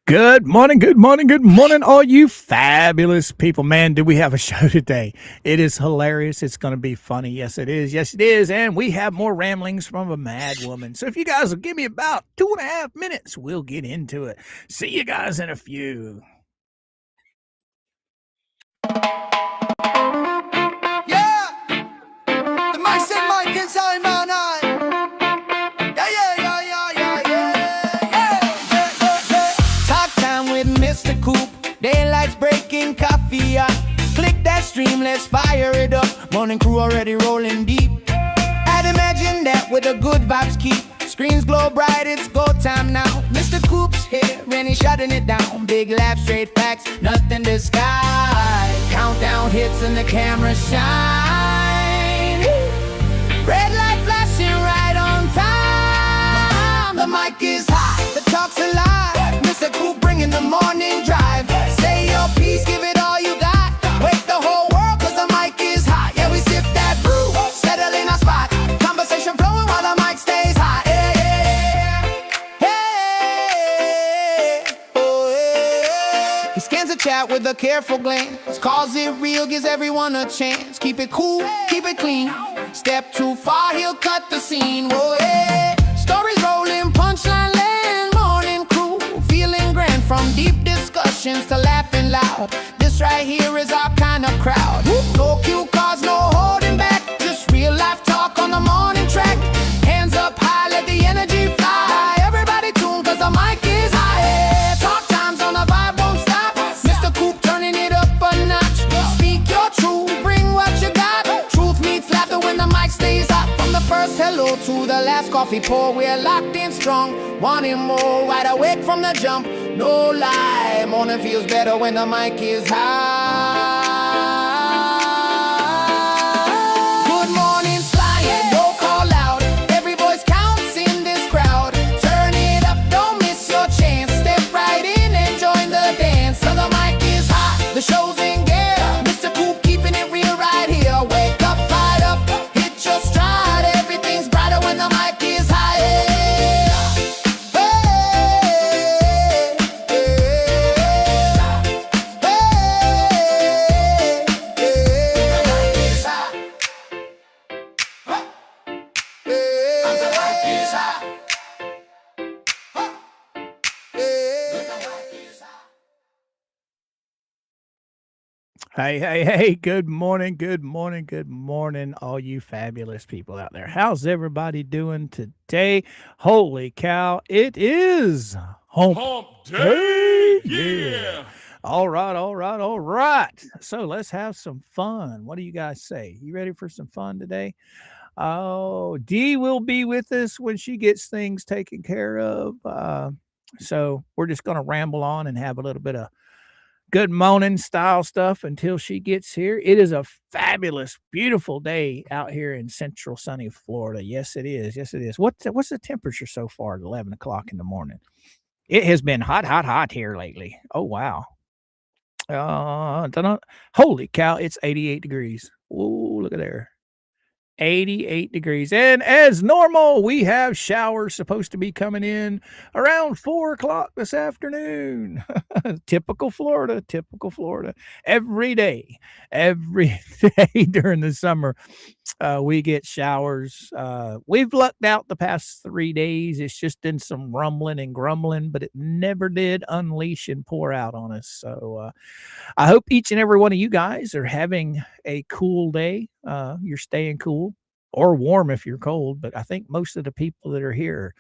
Good morning, good morning, good morning, all you fabulous people. Man, do we have a show today? It is hilarious. It's going to be funny. Yes, it is. Yes, it is. And we have more ramblings from a mad woman. So if you guys will give me about 2.5 minutes, we'll get into it. See you guys in a few. Yeah, the mice and Mike inside man eye. Yeah. Talk time with Mr. Coop. Daylight's breaking, coffee up. Click that stream, let's fire it up. Morning crew already rolling deep. I'd imagine that with the good vibes keep. Screens glow bright, it's go time now. Mr. Coop's here and he's shutting it down. Big laugh, straight facts, nothing to sky. Countdown hits and the camera shine. Red light flashing right on time. The mic is hot, the talk's alive. Mr. Coop bringing the morning drive. Say your piece, give it all you got. Wake the whole world cause the mic is hot. Yeah, we sip that brew, settle in our spot. Conversation flowing while the mic stays hot. He scans the chat with a careful glance. Calls it real, gives everyone a chance. Keep it cool, keep it clean. Step too far, he'll cut the scene. Whoa, yeah. Stories rolling, punchline land. Morning crew, feeling grand. From deep discussions to laughing loud. This right here is our kind of crowd. No cue cards, no holding back. Just real life talk on the morning track. Hands up high, let the energy fly. Everybody tune cause the mic is high. Yeah. Talk times on the vibe won't stop. Mr. Coop turning it up a notch. Speak your truth, bring what you got. Truth meets laughter when the mic stays hot. From the first hello to the last coffee pour, we're locked in strong, wanting more, wide awake from the jump. No lie, morning feels better when the mic is high. Good morning's flying, no call out. Every voice counts in this crowd. Turn it up, don't miss your chance. Step right in and join the dance. So the mic is hot, the show's in gear. Mr. Coop keeping it real right here. Wake up, fired up, hit your stride. Everything's brighter when the mic is high. Hey, good morning, good morning, good morning, all you fabulous people out there. How's everybody doing today? Holy cow, it is hump day! Yeah. All right. So let's have some fun. What do you guys say? You ready for some fun today? Oh, Dee will be with us when she gets things taken care of. So we're just going to ramble on and have a little bit of good morning style stuff until she gets here. It is a fabulous, beautiful day out here in central sunny Florida. Yes, it is. Yes, it is. What's the temperature so far at 11 o'clock in the morning? It has been hot here lately. Oh, wow. Holy cow, it's 88 degrees. Oh, look at there. 88 degrees. And as normal, we have showers supposed to be coming in around 4 o'clock this afternoon. Typical Florida. Every day during the summer, we get showers. We've lucked out the past 3 days. It's just been some rumbling and grumbling, but it never did unleash and pour out on us. So I hope each and every one of you guys are having a cool day. You're staying cool or warm if you're cold, but I think most of the people that are here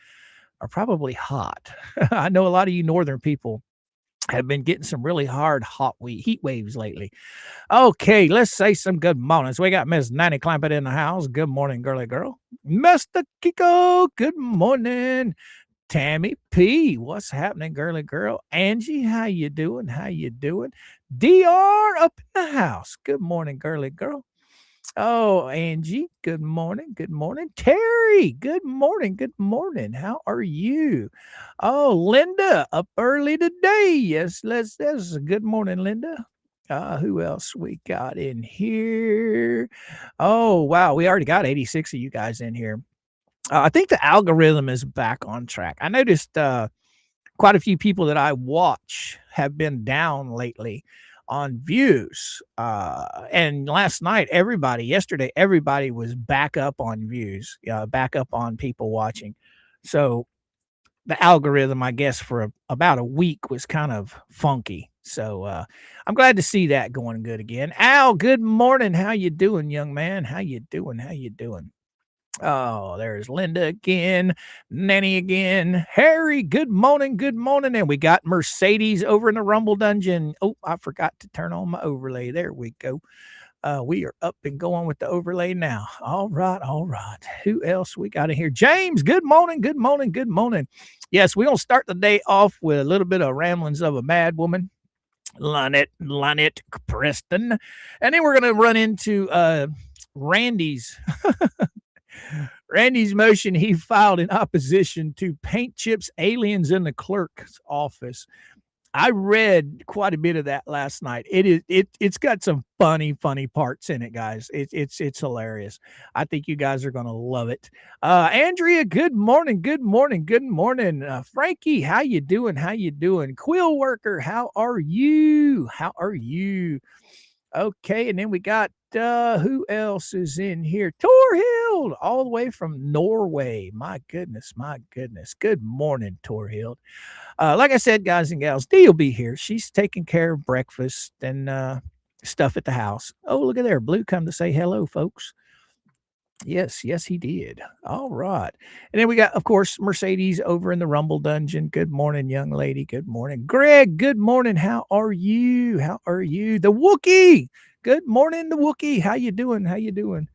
are probably hot. I know a lot of you northern people have been getting some really hard heat waves lately. Okay, let's say some good mornings. We got Miss Nanny Clampett in the house. Good morning, girly girl. Mr. Kiko, good morning. Tammy P, what's happening, girly girl? Angie, how you doing? DR up in the house. Good morning, girly girl. Oh, Angie, good morning. Terry, good morning. How are you? Oh, Linda, up early today. Yes, that's a good morning, Linda. Who else we got in here? Oh, wow, we already got 86 of you guys in here. I think the algorithm is back on track. I noticed quite a few people that I watch have been down lately on views. And last night, yesterday, everybody was back up on views, back up on people watching. So the algorithm, I guess, for about a week was kind of funky. So I'm glad to see that going good again. Al, good morning. How you doing, young man? How you doing? How you doing? Oh, there's Linda again, Nanny again, Harry, good morning, and we got Mercedes over in the Rumble Dungeon. Oh, I forgot to turn on my overlay. There we go. We are up and going with the overlay now. All right. Who else we got in here? James, good morning. Yes, we're going to start the day off with a little bit of ramblings of a mad woman. Lynette Preston. And then we're going to run into Randy's motion he filed in opposition to Paint Chips Aliens in the Clerk's Office. I read quite a bit of that last night. It's got some funny parts in it, guys. It's hilarious. I think you guys are gonna love it. Andrea, good morning. Frankie, how you doing? Quill Worker, how are you? Okay, and then we got who else is in here? Torhild, all the way from Norway. My goodness. Good morning, Torhild. Like I said, guys and gals, Dee will be here. She's taking care of breakfast and stuff at the house. Oh, look at there. Blue come to say hello, folks. Yes, he did. All right. And then we got, of course, Mercedes over in the Rumble Dungeon. Good morning, young lady. Good morning. Greg, good morning. How are you? The Wookiee. Good morning, the Wookiee. How you doing?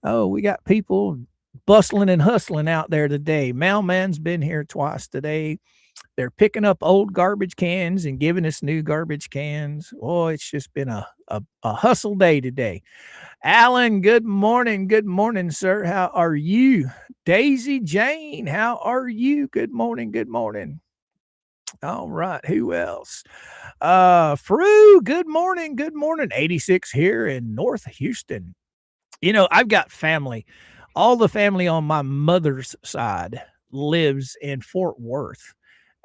Oh, we got people bustling and hustling out there today. Mailman's been here twice today. They're picking up old garbage cans and giving us new garbage cans. Oh, it's just been a hustle day today. Alan, good morning, sir. How are you? Daisy Jane, how are you? Good morning. All right, who else? Fru, good morning. 86 here in North Houston. You know, I've got family. All the family on my mother's side lives in Fort Worth.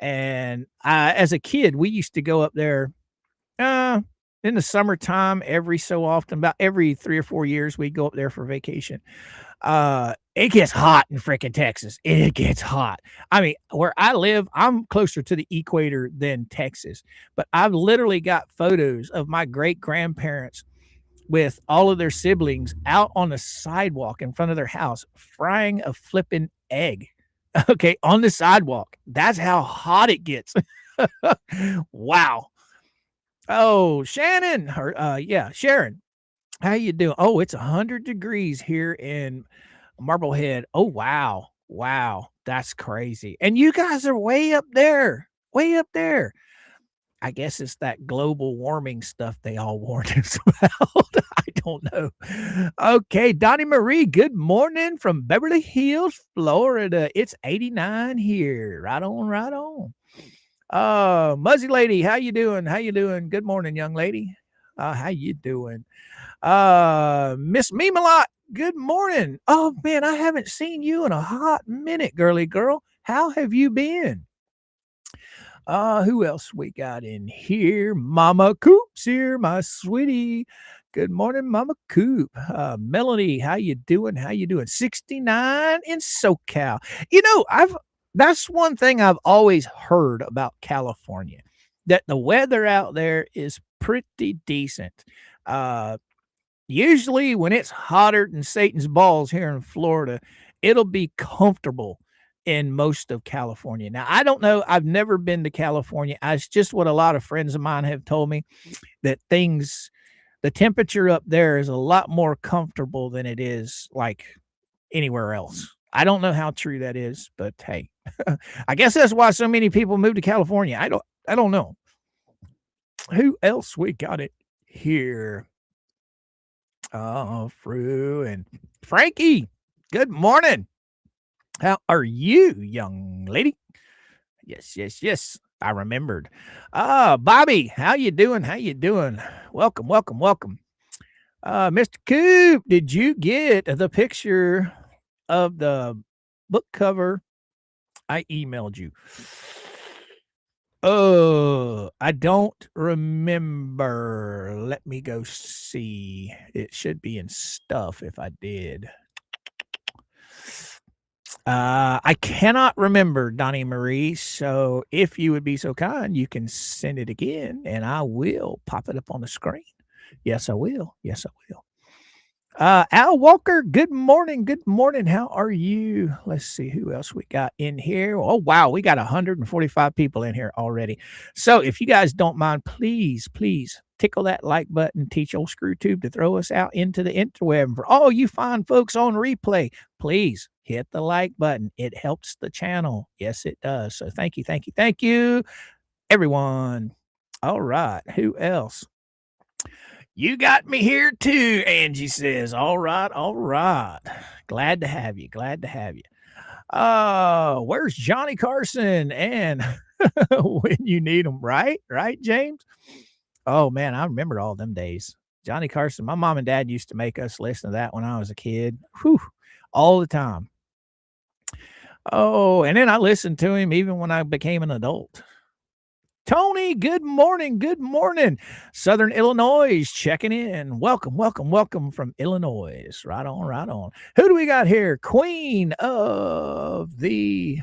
And as a kid, we used to go up there in the summertime every so often, about every 3 or 4 years, we'd go up there for vacation. It gets hot in freaking Texas. It gets hot. I mean, where I live, I'm closer to the equator than Texas, but I've literally got photos of my great grandparents with all of their siblings out on the sidewalk in front of their house frying a flipping egg. Okay, on the sidewalk. That's how hot it gets. Wow. Oh, Sharon. Sharon. How you doing? Oh, it's 100 degrees here in Marblehead. Oh, wow. That's crazy. And you guys are way up there. I guess it's that global warming stuff they all warned us about. I don't know. Okay, Donnie Marie, good morning from Beverly Hills, Florida. It's 89 here. Right on. Muzzy Lady, how you doing? Good morning, young lady. How you doing? Miss Memalot, good morning. Oh, man, I haven't seen you in a hot minute, girly girl. How have you been? Who else we got in here? Mama Coop's here, my sweetie. Good morning, Mama Coop. Melanie, how you doing? 69 in SoCal. You know, that's one thing I've always heard about California, that the weather out there is pretty decent. Usually when it's hotter than Satan's balls here in Florida, it'll be comfortable in most of California. Now, I don't know. I've never been to California. It's just what a lot of friends of mine have told me, that the temperature up there is a lot more comfortable than it is like anywhere else. I don't know how true that is, but hey, I guess that's why so many people move to California. I don't know. Who else we got it here? Fru and Frankie. Good morning. How are you, young lady? Yes. I remembered. Bobby, how you doing? Welcome. Mr. Coop, did you get the picture of the book cover I emailed you? Oh, I don't remember. Let me go see. It should be in stuff if I did. I cannot remember, Donnie Marie. So if you would be so kind, you can send it again and I will pop it up on the screen. Yes, I will. Yes, I will. Al Walker, good morning. Good morning. How are you? Let's see who else we got in here. Oh, wow. We got 145 people in here already. So if you guys don't mind, please tickle that like button, teach old ScrewTube to throw us out into the interweb. And for all you fine folks on replay, please hit the like button. It helps the channel. Yes, it does. So thank you, everyone. All right. Who else? You got me here too, Angie says. All right, all right. Glad to have you. Glad to have you. Where's Johnny Carson? And when you need him, right? Right, James? Oh man, I remember all them days. Johnny Carson, my mom and dad used to make us listen to that when I was a kid. Whew, all the time. Oh, and then I listened to him even when I became an adult. Tony, good morning. Good morning. Southern Illinois checking in. Welcome, welcome, welcome from Illinois. Right on, right on. Who do we got here? Queen of the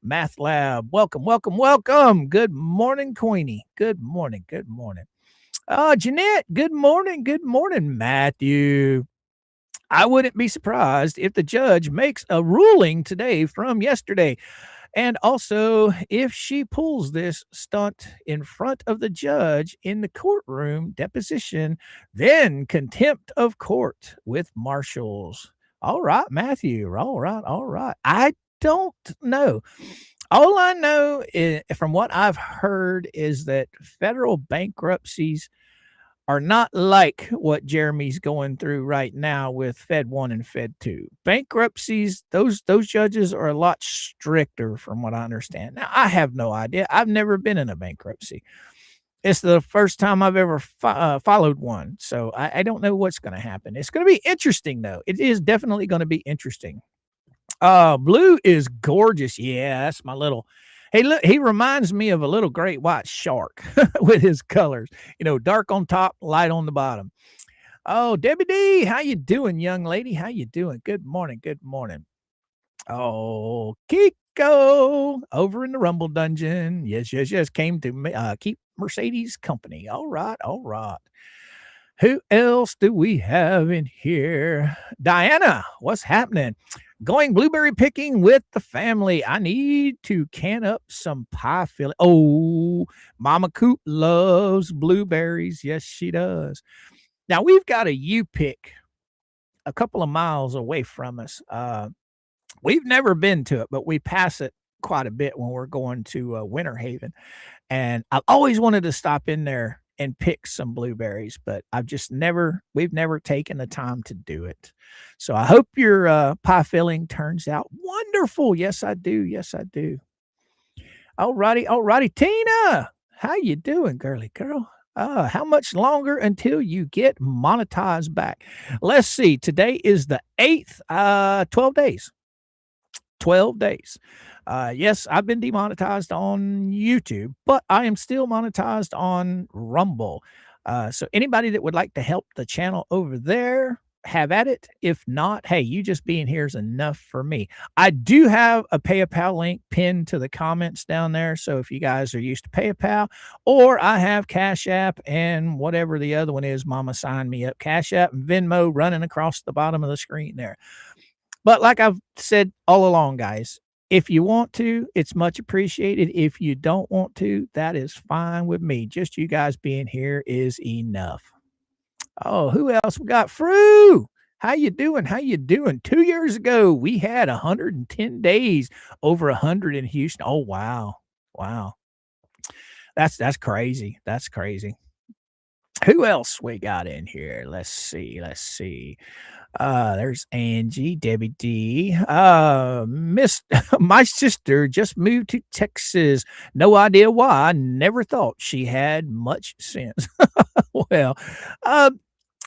Math Lab. Welcome, welcome, welcome. Good morning, Queenie. Good morning, good morning. Jeanette, good morning, good morning, Matthew. I wouldn't be surprised if the judge makes a ruling today from yesterday. And also, if she pulls this stunt in front of the judge in the courtroom deposition, then contempt of court with marshals. All right, Matthew. All right, all right. I don't know. All I know is, from what I've heard, is that federal bankruptcies are not like what Jeremy's going through right now with Fed 1 and Fed 2. Bankruptcies, those judges are a lot stricter from what I understand. Now, I have no idea. I've never been in a bankruptcy. It's the first time I've ever followed one. So I don't know what's going to happen. It's going to be interesting, though. It is definitely going to be interesting. Blue is gorgeous. Yeah, that's my little... Hey, look, he reminds me of a little great white shark with his colors. You know, dark on top, light on the bottom. Oh, Debbie D, how you doing, young lady? How you doing? Good morning, good morning. Oh, Kiko, over in the Rumble Dungeon. Yes, yes, yes, came to keep Mercedes company. All right, all right. Who else do we have in here? Diana, what's happening? Going blueberry picking with the family. I need to can up some pie filling. Oh, Mama Coop loves blueberries. Yes, she does. Now, we've got a U-Pick a couple of miles away from us. We've never been to it, but we pass it quite a bit when we're going to Winter Haven. And I've always wanted to stop in there and pick some blueberries, but we've never taken the time to do it. So I hope your pie filling turns out wonderful. Yes, I do. Yes, I do. All righty. Tina, how you doing, girly girl? How much longer until you get monetized back? Let's see. Today is the 8th, 12 days. 12 days. Yes, I've been demonetized on YouTube, but I am still monetized on Rumble. So anybody that would like to help the channel over there, have at it. If not, hey, you just being here is enough for me. I do have a PayPal link pinned to the comments down there. So if you guys are used to PayPal, or I have Cash App and whatever the other one is, Mama signed me up, Cash App and Venmo running across the bottom of the screen there. But like I've said all along, guys, if you want to, it's much appreciated. If you don't want to, that is fine with me. Just you guys being here is enough. Oh, who else we got? Fru, how you doing? How you doing? 2 years ago, we had 110 days, over 100 in Houston. Oh, wow. Wow. That's crazy. That's crazy. Who else we got in here? Let's see. There's Angie, Debbie D. My sister just moved to Texas. No idea why. I never thought she had much sense. Well,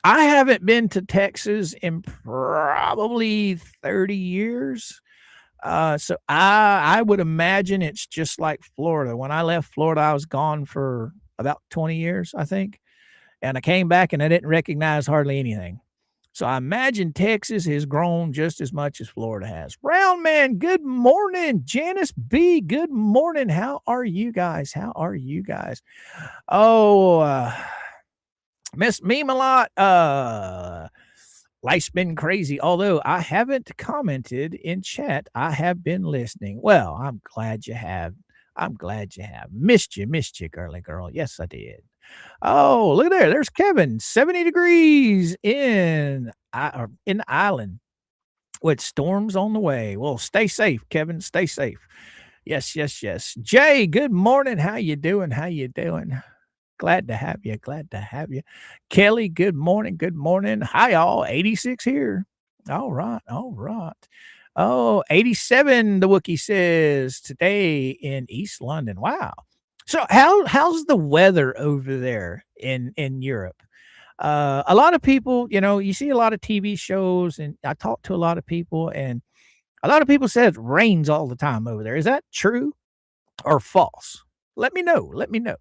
I haven't been to Texas in probably 30 years. So I would imagine it's just like Florida. When I left Florida, I was gone for about 20 years, I think. And I came back and I didn't recognize hardly anything. So I imagine Texas has grown just as much as Florida has. Brown man, good morning. Janice B, good morning. How are you guys? How are you guys? Oh, Miss Meme-a-Lot, life's been crazy. Although I haven't commented in chat, I have been listening. Well, I'm glad you have. I'm glad you have. Missed you, girly girl. Yes, I did. Oh, look there. There's Kevin. 70 degrees in the island with storms on the way. Well, stay safe, Kevin. Stay safe. Yes, yes, yes. Jay, good morning. How you doing? How you doing? Glad to have you. Glad to have you. Kelly, good morning. Good morning. Hi, all. 86 here. All right. All right. Oh, 87, the Wookiee says, today in East London. Wow. So how's the weather over there in Europe? A lot of people, you see a lot of TV shows, and I talk to a lot of people, and a lot of people say it rains all the time over there. Is that true or false? Let me know. Let me know.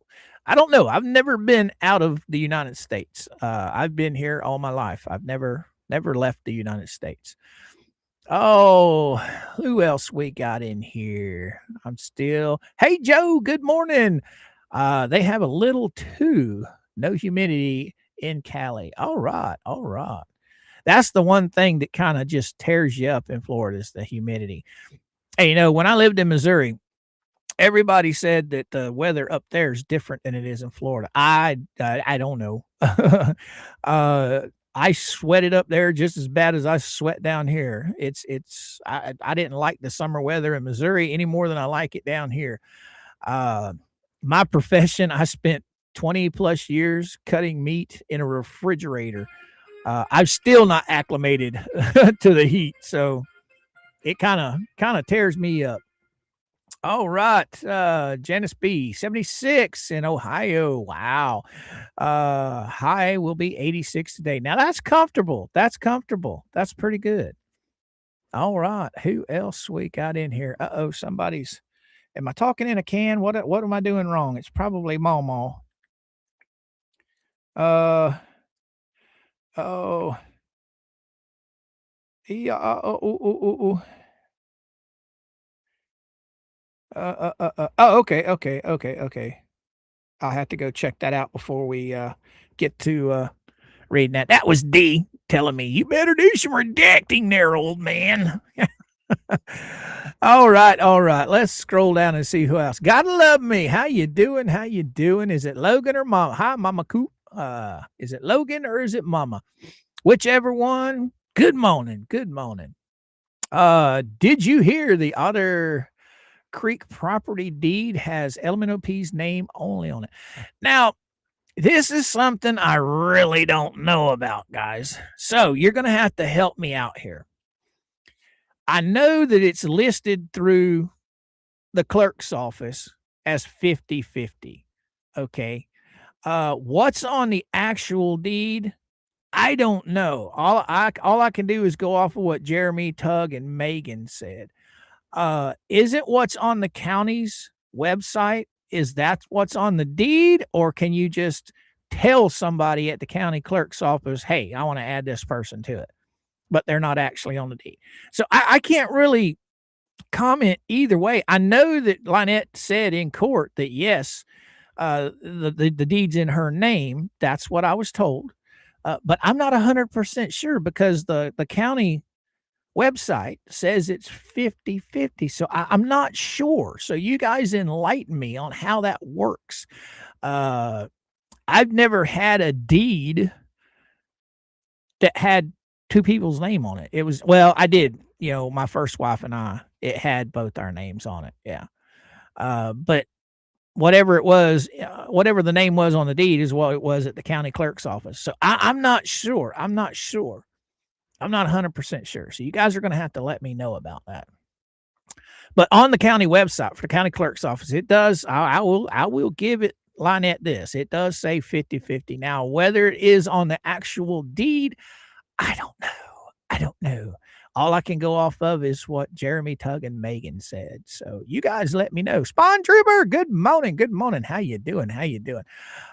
I don't know. I've never been out of the United States. I've been here all my life. I've never left the United States. Oh, who else we got in here? Hey, Joe, good morning. They have a little too. No humidity in Cali. All right. All right. That's the one thing that kind of just tears you up in Florida is the humidity. Hey, when I lived in Missouri, everybody said that the weather up there is different than it is in Florida. I don't know. I sweated up there just as bad as I sweat down here. I didn't like the summer weather in Missouri any more than I like it down here. My profession, I spent 20 plus years cutting meat in a refrigerator. I'm still not acclimated to the heat, so it kind of tears me up. All right. Janice B, 76 in Ohio. Wow. High will be 86 today. Now that's comfortable. That's comfortable. That's pretty good. All right. Who else we got in here? Uh-oh, am I talking in a can? What am I doing wrong? It's probably Mama. Oh. Yeah, okay. I'll have to go check that out before we get to reading that. That was D telling me, you better do some redacting there, old man. All right. Let's scroll down and see who else. Gotta love me. How you doing? How you doing? Is it Logan or Mama? Hi, Mama Coop. Is it Logan or is it Mama? Whichever one. Good morning. Good morning. Did you hear the Otter Creek property deed has LMNOP's name only on it? Now, this is something I really don't know about, guys. So you're going to have to help me out here. I know that it's listed through the clerk's office as 50-50. Okay. What's on the actual deed? I don't know. All I can do is go off of what Jeremy, Tug, and Megan said. Is it what's on the county's website? Is that what's on the deed? Or can you just tell somebody at the county clerk's office, hey, I want to add this person to it, but they're not actually on the deed? So I can't really comment either way. I know that Lynette said in court that yes, the deed's in her name. That's what I was told. But I'm not 100% sure because the county website says it's 50-50. So I'm not sure. So you guys enlighten me on how that works. I've never had a deed that had two people's name on it. I did, my first wife and I, it had both our names on it. Yeah. But whatever it was, whatever the name was on the deed is what it was at the county clerk's office. So I'm not sure. I'm not 100% sure. So you guys are going to have to let me know about that. But on the county website for the county clerk's office, it does, I will give it Lynette this. It does say 50-50. Now, whether it is on the actual deed, I don't know. All I can go off of is what Jeremy, Tug, and Megan said. So you guys let me know. Spawn Trooper, good morning. Good morning. How you doing? How you doing?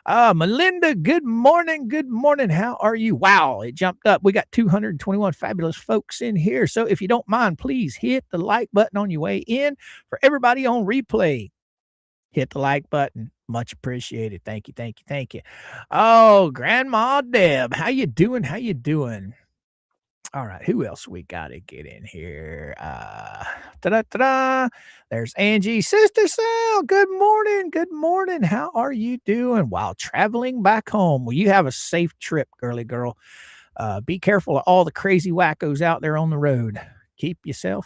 Melinda, good morning. Good morning. How are you? Wow, it jumped up. We got 221 fabulous folks in here. So if you don't mind, please hit the like button on your way in. For everybody on replay, hit the like button. Much appreciated. Thank you. Thank you. Thank you. Oh, Grandma Deb, how you doing? How you doing? All right, who else we got to get in here? Ta-da. There's Angie. Sister Sal, good morning. Good morning. How are you doing while traveling back home? Will you have a safe trip, girly girl? Be careful of all the crazy wackos out there on the road. Keep yourself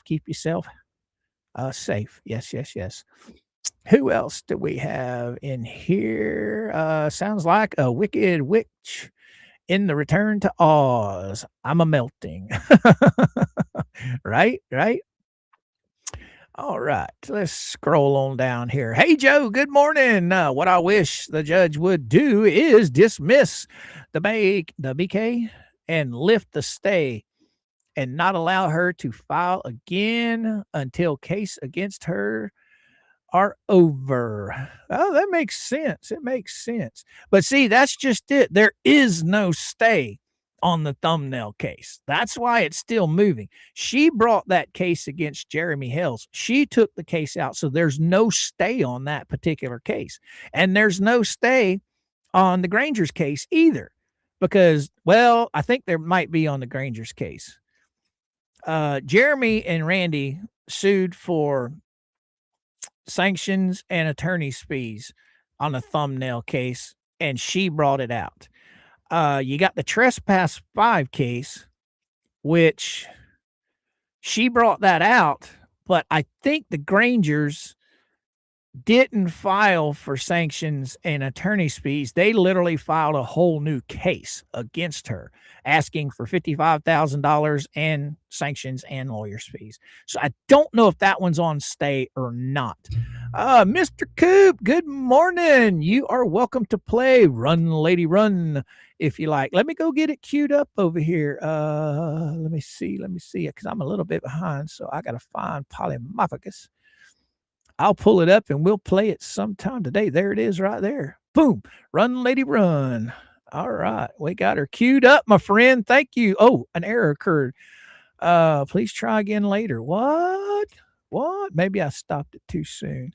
safe. Yes. Who else do we have in here? Sounds like a wicked witch in the Return to Oz. I'm a melting. Right? All right. Let's scroll on down here. Hey, Joe, good morning. What I wish the judge would do is dismiss the BK and lift the stay and not allow her to file again until case against her are over. Oh, that makes sense. It makes sense. But see, that's just it. There is no stay on the thumbnail case. That's why it's still moving. She brought that case against Jeremy Hales. She took the case out. So there's no stay on that particular case. And there's no stay on the Granger's case either. Because, well, I think there might be on the Granger's case. Jeremy and Randy sued for sanctions and attorney's fees on a thumbnail case, and she brought it out. You got the Trespass 5 case, which she brought that out, but I think the Grangers didn't file for sanctions and attorney's fees. They literally filed a whole new case against her, asking for $55,000 and sanctions and lawyer's fees. So I don't know if that one's on stay or not. Mr. Coop, good morning. You are welcome to play Run, Lady, Run, if you like. Let me go get it queued up over here. Let me see, because I'm a little bit behind, so I got to find Polymorphicus. I'll pull it up and we'll play it sometime today. There it is right there. Boom. Run, lady, run. All right. We got her queued up, my friend. Thank you. Oh, an error occurred. Please try again later. What? Maybe I stopped it too soon.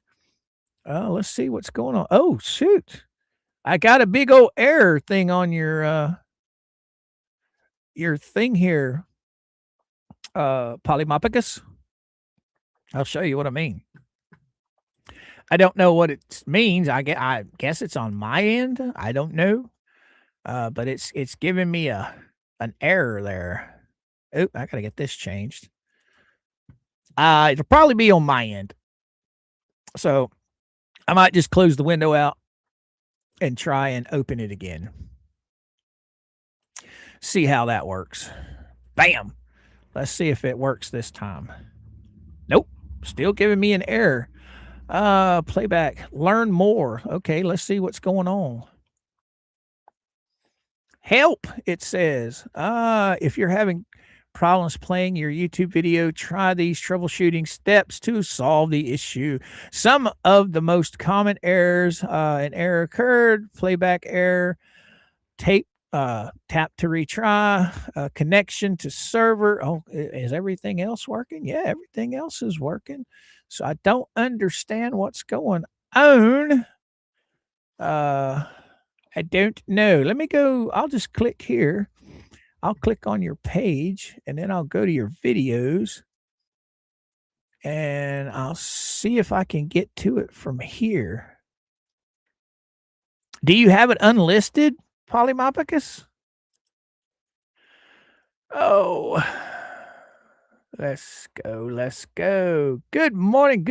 Let's see what's going on. Oh, shoot. I got a big old error thing on your thing here. Polymorphicus. I'll show you what I mean. I don't know what it means. I guess it's on my end. I don't know. But it's giving me an error there. Oh, I gotta get this changed. It'll probably be on my end. So I might just close the window out and try and open it again. See how that works. Bam. Let's see if it works this time. Nope. Still giving me an error. Playback. Learn more. Okay, let's see what's going on. Help, it says. If you're having problems playing your YouTube video, try these troubleshooting steps to solve the issue. Some of the most common errors: an error occurred, playback error, tap to retry, connection to server. Oh, is everything else working? Yeah, everything else is working. So I don't understand what's going on. I don't know. Let me go. I'll just click here. I'll click on your page and then I'll go to your videos and I'll see if I can get to it from here. Do you have it unlisted, Polymorphicus? Oh, let's go. Good morning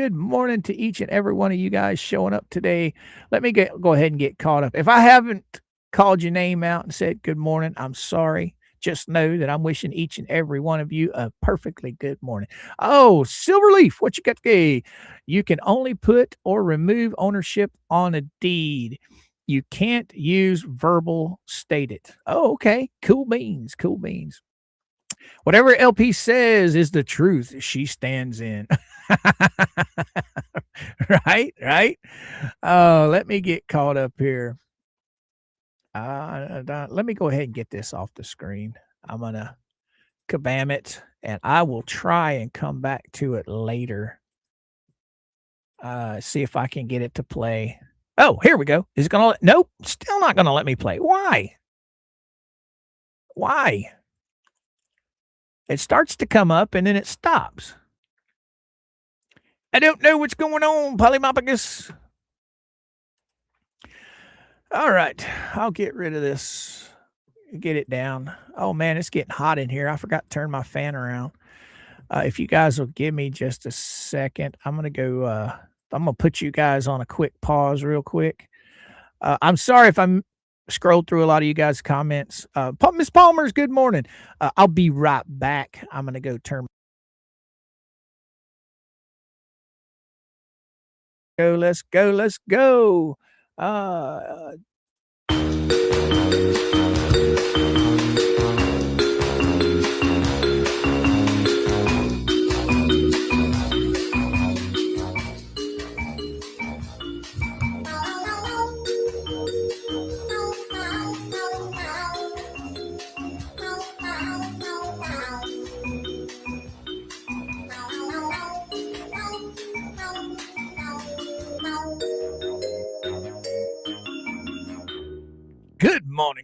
to each and every one of you guys showing up today. Let me go ahead and get caught up. If I haven't called your name out and said good morning, I'm sorry. Just know that I'm wishing each and every one of you a perfectly good morning. Oh, Silverleaf, what you got? You can only put or remove ownership on a deed. You can't use verbal stated. Oh, okay. Cool beans. Whatever LP says is the truth she stands in. Right? Let me get caught up here. Let me go ahead and get this off the screen. I'm going to kabam it, and I will try and come back to it later. See if I can get it to play. Oh, here we go. Is it going to nope, still not going to let me play. Why? It starts to come up and then it stops. I don't know what's going on, Polymopagus. All right, I'll get rid of this. Get it down. Oh man, it's getting hot in here. I forgot to turn my fan around. If you guys will give me just a second, I'm gonna go. I'm gonna put you guys on a quick pause, real quick. I'm sorry if I'm scrolled through a lot of you guys' comments. Miss Palmer's good morning. I'll be right back. I'm gonna go turn. Let's go.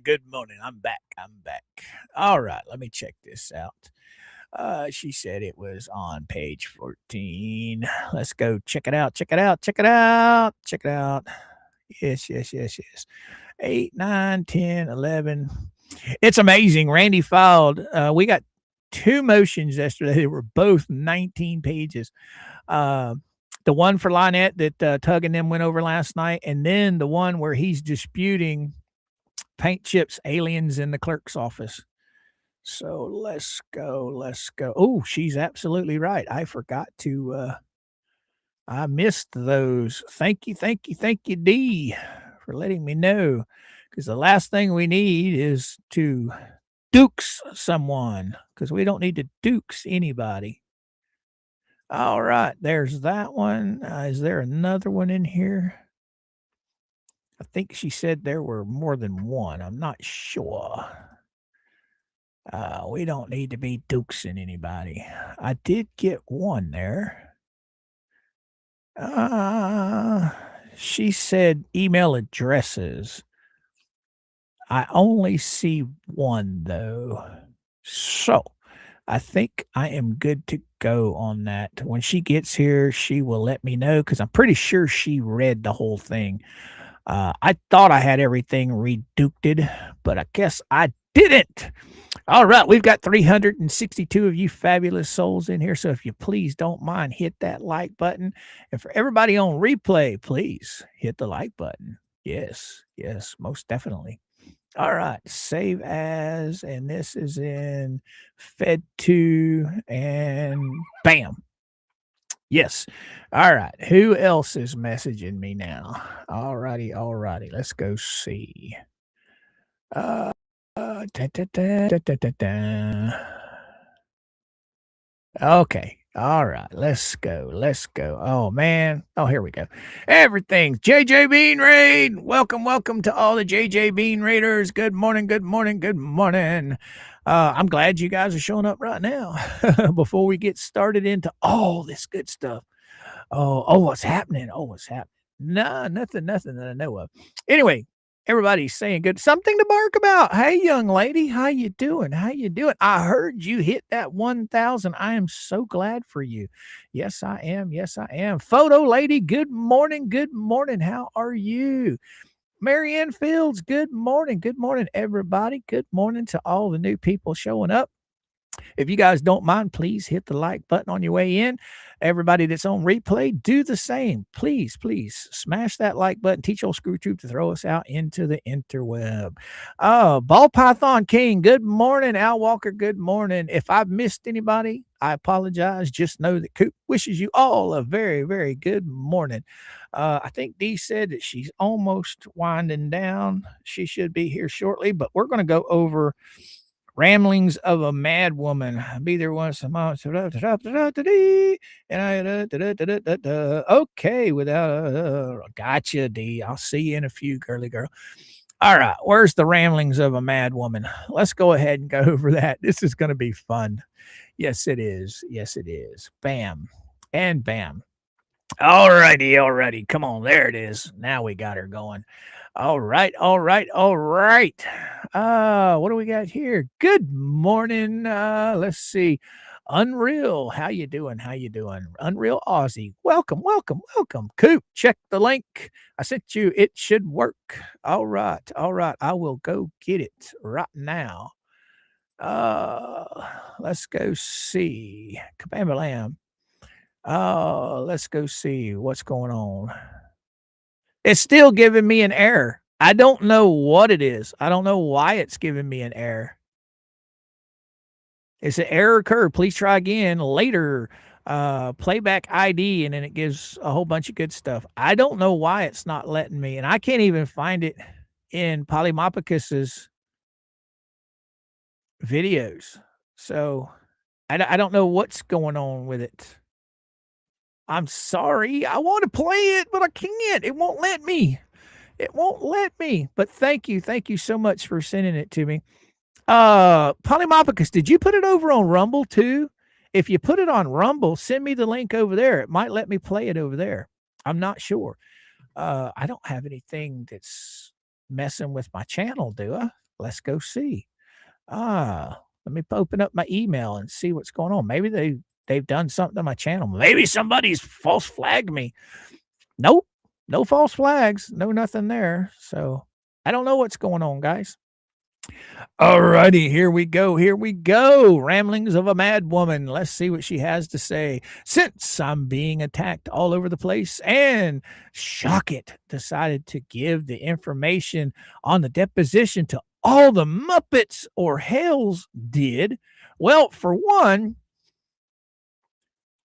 Good morning. I'm back. All right, let me check this out. She said it was on page 14. Let's go check it out. Yes. 8, 9, 10, 11. It's amazing. Randy filed. We got 2 motions yesterday. They were both 19 pages. The one for Lynette that Tug and them went over last night, and then the one where he's disputing paint chips aliens in the clerk's office. So let's go. Oh, she's absolutely right. I forgot to I missed those. Thank you, D, for letting me know. Because the last thing we need is to dukes someone, because we don't need to dukes anybody. All right, there's that one. Is there another one in here? I think she said there were more than one. I'm not sure. We don't need to be dukesing anybody. I did get one there. She said email addresses. I only see one, though. So I think I am good to go on that. When she gets here, she will let me know, because I'm pretty sure she read the whole thing. I thought I had everything reduked, but I guess I didn't. All right, we've got 362 of you fabulous souls in here, so if you please don't mind, hit that like button. And for everybody on replay, please hit the like button. Yes, most definitely. All right, save as, and this is in Fed 2, and bam. Yes. All right. Who else is messaging me now? All righty. Let's go see. Okay. All right. Let's go. Oh, man. Oh, here we go. Everything's JJ Bean Raid. Welcome to all the JJ Bean Raiders. Good morning. I'm glad you guys are showing up right now before we get started into all this good stuff. Oh, what's happening? No, nothing that I know of. Anyway, everybody's saying good. Something to bark about. Hey, young lady, how you doing? I heard you hit that 1,000. I am so glad for you. Yes, I am. Photo lady, good morning. How are you? Marianne Fields, good morning, everybody. Good morning to all the new people showing up. If you guys don't mind, please hit the like button on your way in. Everybody that's on replay, do the same. Please smash that like button. Teach old Screw Troop to throw us out into the interweb. Ball Python King, good morning. Al Walker, good morning. If I've missed anybody, I apologize. Just know that Coop wishes you all a very, very good morning. I think Dee said that she's almost winding down. She should be here shortly, but we're going to go over Ramblings of a Mad Woman. Be there once a month. And okay, without gotcha, D. I'll see you in a few, girly girl. All right, where's the Ramblings of a Mad Woman? Let's go ahead and go over that. This is going to be fun. Yes, it is. Yes, it is. Bam and bam. Alrighty. Come on, there it is. Now we got her going. All right. What do we got here? Good morning. Let's see. Unreal. How you doing? Unreal Aussie. Welcome. Coop, check the link. I sent you. It should work. All right. I will go get it right now. Let's go see. Kabam-balam. Let's go see what's going on. It's still giving me an error. I don't know what it is. I don't know why it's giving me an error. It's an error occurred. Please try again later. Playback ID, and then it gives a whole bunch of good stuff. I don't know why it's not letting me, and I can't even find it in Polymopicus's videos. So I don't know what's going on with it. I'm sorry. I want to play it, but I can't. It won't let me. But thank you so much for sending it to me. Polymopicus, did you put it over on Rumble too? If you put it on Rumble, send me the link over there. It might let me play it over there. I'm not sure. I don't have anything that's messing with my channel, do I? Let's go see. Let me open up my email and see what's going on. Maybe they've done something to my channel. Maybe somebody's false flagged me. Nope. No false flags. No nothing there. So I don't know what's going on, guys. Alrighty, here we go. Ramblings of a Mad Woman. Let's see what she has to say. Since I'm being attacked all over the place and Shockit decided to give the information on the deposition to all the Muppets or Hales did. Well, for one,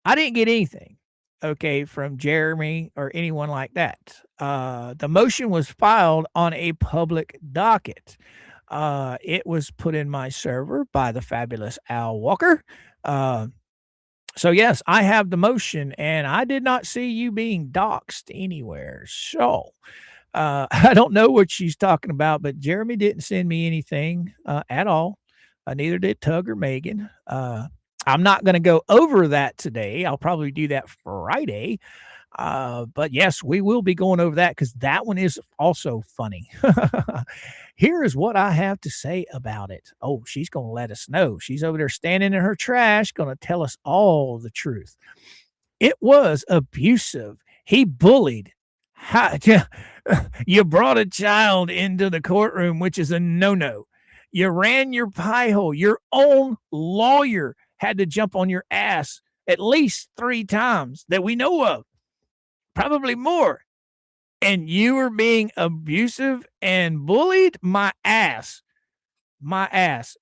I didn't get anything, okay, from Jeremy or anyone like that. The motion was filed on a public docket. It was put in my server by the fabulous Al Walker. So, yes, I have the motion, and I did not see you being doxxed anywhere. So, I don't know what she's talking about, but Jeremy didn't send me anything at all. Neither did Tug or Megan. I'm not going to go over that today. I'll probably do that Friday. But yes, we will be going over that because that one is also funny. Here is what I have to say about it. Oh, she's going to let us know. She's over there standing in her trash, going to tell us all the truth. It was abusive. He bullied. You brought a child into the courtroom, which is a no-no. You ran your pie hole. Your own lawyer had to jump on your ass at least 3 times that we know of, probably more. And you were being abusive and bullied? My ass.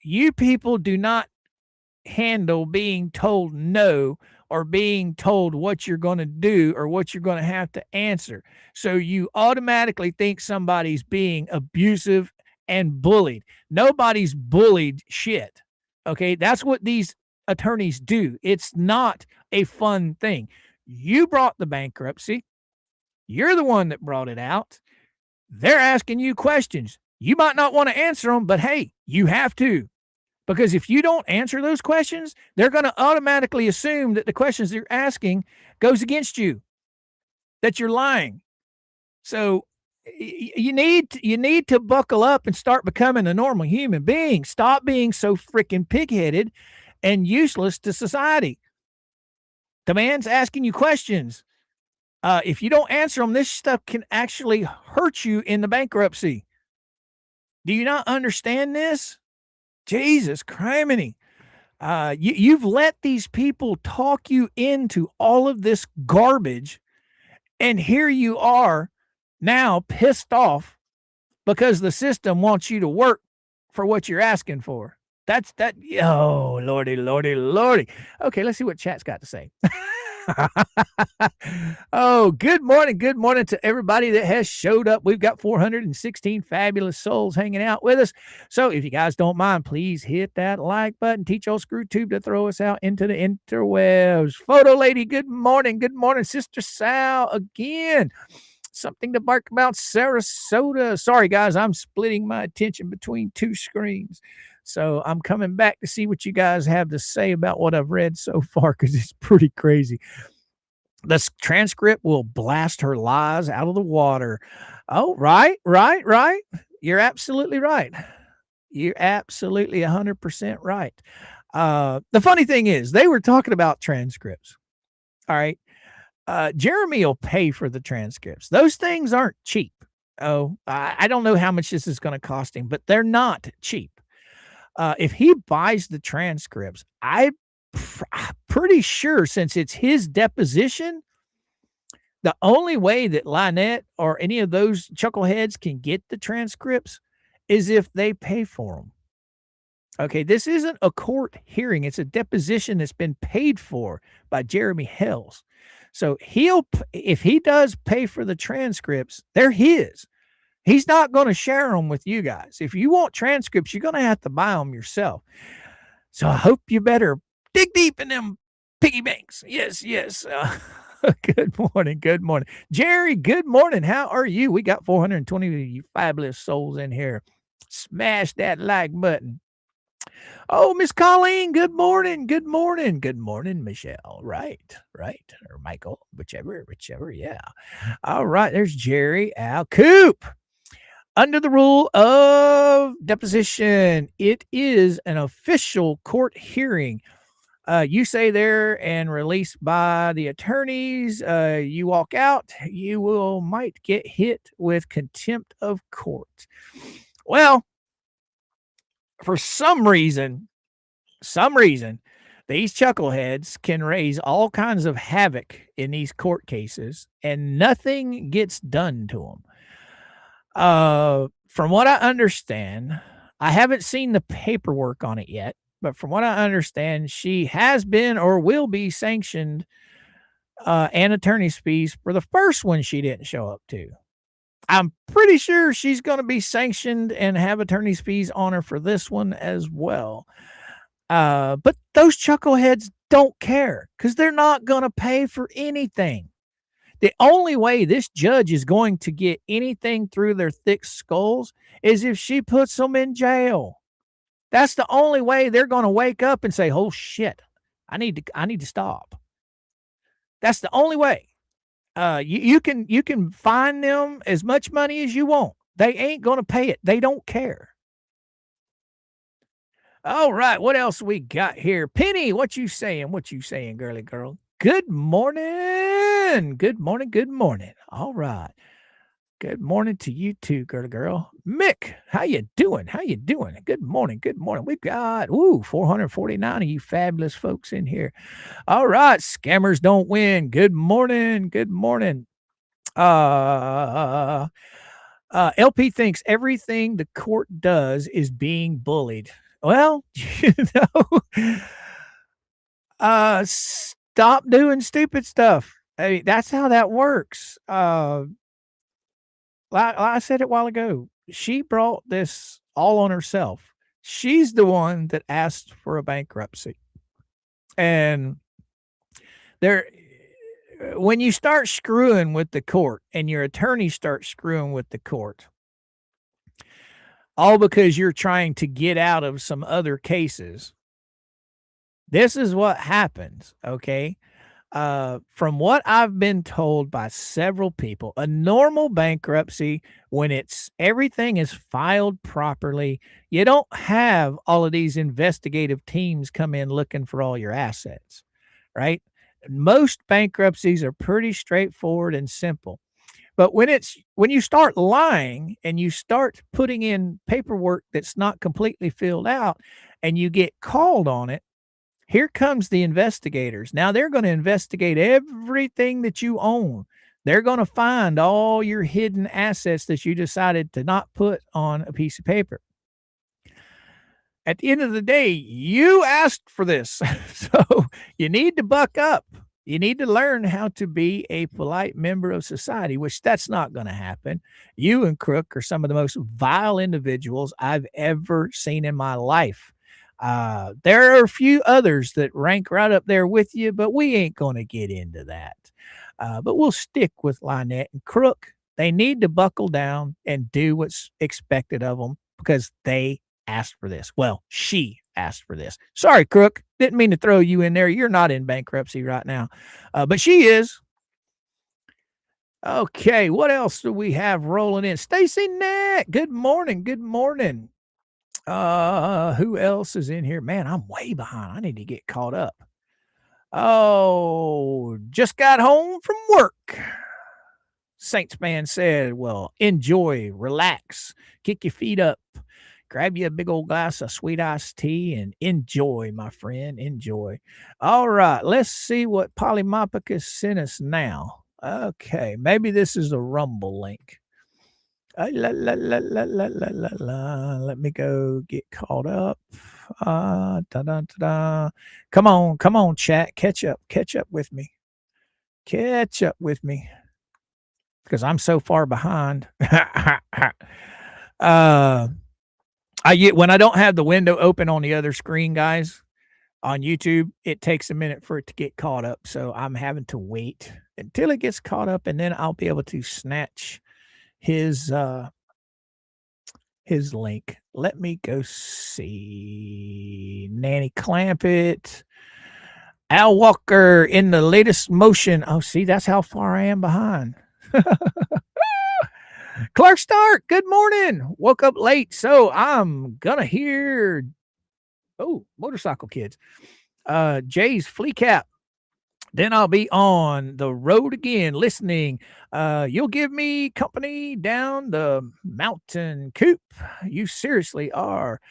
You people do not handle being told no or being told what you're going to do or what you're going to have to answer. So you automatically think somebody's being abusive and bullied. Nobody's bullied shit. Okay, that's what these attorneys do. It's not a fun thing. You brought the bankruptcy. You're the one that brought it out. They're asking you questions. You might not want to answer them, but hey, you have to. Because if you don't answer those questions, they're going to automatically assume that the questions they're asking goes against you, that you're lying. So you need to buckle up and start becoming a normal human being. Stop being so freaking pig-headed and useless to society. The man's asking you questions. If you don't answer them, this stuff can actually hurt you in the bankruptcy. Do you not understand this? Jesus criminy. You've let these people talk you into all of this garbage, and here you are now pissed off because the system wants you to work for what you're asking for. That's that. Oh, lordy. Okay, let's see what chat's got to say. Oh, good morning. Good morning to everybody that has showed up. We've got 416 fabulous souls hanging out with us. So if you guys don't mind, please hit that like button. Teach old ScrewTube to throw us out into the interwebs. Photo lady, good morning. Good morning. Sister Sal again. Something to bark about, Sarasota. Sorry, guys, I'm splitting my attention between two screens. So I'm coming back to see what you guys have to say about what I've read so far because it's pretty crazy. The transcript will blast her lies out of the water. Oh, right. You're absolutely right. You're absolutely 100% right. The funny thing is, they were talking about transcripts. All right. Jeremy will pay for the transcripts. Those things aren't cheap. Oh, I don't know how much this is going to cost him, but they're not cheap. If he buys the transcripts, I'm pretty sure since it's his deposition, the only way that Lynette or any of those chuckleheads can get the transcripts is if they pay for them. Okay, this isn't a court hearing. It's a deposition that's been paid for by Jeremy Hales. So if he does pay for the transcripts, they're his. He's not going to share them with you guys. If you want transcripts, you're going to have to buy them yourself. So I hope you better dig deep in them piggy banks. Yes. Good morning. Jerry, good morning. How are you? We got 420 of you fabulous souls in here. Smash that like button. Oh, Miss Colleen, good morning. Good morning, Michelle. Right. Or Michael, whichever, yeah. All right, there's Jerry. Al Coop. Under the rule of deposition, it is an official court hearing. You say there and released by the attorneys. You walk out, you might get hit with contempt of court. Well, for some reason, these chuckleheads can raise all kinds of havoc in these court cases, and nothing gets done to them. From what I understand, I haven't seen the paperwork on it yet, but from what I understand, she has been or will be sanctioned and attorney's fees for the first one she didn't show up to. I'm pretty sure she's going to be sanctioned and have attorney's fees on her for this one as well. But those chuckleheads don't care because they're not going to pay for anything. The only way this judge is going to get anything through their thick skulls is if she puts them in jail. That's the only way they're going to wake up and say, "Oh shit, I need to stop." That's the only way. You can fine them as much money as you want. They ain't going to pay it. They don't care. All right, what else we got here? Penny, what you saying, girly girl? Good morning. All right. Good morning to you too, girly girl. Mick, how you doing? Good morning. We've got 449 of you fabulous folks in here. All right, scammers don't win. Good morning. LP thinks everything the court does is being bullied. Well, stop doing stupid stuff. I mean, that's how that works. Like I said it a while ago, she brought this all on herself. She's the one that asked for a bankruptcy. And when you start screwing with the court and your attorney starts screwing with the court, all because you're trying to get out of some other cases, this is what happens, okay? From what I've been told by several people, a normal bankruptcy, when everything is filed properly, you don't have all of these investigative teams come in looking for all your assets, right? Most bankruptcies are pretty straightforward and simple. But when you start lying and you start putting in paperwork that's not completely filled out and you get called on it, here comes the investigators. Now they're going to investigate everything that you own. They're going to find all your hidden assets that you decided to not put on a piece of paper. At the end of the day, you asked for this. So you need to buck up. You need to learn how to be a polite member of society, which that's not going to happen. You and Crook are some of the most vile individuals I've ever seen in my life. There are a few others that rank right up there with you, but we ain't going to get into that. But we'll stick with Lynette and Crook. They need to buckle down and do what's expected of them because they asked for this. Well, she asked for this. Sorry, Crook. Didn't mean to throw you in there. You're not in bankruptcy right now, but she is. Okay, what else do we have rolling in? Stacy Neck. Good morning. Good morning. Who else is in here? Man, I'm way behind. I need to get caught up. Oh, just got home from work. Saints man said, well, enjoy, relax, kick your feet up, grab you a big old glass of sweet iced tea and enjoy, my friend, enjoy. All right, let's see what Polymopicus sent us now. Okay, maybe this is a Rumble link. Let me go get caught up. Come on, chat. Catch up with me. Catch up with me. Because I'm so far behind. When I don't have the window open on the other screen, guys, on YouTube, it takes a minute for it to get caught up. So I'm having to wait until it gets caught up, and then I'll be able to snatch his link. Let me go see. Nanny Clampett. Al Walker in the latest motion. Oh, see, that's how far I am behind. Clark Stark, good morning. Woke up late, so I'm gonna hear Motorcycle Kids. Jay's Flea Cap. Then I'll be on the road again listening. You'll give me company down the mountain coop. You seriously are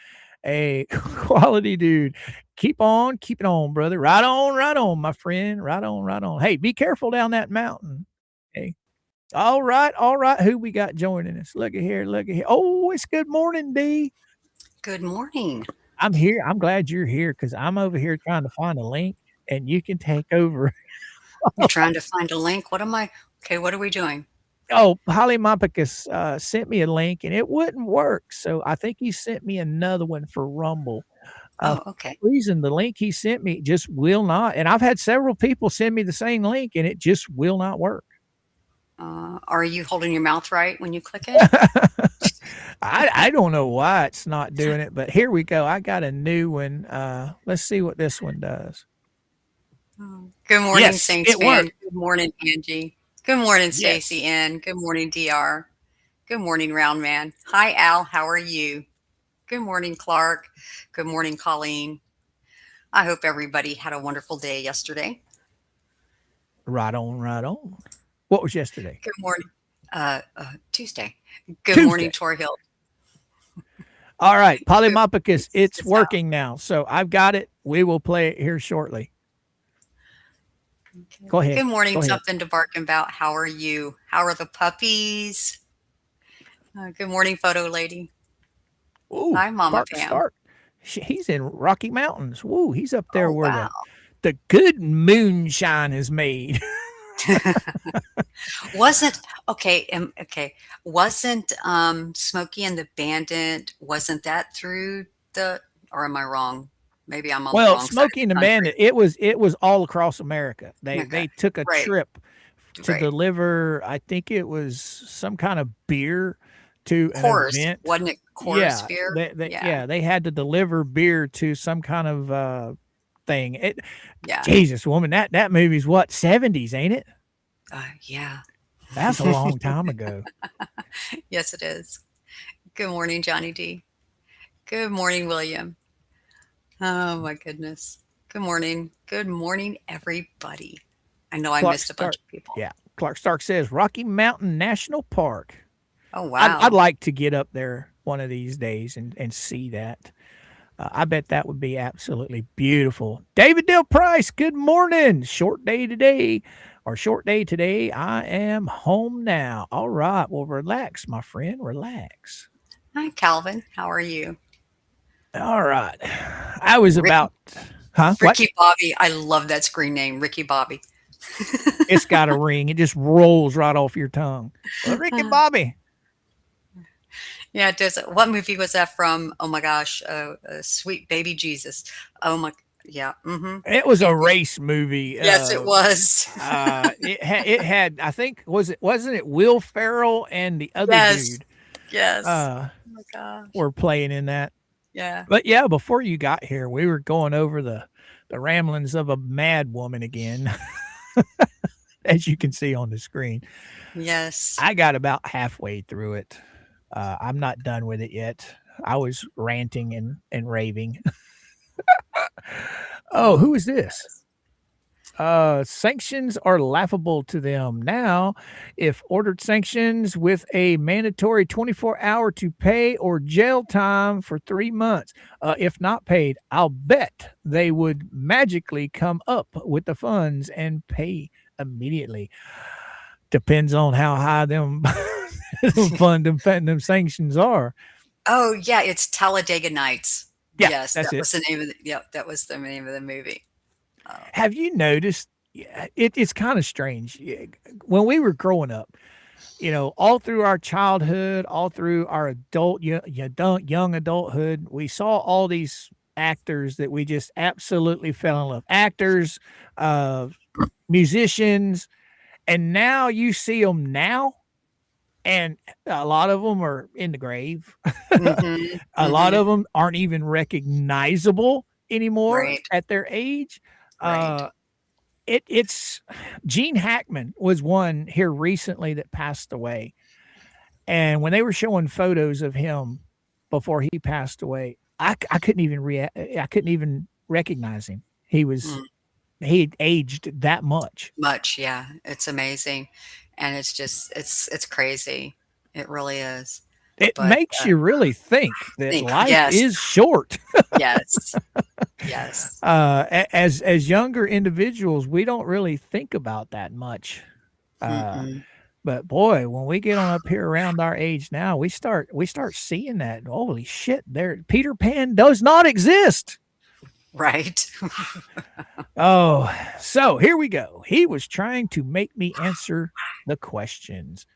a quality dude. Keep on keeping on, brother. Right on, my friend. Right on. Hey, be careful down that mountain. Hey. All right. Who we got joining us? Look at here. Oh, it's good morning, D. Good morning. I'm here. I'm glad you're here because I'm over here trying to find a link, and you can take over. You're trying to find a link? What am I? Okay, what are we doing? Oh, Polymopicus sent me a link, and it wouldn't work. So I think he sent me another one for Rumble. Okay. For some reason, the link he sent me just will not. And I've had several people send me the same link, and it just will not work. Are you holding your mouth right when you click it? I don't know why it's not doing it, but here we go. I got a new one. Let's see what this one does. Good morning, Yes, Saints it fan. worked. Good morning, Angie. Good morning, Yes. Stacy N. Good morning, DR. Good morning, Round Man. Hi, Al. How are you? Good morning, Clark. Good morning, Colleen. I hope everybody had a wonderful day yesterday. Right on. What was yesterday? Good morning. Tuesday. Good morning, Tor Hill. All right, Polymopicus, it's working now. So I've got it. We will play it here shortly. Okay. Go ahead. Good morning. Something to bark about. How are you? How are the puppies? Good morning, photo lady. Ooh, hi, Mama Pam. Stark. He's in Rocky Mountains. Woo, he's up there where the good moonshine is made. Wasn't Smokey and the Bandit, wasn't that through or am I wrong? Maybe I'm on the wrong Smokey and the Bandit, it was all across America. They took a trip to deliver, I think it was some kind of beer to an event. Wasn't it Coors beer? They had to deliver beer to some kind of thing. Jesus, woman, that movie's what, 70s, ain't it? Yeah. That's a long time ago. Yes, it is. Good morning, Johnny D. Good morning, William. Oh, my goodness. Good morning. Good morning, everybody. I know I missed a bunch of people. Yeah. Clark Stark says Rocky Mountain National Park. Oh, wow. I'd like to get up there one of these days and see that. I bet that would be absolutely beautiful. David Dale Price, good morning. Short day today. I am home now. All right. Well, relax, my friend. Relax. Hi, Calvin. How are you? All right. I was Ricky Bobby. I love that screen name, Ricky Bobby. It's got a ring. It just rolls right off your tongue. Well, Rick and Bobby. Yeah, it does. What movie was that from? Oh my gosh, Sweet Baby Jesus. Oh my, yeah. It was a race movie. Yes, it was. It had, I think, wasn't it Will Ferrell and the other Yes, dude yes. uh Oh my gosh. were playing in that. Yeah. But yeah, before you got here, we were going over the ramblings of a mad woman again, as you can see on the screen. Yes. I got about halfway through it. I'm not done with it yet. I was ranting and raving. Oh, who is this? Sanctions are laughable to them now. If ordered sanctions with a mandatory 24-hour to pay or jail time for 3 months. If not paid, I'll bet they would magically come up with the funds and pay immediately. Depends on how high them them sanctions are. Oh yeah, it's Talladega Nights. Yeah, Yes, that's that it. was the name of the, yeah, that was the name of the movie. Have you noticed? Yeah, it's kind of strange. When we were growing up, all through our childhood, all through our young adulthood, we saw all these actors that we just absolutely fell in love. Actors, musicians, and now you see them now, and a lot of them are in the grave. A lot of them aren't even recognizable anymore Right, at their age. right. It's Gene Hackman was one here recently that passed away. And when they were showing photos of him before he passed away, I couldn't even I couldn't even recognize him. Mm, He aged that much. much, yeah. It's amazing, and it's just it's crazy. It really is. It But makes you really think that think, life yes, is short. yes, yes. As younger individuals, we don't really think about that much. Uh, Mm-mm. but boy, when we get on up here around our age now, we start seeing that. Holy shit! There, Peter Pan does not exist. Right. Oh, so here we go. He was trying to make me answer the questions.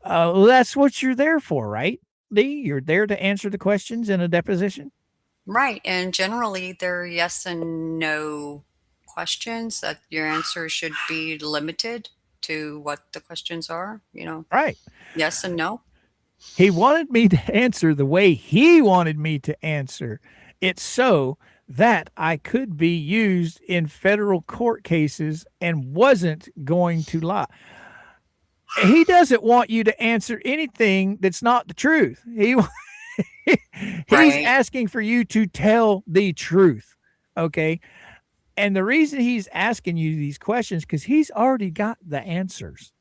Well, that's what you're there for, right, Lee? You're there to answer the questions in a deposition. Right, and generally they're yes and no questions that your answer should be limited to what the questions are, Right. yes and no. He wanted me to answer the way he wanted me to answer it so that I could be used in federal court cases and wasn't going to lie. He doesn't want you to answer anything that's not the truth. He's Right. asking for you to tell the truth. Okay. And the reason he's asking you these questions because he's already got the answers.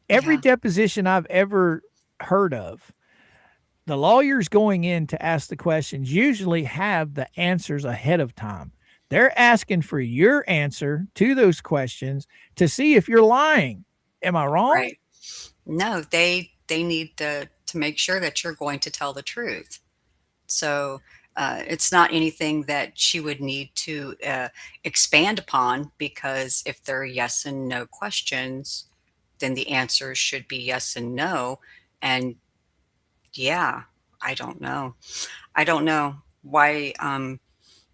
Every Yeah. deposition I've ever heard of, the lawyers going in to ask the questions usually have the answers ahead of time. They're asking for your answer to those questions to see if you're lying. Am I wrong? Right. No, they need to make sure that you're going to tell the truth. So it's not anything that she would need to expand upon because if they're yes and no questions, then the answers should be yes and no. And yeah, I don't know. I don't know why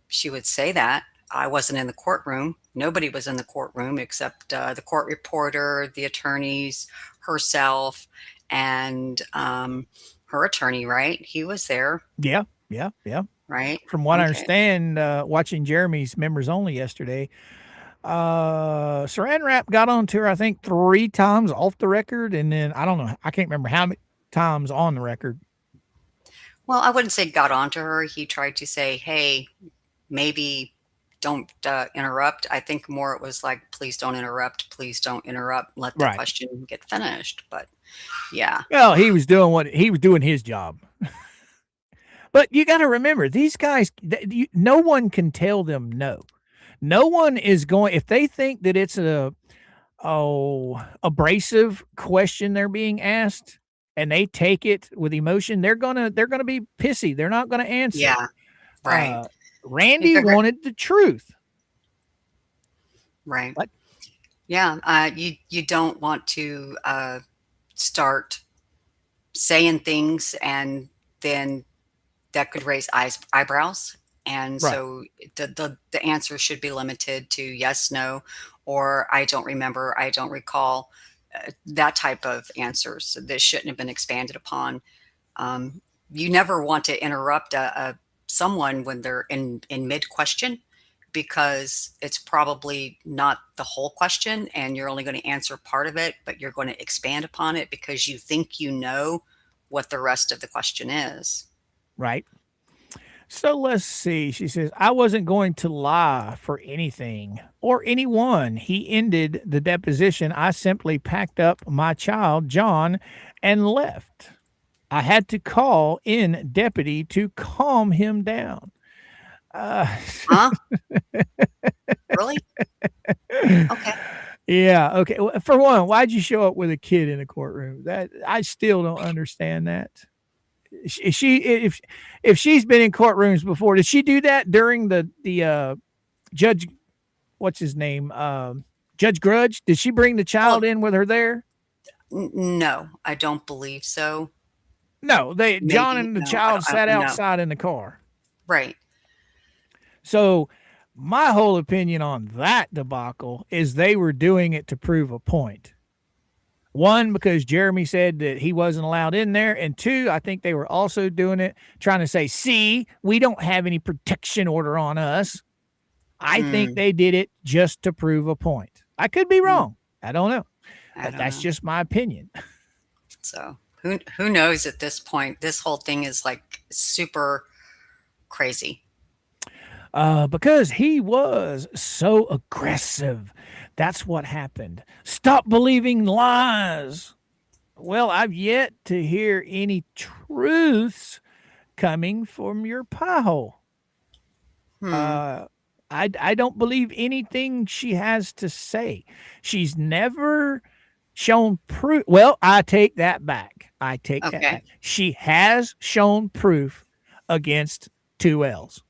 she would say that. I wasn't in the courtroom. Nobody was in the courtroom except the court reporter, the attorneys, herself, and her attorney, right? He was there, Yeah. Yeah. Yeah. right? From what I Okay. understand, watching Jeremy's members only yesterday, Saran Wrap got on to her, I think, 3 times off the record. And then I don't know, I can't remember how many times on the record. Well, I wouldn't say got on to her. He tried to say, hey, maybe don't interrupt. I think more it was like, please don't interrupt. Please don't interrupt. Let the Right. question get finished. But yeah, Well, he was doing his job. But you got to remember, these guys, no one can tell them no. No one is going, if they think that it's abrasive question they're being asked and they take it with emotion, they're gonna be pissy. They're not gonna answer. yeah, right. Randy wanted the truth. Right. What? Yeah, you don't want to start saying things and then that could raise eyebrows. And Right. so the answer should be limited to yes, no, or I don't remember, I don't recall, that type of answers. So this shouldn't have been expanded upon. Um, you never want to interrupt someone when they're in mid question because it's probably not the whole question and you're only going to answer part of it, but you're going to expand upon it because you think you know what the rest of the question is. Right. So let's see. She says, I wasn't going to lie for anything or anyone. He ended the deposition. I simply packed up my child, John, and left. I had to call in deputy to calm him down. Uh, Huh? Really? Okay. yeah. Okay. Well, for one, why'd you show up with a kid in a courtroom? That I still don't understand that. If she's been in courtrooms before, did she do that during the judge? What's his name? Judge Grudge. Did she bring the child Well, in with her there? no, I don't believe so. No, they John Maybe and the no, child I don't sat know. outside in the car. Right. So my whole opinion on that debacle is they were doing it to prove a point. One, because Jeremy said that he wasn't allowed in there. And two, I think they were also doing it trying to say, see, we don't have any protection order on us. I think Mm, they did it just to prove a point. I could be mm, wrong. I don't know. I But don't that's know. just my opinion. So who knows at this point? This whole thing is like super crazy. Because he was so aggressive. That's what happened. Stop believing lies. Well, I've yet to hear any truths coming from your pie hole. Hmm. Uh, I don't believe anything she has to say. She's never shown proof. Well, I take that back. I take that Okay. back. She has shown proof against two L's.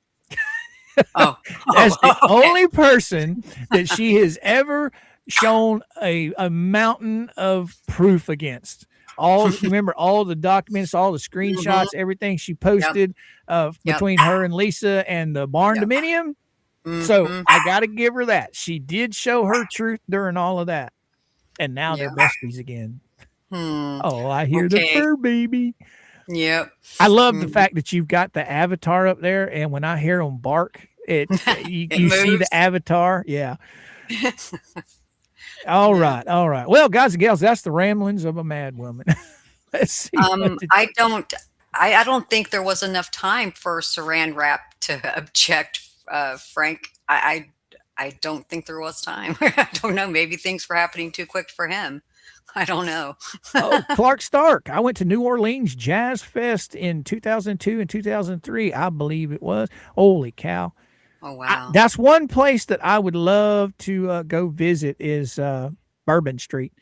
Oh. That's the Oh. Okay. only person that she has ever shown a mountain of proof against. Remember all the documents, all the Hmm. screenshots, everything she Yep. posted Yep. between her and Lisa and the barn Yep. dominium. So Hmm. I got to give her that. She did show her truth during all of that. And now they're Yeah. besties again. Hmm. Oh, I hear the Okay. fur baby. Yep. I love the Mm. fact that you've got the avatar up there, and when I hear them bark, you, It you see the moves. avatar. Yeah. All Yeah. right. All right. Well, guys and gals, that's the ramblings of a mad woman. Let's see what Um, the I don't I don't think there was enough time for Saran Wrap to object, Frank. I don't think there was time. I don't know. Maybe things were happening too quick for him. I don't know. Oh, Clark Stark. I went to New Orleans Jazz Fest in 2002 and 2003, I believe it was. Holy cow. Oh wow. That's one place that I would love to go visit is Bourbon Street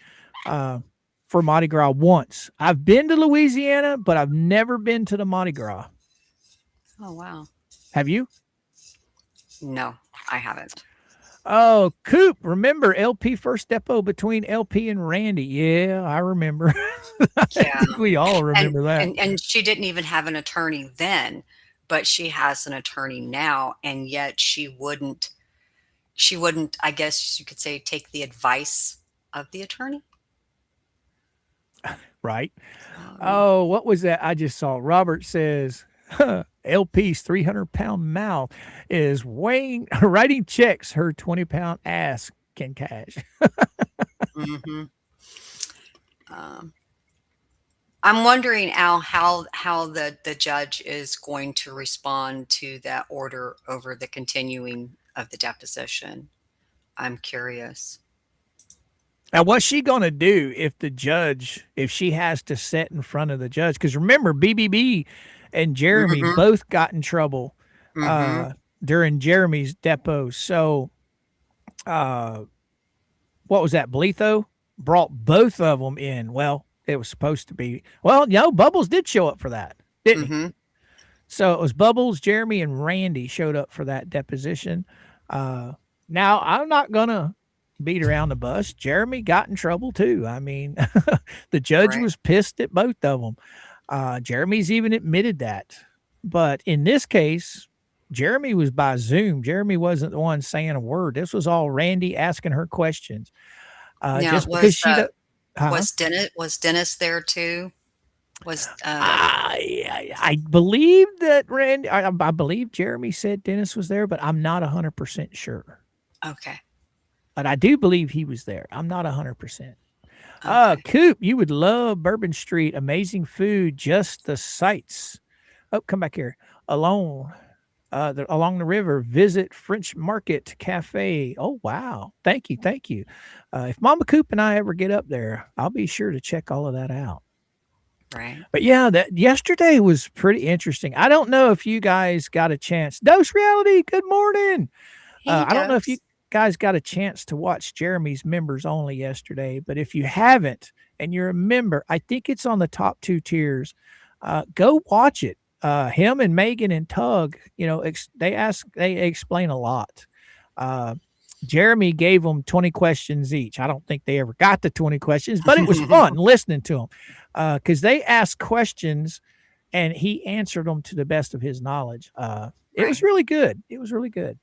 uh, for Mardi Gras once. I've been to Louisiana, but I've never been to the Mardi Gras. Oh wow. Have you? No, I haven't. Oh, Coop, remember LP First Depot between LP and Randy? Yeah, I remember. I Yeah. think we all And remember that. and she didn't even have an attorney then, but she has an attorney now, and yet she wouldn't, I guess you could say, take the advice of the attorney. Right. Um, Oh, what was that? I just saw Robert says LP's 300-pound mouth is weighing, writing checks her 20-pound ass can cash. mhm. Um, I'm wondering, Al, how the judge is going to respond to that order over the continuing of the deposition. I'm curious. Now, what's she going to do if she has to sit in front of the judge? Because remember, BBB and Jeremy Mhm, both got in trouble mhm. uh, during Jeremy's depot. So, uh, what was that? Bletho brought both of them in. Well, it was supposed to be. Well, Bubbles did show up for that, didn't he? Mhm. So it was Bubbles, Jeremy, and Randy showed up for that deposition. Uh, now, I'm not going to beat around the bush. Jeremy got in trouble too. I mean, the judge Right. was pissed at both of them. Jeremy's even admitted that. But in this case, Jeremy was by Zoom. Jeremy wasn't the one saying a word. This was all Randy asking her questions. Now, Just because she, huh? Was Dennis there too? Was I believe that Randy. I believe Jeremy said Dennis was there, but I'm not 100% sure. okay. But I do believe he was there. I'm not 100%. Okay. Coop, you would love Bourbon Street. Amazing food, just the sights. Oh, come back here. Along the river, visit French Market Cafe. Oh, wow. Thank you. Thank you. If Mama Coop and I ever get up there, I'll be sure to check all of that out. Right. But yeah, that yesterday was pretty interesting. I don't know if you guys got a chance. Dose Reality, good morning. He I don't know if you does. guys got a chance to watch Jeremy's members only yesterday, but if you haven't and you're a member, I think it's on the top 2 tiers. Go watch it. Him and Megan and Tug, they explain a lot. Jeremy gave them 20 questions each. I don't think they ever got the 20 questions, but it was fun listening to them because they asked questions and he answered them to the best of his knowledge. It was Right. really good. It was really good.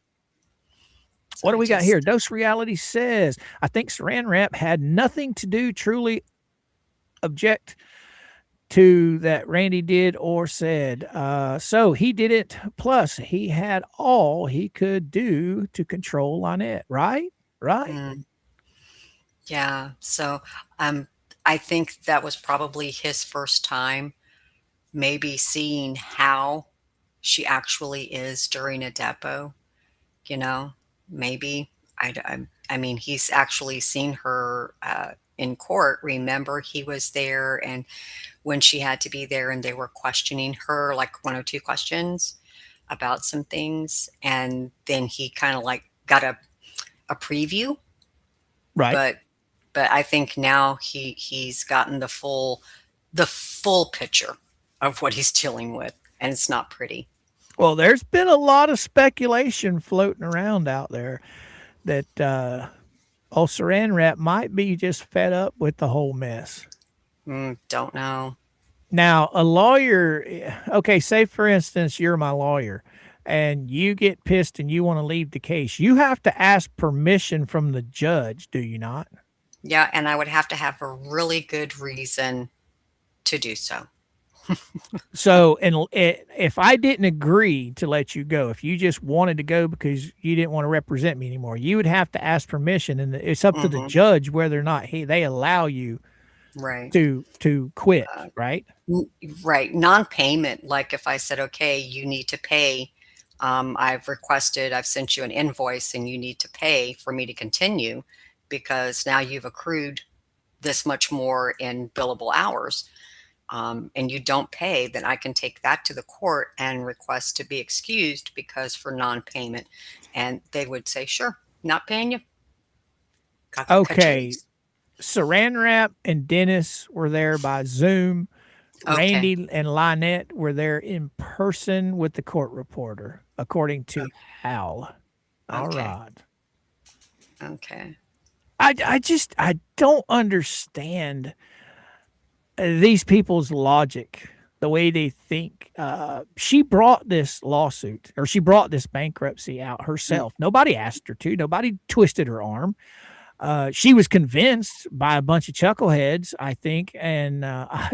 So What do I we got here? just Dose Reality says, I think Saran Wrap had nothing to do, truly object to that Randy did or said. So he did it. Plus, he had all he could do to control Lynette, right? Right? mm, yeah. So um I think that was probably his first time maybe seeing how she actually is during a depot, you know, maybe. I mean, he's actually seen her in court. Remember, he was there, and when she had to be there, and they were questioning her like 1 or 2 questions about some things, and then he kind of like got a preview. Right. But I think now he's gotten the full picture of what he's dealing with, and it's not pretty. Well, there's been a lot of speculation floating around out there that old Saran Wrap might be just fed up with the whole mess. Don't know. Now, a lawyer, okay, say for instance, you're my lawyer and you get pissed and you want to leave the case. You have to ask permission from the judge, do you not? Yeah, and I would have to have a really good reason to do so. So, and if I didn't agree to let you go, if you just wanted to go because you didn't want to represent me anymore, you would have to ask permission, and it's up to the Hmm. judge whether or not they allow you Right. to quit, Uh, right? right. Non-payment. Like if I said, okay, you need to pay. I've sent you an invoice and you need to pay for me to continue because now you've accrued this much more in billable hours. And you don't pay, then I can take that to the court and request to be excused because for non-payment. And they would say, sure, not paying you. Cut you Okay, loose. Saran Wrap and Dennis were there by Zoom. Okay. Randy and Lynette were there in person with the court reporter, according to Al. All Okay. right. Okay. I don't understand these people's logic, the way they think. She brought this lawsuit or she brought this bankruptcy out Mm, herself. Nobody asked her to. Nobody twisted her arm. She was convinced by a bunch of chuckleheads, I think, and I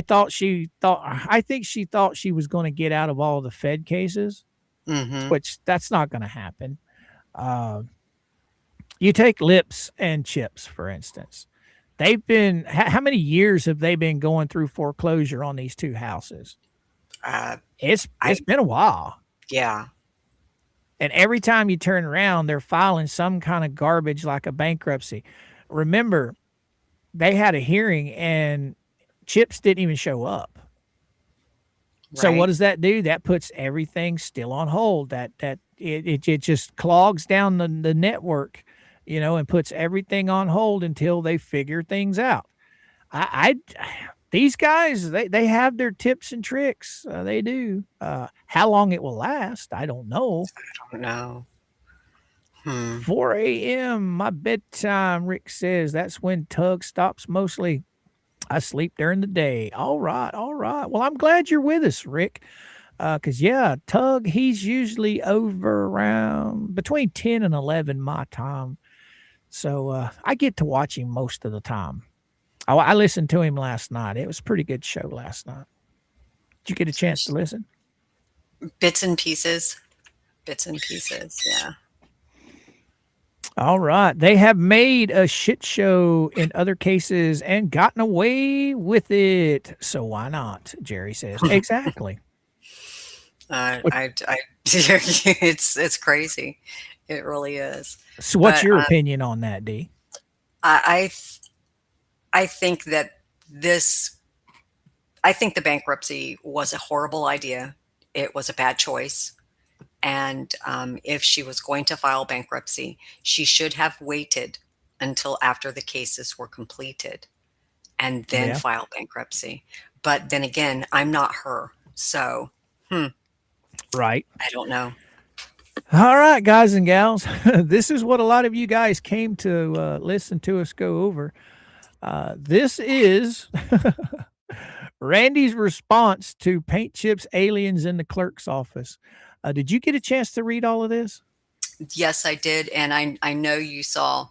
thought I think she thought she was going to get out of all the Fed cases, mm-hmm. which that's not going to happen. Uh, you take Lips and Chips, for instance. They've been how many years have they been going through foreclosure on these 2 houses? Uh, It's I, been a while. yeah. And every time you turn around, they're filing some kind of garbage like a bankruptcy. Remember, they had a hearing and Chips didn't even show up. So what Right. does that do? That puts everything still on hold. It just clogs down the network, and puts everything on hold until they figure things out. I these guys they have their tips and tricks. They do. How long it will last, I don't know. I don't know. Hmm. 4 a.m., my bedtime, Rick says. That's when Tug stops mostly. I sleep during the day. All right, all right. Well, I'm glad you're with us, Rick. Because, yeah, Tug, he's usually over around between 10 and 11 my time. So I get to watch him most of the time. I listened to him last night. It was a pretty good show last night. Did you get a chance to listen? Bits and pieces. Bits and pieces. Yeah. All right. They have made a shit show in other cases and gotten away with it. So why not? Jerry says. Exactly. What, It's crazy. It really is. so what's But your opinion on that, D? I I think that this I think the bankruptcy was a horrible idea. It was a bad choice. And if she was going to file bankruptcy, she should have waited until after the cases were completed and then Yeah. file bankruptcy. But then again, I'm not her. So, Right. I don't know. All right, guys and gals. This is what a lot of you guys came to listen to us go over. This is Randy's response to Paint Chips Aliens in the Clerk's Office. Did you get a chance to read all of this? Yes, I did. And I know you saw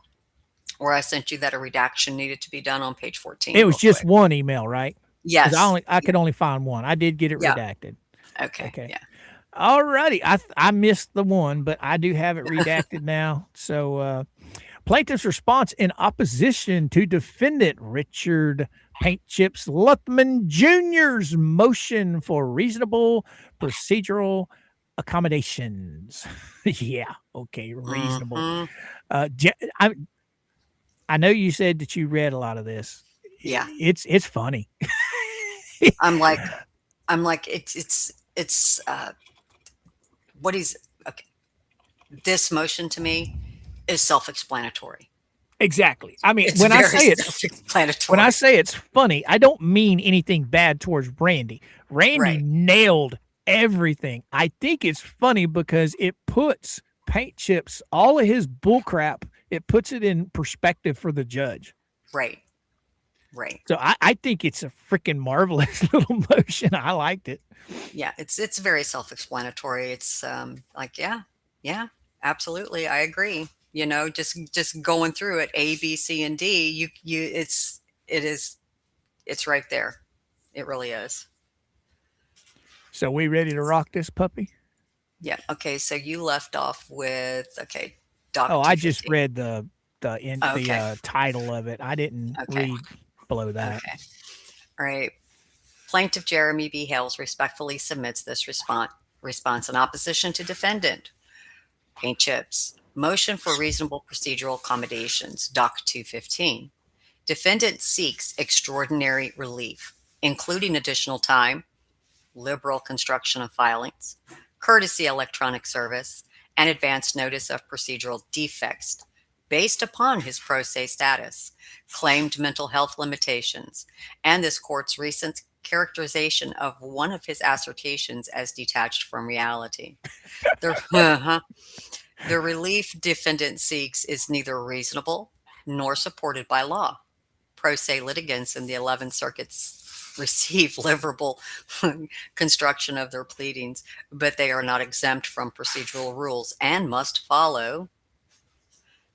where I sent you that a redaction needed to be done on page 14 It was real just quick. one email, right? Because Yes. I could only find one. I did get it Yeah. redacted. Okay. Okay. Yeah. All righty. I missed the one, but I do have it redacted now. So plaintiff's response in opposition to defendant Richard Paint Chips Luthmann Jr.'s motion for reasonable procedural accommodations. Yeah. Okay. Reasonable. Mhm. I know you said that you read a lot of this. Yeah. It's funny. I'm like it's what he's okay. This motion to me is self-explanatory. Exactly. I mean, It's when I very say self-explanatory. it's funny, I don't mean anything bad towards Randy. Randy Right. nailed everything. I think it's funny because it puts Paint Chips, all of his bullcrap, it puts it in perspective for the judge. Right. Right. So I think it's a freaking marvelous little motion. I liked it. Yeah, it's very self-explanatory. It's like, yeah, absolutely. I agree. You know, just going through it, A, B, C, and D, it's right there. It really is. So we ready to rock this puppy? Yeah. Okay. So you left off with doc Oh, I just 250. read the Okay. title of it. I didn't Okay. read below that. Okay. All right. Plaintiff Jeremy B. Hales respectfully submits this response in opposition to defendant Paint Chips motion for reasonable procedural accommodations, Doc 215. Defendant seeks extraordinary relief, including additional time, liberal construction of filings, courtesy electronic service, and advance notice of procedural defects based upon his pro se status, claimed mental health limitations, and this court's recent characterization of one of his assertions as detached from reality. The, the relief defendant seeks is neither reasonable nor supported by law. Pro se litigants in the 11th Circuit receive liberal construction of their pleadings, but they are not exempt from procedural rules and must follow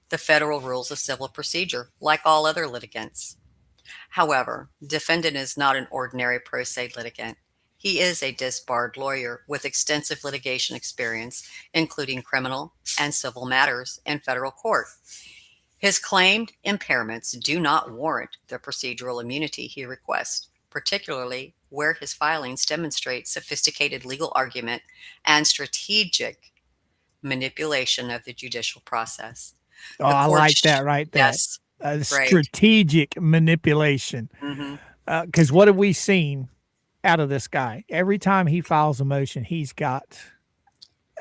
the federal rules of civil procedure, like all other litigants. However, defendant is not an ordinary pro se litigant. He is a disbarred lawyer with extensive litigation experience, including criminal and civil matters in federal court. His claimed impairments do not warrant the procedural immunity he requests, particularly where his filings demonstrate sophisticated legal argument and strategic manipulation of the judicial process. Oh, The I court, like that right there. yes, right. Strategic manipulation. Hmm. Because what have we seen out of this guy? Every time he files a motion, he's got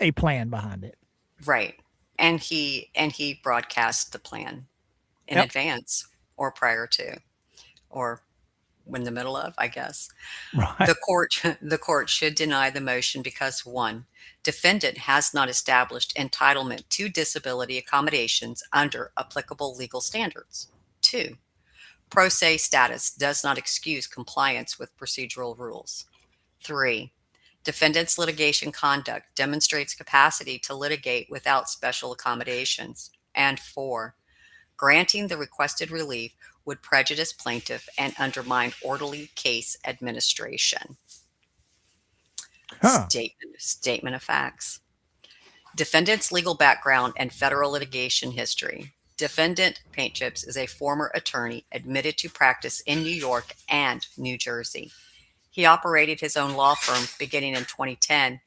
a plan behind it. Right. And he broadcasts the plan in Yep. advance or prior to or in the middle of, I guess. Right. The court should deny the motion because 1, defendant has not established entitlement to disability accommodations under applicable legal standards. 2, pro se status does not excuse compliance with procedural rules. 3, defendant's litigation conduct demonstrates capacity to litigate without special accommodations. And 4, granting the requested relief would prejudice plaintiff and undermine orderly case administration. Huh. Statement of facts. Defendant's legal background and federal litigation history. Defendant Paint Chips is a former attorney admitted to practice in New York and New Jersey. He operated his own law firm beginning in 2010.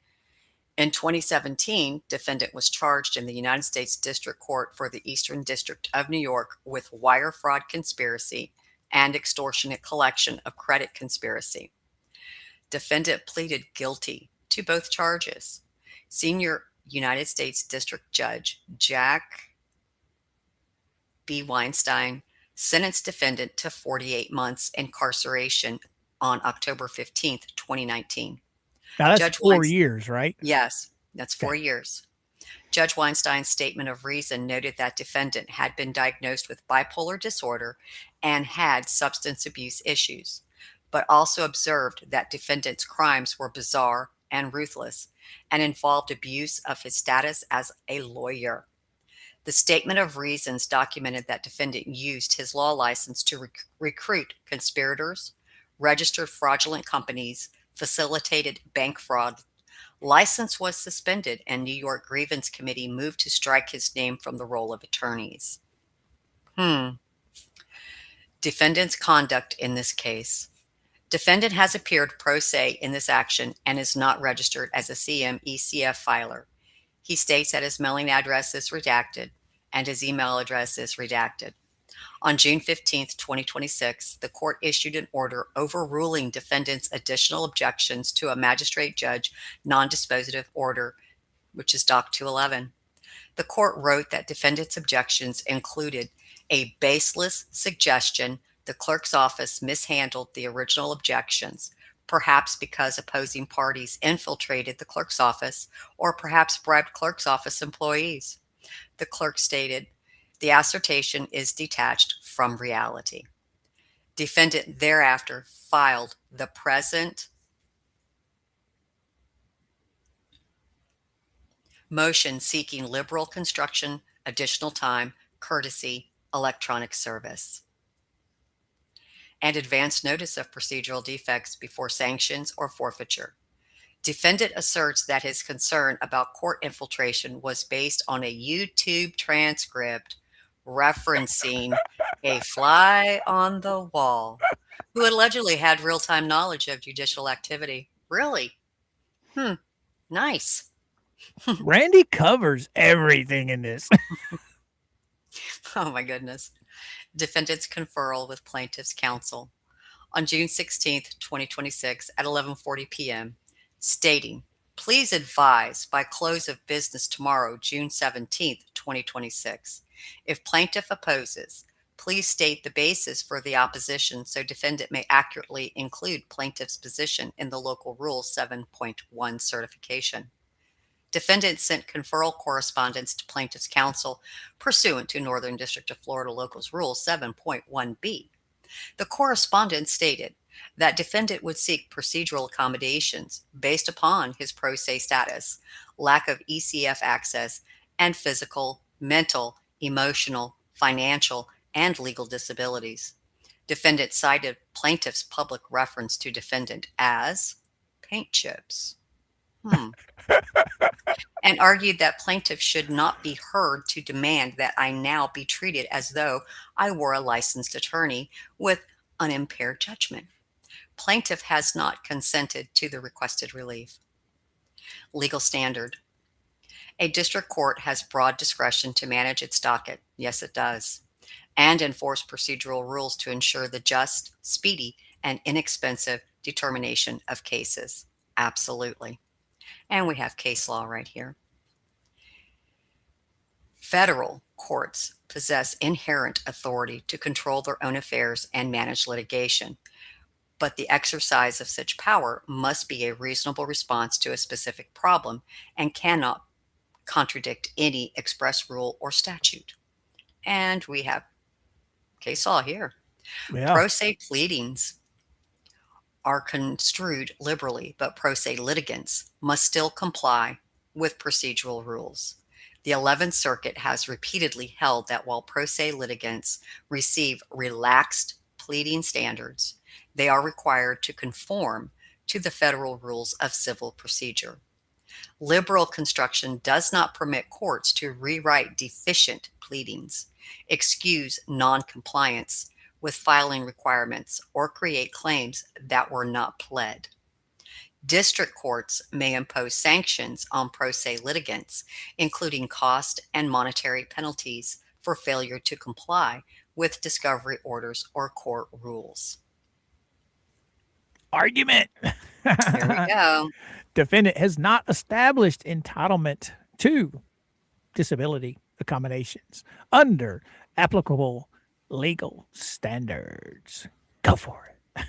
In 2017, defendant was charged in the United States District Court for the Eastern District of New York with wire fraud conspiracy and extortionate collection of credit conspiracy. Defendant pleaded guilty to both charges. Senior United States District Judge Jack B. Weinstein sentenced defendant to 48 months incarceration on October 15th, 2019. Now that's Judge 4 Weinstein, years, right? yes, that's 4 Okay. years. Judge Weinstein's statement of reason noted that defendant had been diagnosed with bipolar disorder and had substance abuse issues, but also observed that defendant's crimes were bizarre and ruthless and involved abuse of his status as a lawyer. The statement of reasons documented that defendant used his law license to recruit conspirators, registered fraudulent companies, facilitated bank fraud. License was suspended, and New York Grievance Committee moved to strike his name from the roll of attorneys. Defendant's conduct in this case. Defendant has appeared pro se in this action and is not registered as a CM-ECF filer. He states that his mailing address is redacted and his email address is redacted. On June 15, 2026, the court issued an order overruling defendant's additional objections to a magistrate judge non-dispositive order, which is Doc 211. The court wrote that defendant's objections included a baseless suggestion the clerk's office mishandled the original objections, perhaps because opposing parties infiltrated the clerk's office or perhaps bribed clerk's office employees. The clerk stated, the assertion is detached from reality. Defendant thereafter filed the present motion seeking liberal construction, additional time, courtesy, electronic service, and advance notice of procedural defects before sanctions or forfeiture. Defendant asserts that his concern about court infiltration was based on a YouTube transcript referencing a fly on the wall who allegedly had real-time knowledge of judicial activity. Really? Nice. Randy covers everything in this. Oh my goodness. Defendant's conferral with plaintiff's counsel on June 16th, 2026 at 11:40 p.m. stating, please advise by close of business tomorrow, June 17th, 2026. If plaintiff opposes, please state the basis for the opposition so defendant may accurately include plaintiff's position in the local rule 7.1 certification. Defendant sent conferral correspondence to plaintiff's counsel pursuant to Northern District of Florida Locals Rule 7.1b. The correspondence stated that defendant would seek procedural accommodations based upon his pro se status, lack of ECF access, and physical, mental, emotional, financial, and legal disabilities. Defendant cited plaintiff's public reference to defendant as Paint Chips. And argued that plaintiff should not be heard to demand that I now be treated as though I were a licensed attorney with unimpaired judgment. Plaintiff has not consented to the requested relief. Legal standard. A district court has broad discretion to manage its docket. Yes, it does. And enforce procedural rules to ensure the just, speedy, and inexpensive determination of cases. Absolutely. And we have case law right here. Federal courts possess inherent authority to control their own affairs and manage litigation. but the exercise of such power must be a reasonable response to a specific problem and cannot contradict any express rule or statute. And we have case law here. Yeah. Pro se pleadings are construed liberally, but pro se litigants must still comply with procedural rules. The 11th Circuit has repeatedly held that while pro se litigants receive relaxed pleading standards, they are required to conform to the federal rules of civil procedure. Liberal construction does not permit courts to rewrite deficient pleadings, excuse noncompliance with filing requirements, or create claims that were not pled. District courts may impose sanctions on pro se litigants, including cost and monetary penalties for failure to comply with discovery orders or court rules. Argument. Here we go. Defendant has not established entitlement to disability accommodations under applicable legal standards. Go for it.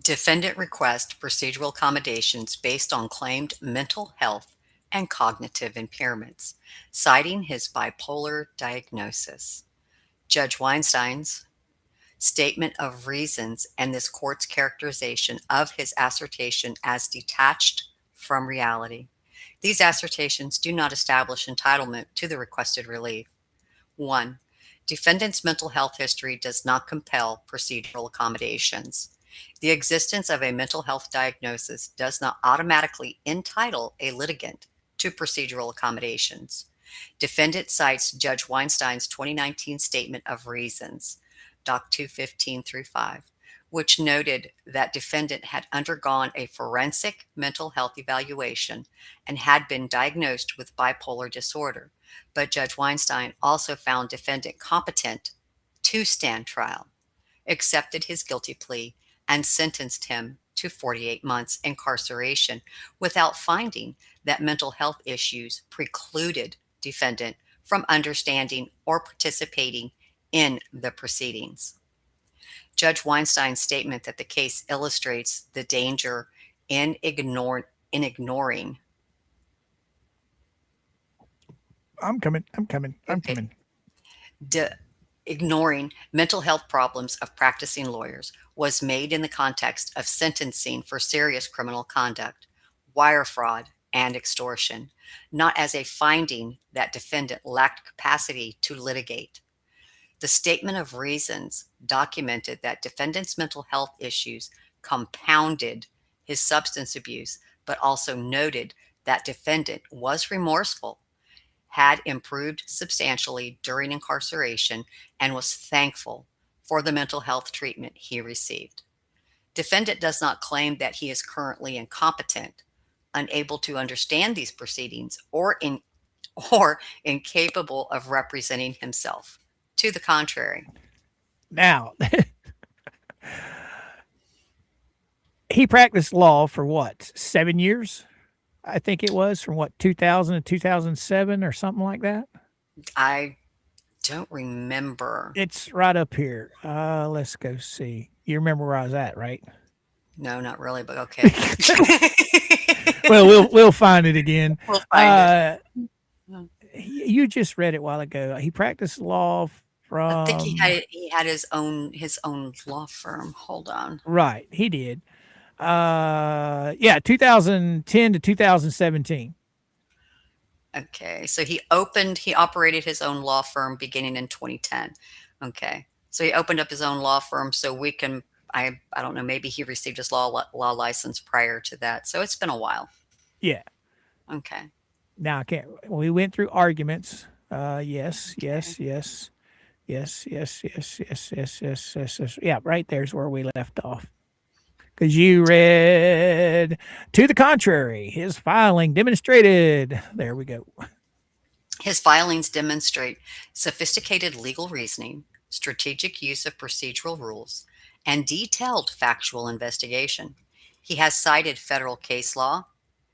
Defendant requests procedural accommodations based on claimed mental health and cognitive impairments, citing his bipolar diagnosis. Judge Weinstein's statement of reasons and this court's characterization of his assertion as detached from reality. These assertions do not establish entitlement to the requested relief. 1. Defendant's mental health history does not compel procedural accommodations. The existence of a mental health diagnosis does not automatically entitle a litigant to procedural accommodations. Defendant cites Judge Weinstein's 2019 Statement of Reasons, Doc 215 through 5, which noted that defendant had undergone a forensic mental health evaluation and had been diagnosed with bipolar disorder. But Judge Weinstein also found defendant competent to stand trial, accepted his guilty plea, and sentenced him to 48 months incarceration without finding that mental health issues precluded defendant from understanding or participating in the proceedings. Judge Weinstein's statement that the case illustrates the danger in ignoring. I'm coming. Okay. Ignoring mental health problems of practicing lawyers was made in the context of sentencing for serious criminal conduct, wire fraud, and extortion, not as a finding that defendant lacked capacity to litigate. The statement of reasons documented that defendant's mental health issues compounded his substance abuse, but also noted that defendant was remorseful, had improved substantially during incarceration, and was thankful for the mental health treatment he received. Defendant does not claim that he is currently incompetent, unable to understand these proceedings, or incapable of representing himself. To the contrary. Now, he practiced law for what, 7 years? I think it was from what, 2000 to 2007 or something like that. I don't remember. It's right up here. Let's go see. You remember where I was at, right? No, not really, but okay. Well, we'll find it again. We'll find it. You just read it a while ago. He practiced law from. I think he had his own law firm. Hold on. Right, he did. 2010 to 2017. Okay, so he operated his own law firm beginning in 2010. Okay, so he opened up his own law firm, so we can. I don't know. Maybe he received his law license prior to that. So it's been a while. Yeah. Okay. Now I can't. We went through arguments. Yes. Yeah, right there's where we left off. Because you read, to the contrary, his filing demonstrated. There we go. His filings demonstrate sophisticated legal reasoning, strategic use of procedural rules, and detailed factual investigation. He has cited federal case law,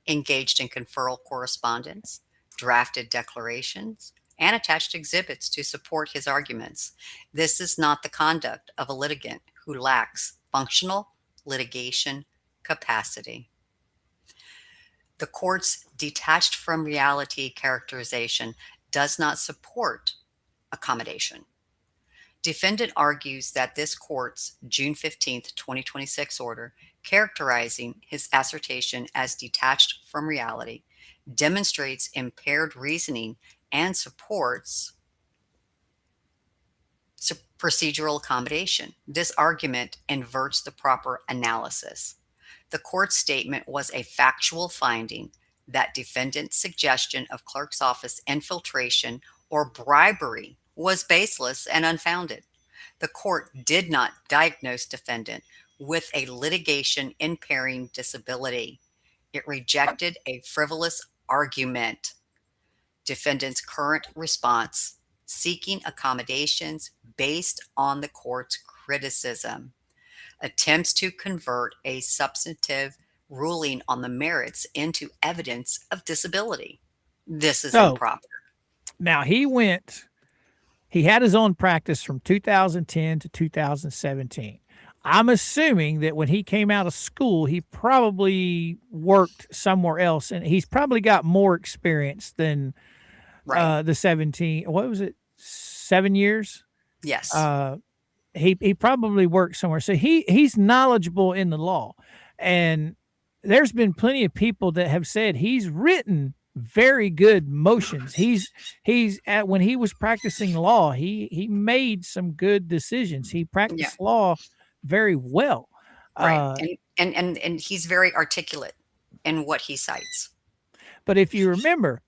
engaged in conferral correspondence, drafted declarations, and attached exhibits to support his arguments. This is not the conduct of a litigant who lacks functional litigation capacity. The court's detached from reality characterization does not support accommodation. Defendant argues that this court's June 15th, 2026 order characterizing his assertion as detached from reality demonstrates impaired reasoning and supports procedural accommodation. This argument inverts the proper analysis. The court's statement was a factual finding that defendant's suggestion of clerk's office infiltration or bribery was baseless and unfounded. The court did not diagnose defendant with a litigation impairing disability. It rejected a frivolous argument. Defendant's current response, seeking accommodations based on the court's criticism, attempts to convert a substantive ruling on the merits into evidence of disability. This is So improper. now he had his own practice from 2010 to 2017. I'm assuming that when he came out of school, he probably worked somewhere else, and he's probably got more experience than Right. the 17. What was it? 7 years. Yes. He probably worked somewhere, so he's knowledgeable in the law, and there's been plenty of people that have said he's written very good motions. He's at when he was practicing law, he made some good decisions. He Yeah. practiced law very well. Right. And he's very articulate in what he cites. But if you remember,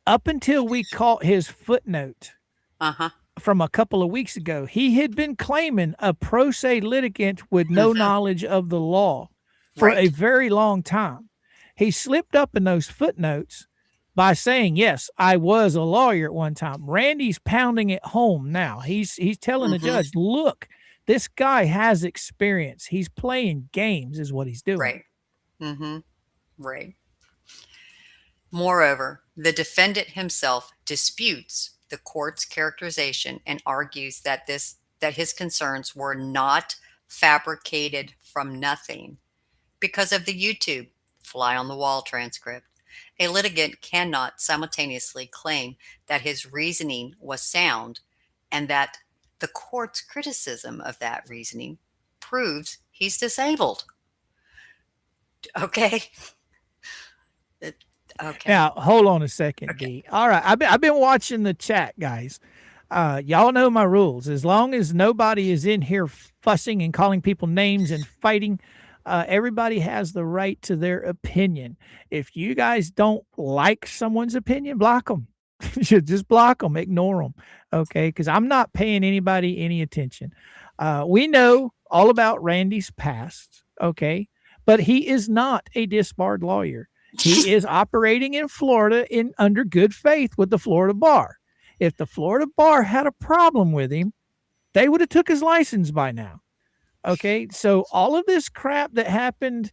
up until we caught his footnote Uh-huh. from a couple of weeks ago, he had been claiming a pro se litigant with no knowledge of the law for a Right. very long time. He slipped up in those footnotes by saying, yes, I was a lawyer at one time. Randy's pounding it home now. He's telling the judge, look, this guy has experience. He's playing games is what he's doing. Right. Mm-hmm. Right. Moreover, the defendant himself disputes the court's characterization and argues that his concerns were not fabricated from nothing because of the YouTube fly on the wall transcript. A litigant cannot simultaneously claim that his reasoning was sound and that the court's criticism of that reasoning proves he's disabled. Okay. Okay. Now, hold on a second, D. All right. I've been watching the chat, guys. Y'all know my rules. As long as nobody is in here fussing and calling people names and fighting, everybody has the right to their opinion. If you guys don't like someone's opinion, block them. Just block them, ignore them. Okay. Because I'm not paying anybody any attention. We know all about Randy's past. Okay. But he is not a disbarred lawyer. He is operating in Florida under good faith with the Florida bar. If the Florida bar had a problem with him, they would have took his license by now. Okay. So all of this crap that happened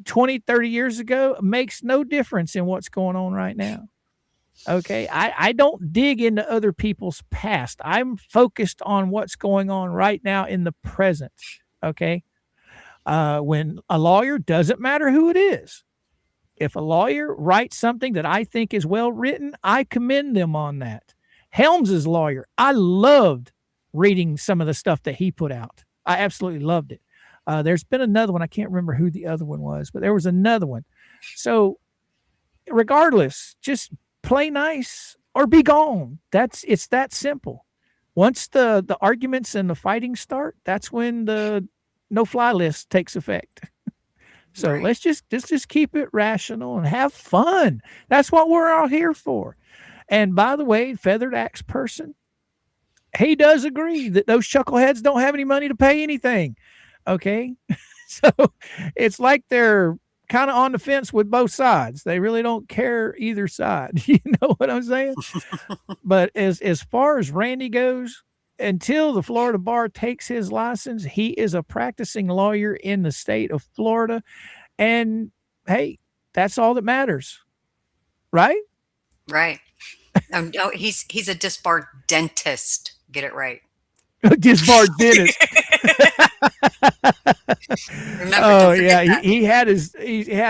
20, 30 years ago makes no difference in what's going on right now. Okay. I don't dig into other people's past. I'm focused on what's going on right now in the present. Okay. When a lawyer, doesn't matter who it is, if a lawyer writes something that I think is well written, I commend them on that. Helms's lawyer, I loved reading some of the stuff that he put out. I absolutely loved it. There's been another one. I can't remember who the other one was, but there was another one. So regardless, just play nice or be gone. It's that simple. Once the arguments and the fighting start, that's when the no-fly list takes effect. So Right. let's just keep it rational and have fun. That's what we're all here for. And by the way, Feathered Axe person, he does agree that those chuckleheads don't have any money to pay anything. Okay. So it's like they're kind of on the fence with both sides. They really don't care either side. You know what I'm saying? But as far as Randy goes, until the Florida bar takes his license, he is a practicing lawyer in the state of Florida. And hey, that's all that matters. Right? Right. No, he's a disbarred dentist. Get it right. Disbarred dentist. Remember, Oh don't forget yeah, that. he had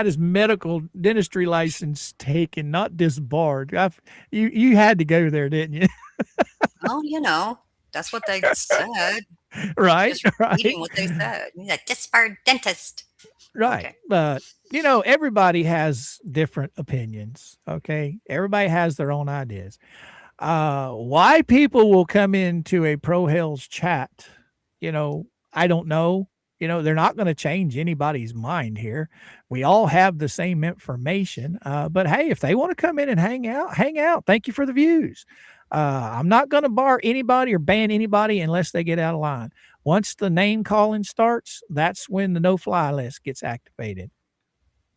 his medical dentistry license taken, not disbarred. You had to go there, didn't you? Oh, that's what they said. Right, Just right, repeating what they said. He's a disbarred dentist. right. Okay. But everybody has different opinions. Okay, everybody has their own ideas. Why people will come into a Pro Hales chat, I don't know. They're not going to change anybody's mind here. We all have the same information. But hey, if they want to come in and hang out, hang out. Thank you for the views. I'm not going to bar anybody or ban anybody unless they get out of line. Once the name calling starts, that's when the no fly list gets activated.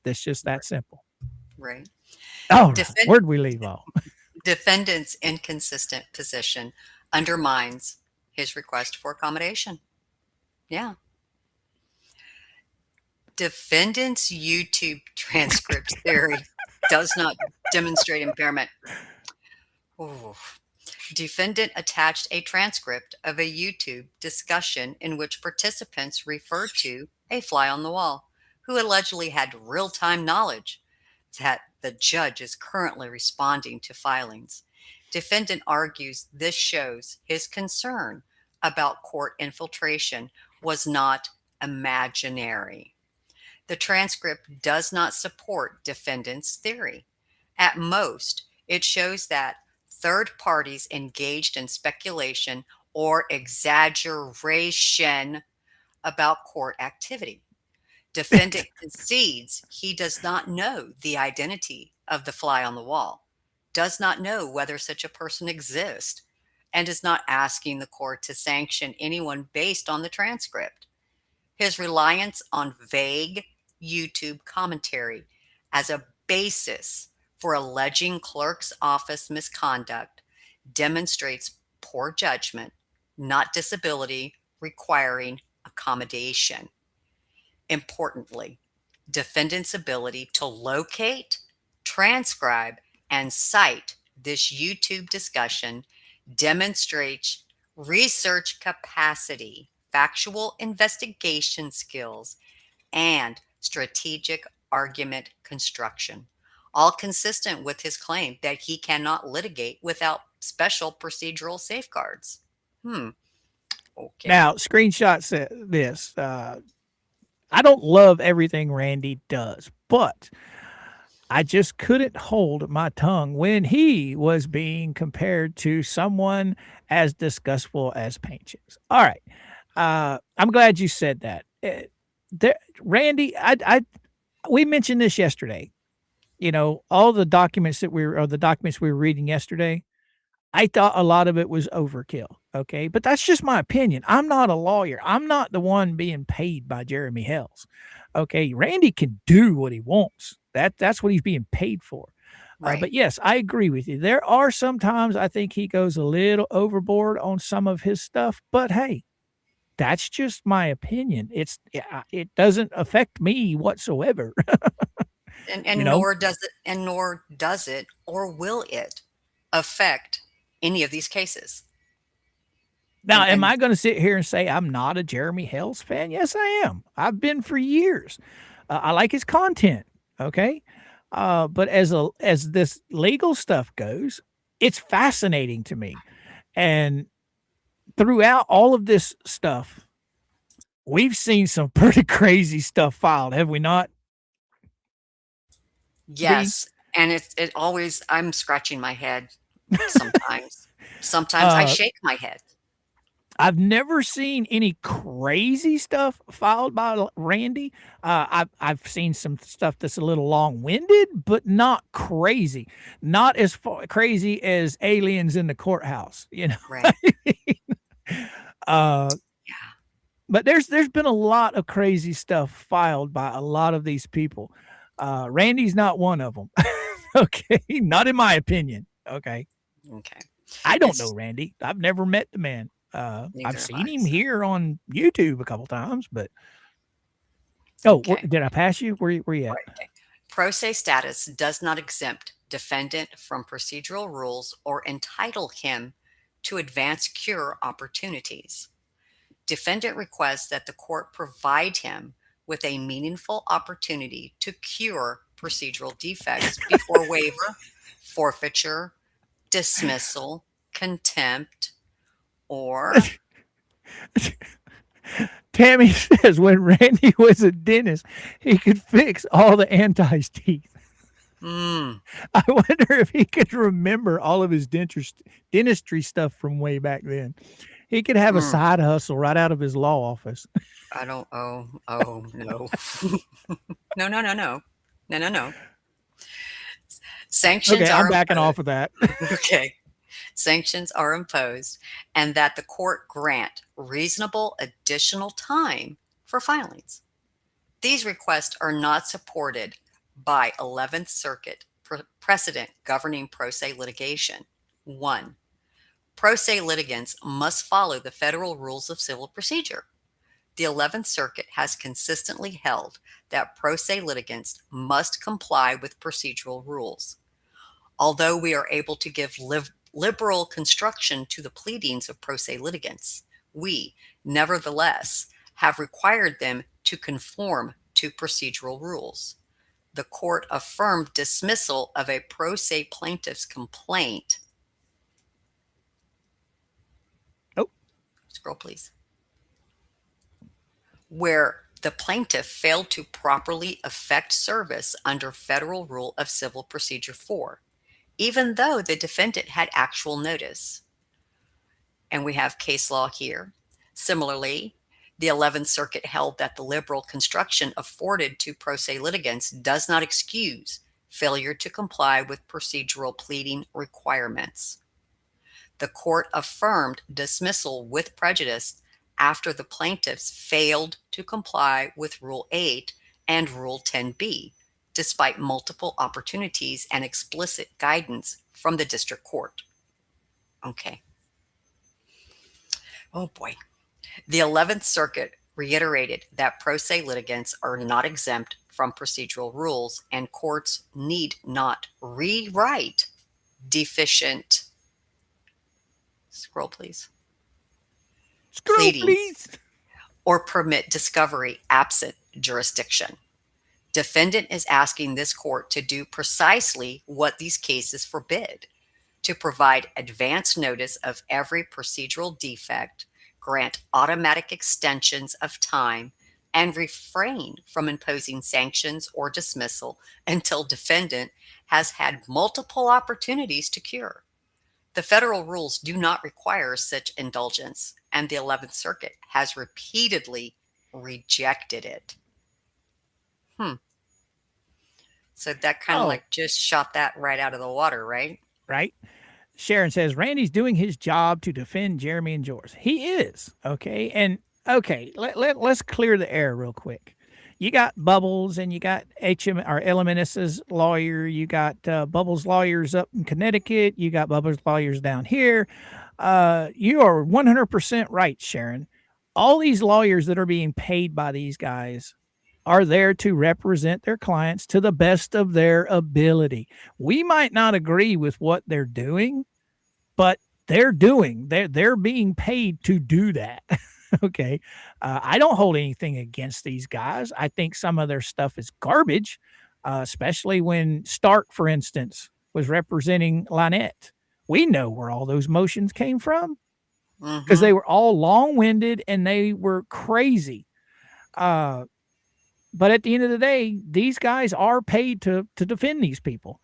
That's just that simple. Right. All right. Defend, Where'd we leave off? defendant's inconsistent position undermines his request for accommodation. Yeah. Defendant's YouTube transcript theory does not demonstrate impairment. Ooh. Defendant attached a transcript of a YouTube discussion in which participants referred to a fly on the wall who allegedly had real time knowledge that the judge is currently responding to filings. Defendant argues this shows his concern about court infiltration was not imaginary. The transcript does not support defendant's theory. At most, it shows that third parties engaged in speculation or exaggeration about court activity. Defendant concedes he does not know the identity of the fly on the wall, does not know whether such a person exists, and is not asking the court to sanction anyone based on the transcript. His reliance on vague YouTube commentary as a basis for alleging clerk's office misconduct demonstrates poor judgment, not disability requiring accommodation. Importantly, defendant's ability to locate, transcribe, and cite this YouTube discussion demonstrates research capacity, factual investigation skills, and strategic argument construction, all consistent with his claim that he cannot litigate without special procedural safeguards. Okay. Now, screenshot this. I don't love everything Randy does, but I just couldn't hold my tongue when he was being compared to someone as disgustful as paint chips. All right. I'm glad you said that. Randy, we mentioned this yesterday. All the documents the documents we were reading yesterday, I thought a lot of it was overkill. Okay. But that's just my opinion. I'm not a lawyer. I'm not the one being paid by Jeremy Hales. Okay. Randy can do what he wants. That's what he's being paid for. Right. But yes, I agree with you. There are sometimes I think he goes a little overboard on some of his stuff, but hey, that's just my opinion. It doesn't affect me whatsoever. And, you and know? nor does it, and nor does it, or will it affect any of these cases. Now, am And I going to sit here and say I'm not a Jeremy Hales fan? Yes, I am. I've been for years. I like his content. Okay. But as this legal stuff goes, it's fascinating to me. And throughout all of this stuff, we've seen some pretty crazy stuff filed, have we not? B? yes, and it always, I'm scratching my head sometimes. Sometimes I Uh, shake my head. I've never seen any crazy stuff filed by Randy. I've seen some stuff that's a little long winded, but not crazy. Not as crazy as aliens in the courthouse. Right. uh, Yeah. but there's been a lot of crazy stuff filed by a lot of these people. Randy's not one of them. Okay, not in my opinion. Okay, Okay. I don't know It's Randy. I've never met the man. I've neither of seen him us. here on YouTube a couple times, but Okay. did I pass you? Where you at? Right. Okay. Pro se status does not exempt defendant from procedural rules or entitle him to advance cure opportunities. Defendant requests that the court provide him with a meaningful opportunity to cure procedural defects before waiver, forfeiture, dismissal, contempt, or Tammy says when Randy was a dentist, he could fix all the Anti's teeth. I wonder if he could remember all of his dentistry stuff from way back then. He could have a side hustle right out of his law office. I don't. Oh no, no, no, no, no, no, no, no. Sanctions Okay, I'm are backing imposed. off of that. Okay. Sanctions are imposed, and that the court grant reasonable additional time for filings. These requests are not supported by 11th Circuit precedent governing pro se litigation. 1. Pro se litigants must follow the federal rules of civil procedure. The 11th Circuit has consistently held that pro se litigants must comply with procedural rules. Although we are able to give liberal construction to the pleadings of pro se litigants, we, nevertheless, have required them to conform to procedural rules. The court affirmed dismissal of a pro se plaintiff's complaint. Oh, Scroll, please. Where the plaintiff failed to properly effect service under Federal Rule of Civil Procedure 4, even though the defendant had actual notice. And we have case law here. Similarly, the 11th Circuit held that the liberal construction afforded to pro se litigants does not excuse failure to comply with procedural pleading requirements. The court affirmed dismissal with prejudice after the plaintiffs failed to comply with Rule 8 and Rule 10b, despite multiple opportunities and explicit guidance from the district court. Okay. Oh boy. The 11th Circuit reiterated that pro se litigants are not exempt from procedural rules, and courts need not rewrite deficient, scroll please, scroll, pleadings please. or permit discovery absent jurisdiction. Defendant is asking this court to do precisely what these cases forbid: to provide advance notice of every procedural defect, grant automatic extensions of time, and refrain from imposing sanctions or dismissal until defendant has had multiple opportunities to cure. The federal rules do not require such indulgence, and the 11th Circuit has repeatedly rejected it. So that kind of like just shot that right out of the water, right? Right. Sharon says Randy's doing his job to defend Jeremy and George. He is. Okay. And okay, let's clear the air real quick. You got Bubbles and you got LMNS's lawyer. You got Bubbles lawyers up in Connecticut. You got Bubbles lawyers down here. You are 100% right, Sharon. All these lawyers that are being paid by these guys are there to represent their clients to the best of their ability. We might not agree with what they're doing, but they're being paid to do that. Okay. I don't hold anything against these guys. I think some of their stuff is garbage, especially when Stark, for instance, was representing Lynette. We know where all those motions came from because they were all long-winded and they were crazy. But at the end of the day, these guys are paid to defend these people.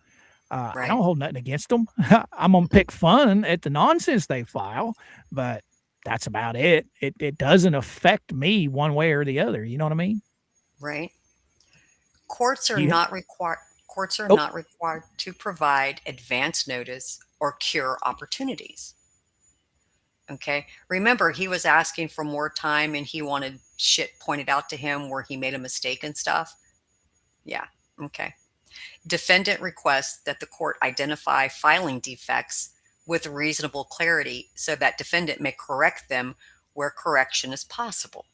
Right. I don't hold nothing against them. I'm going to pick fun at the nonsense they file, but that's about it. It doesn't affect me one way or the other. You know what I mean? Right. Courts are You- not required. Courts are not required to provide advance notice or cure opportunities. Okay. Remember, he was asking for more time and he wanted shit pointed out to him where he made a mistake and stuff. Yeah. Okay. Defendant requests that the court identify filing defects with reasonable clarity so that defendant may correct them where correction is possible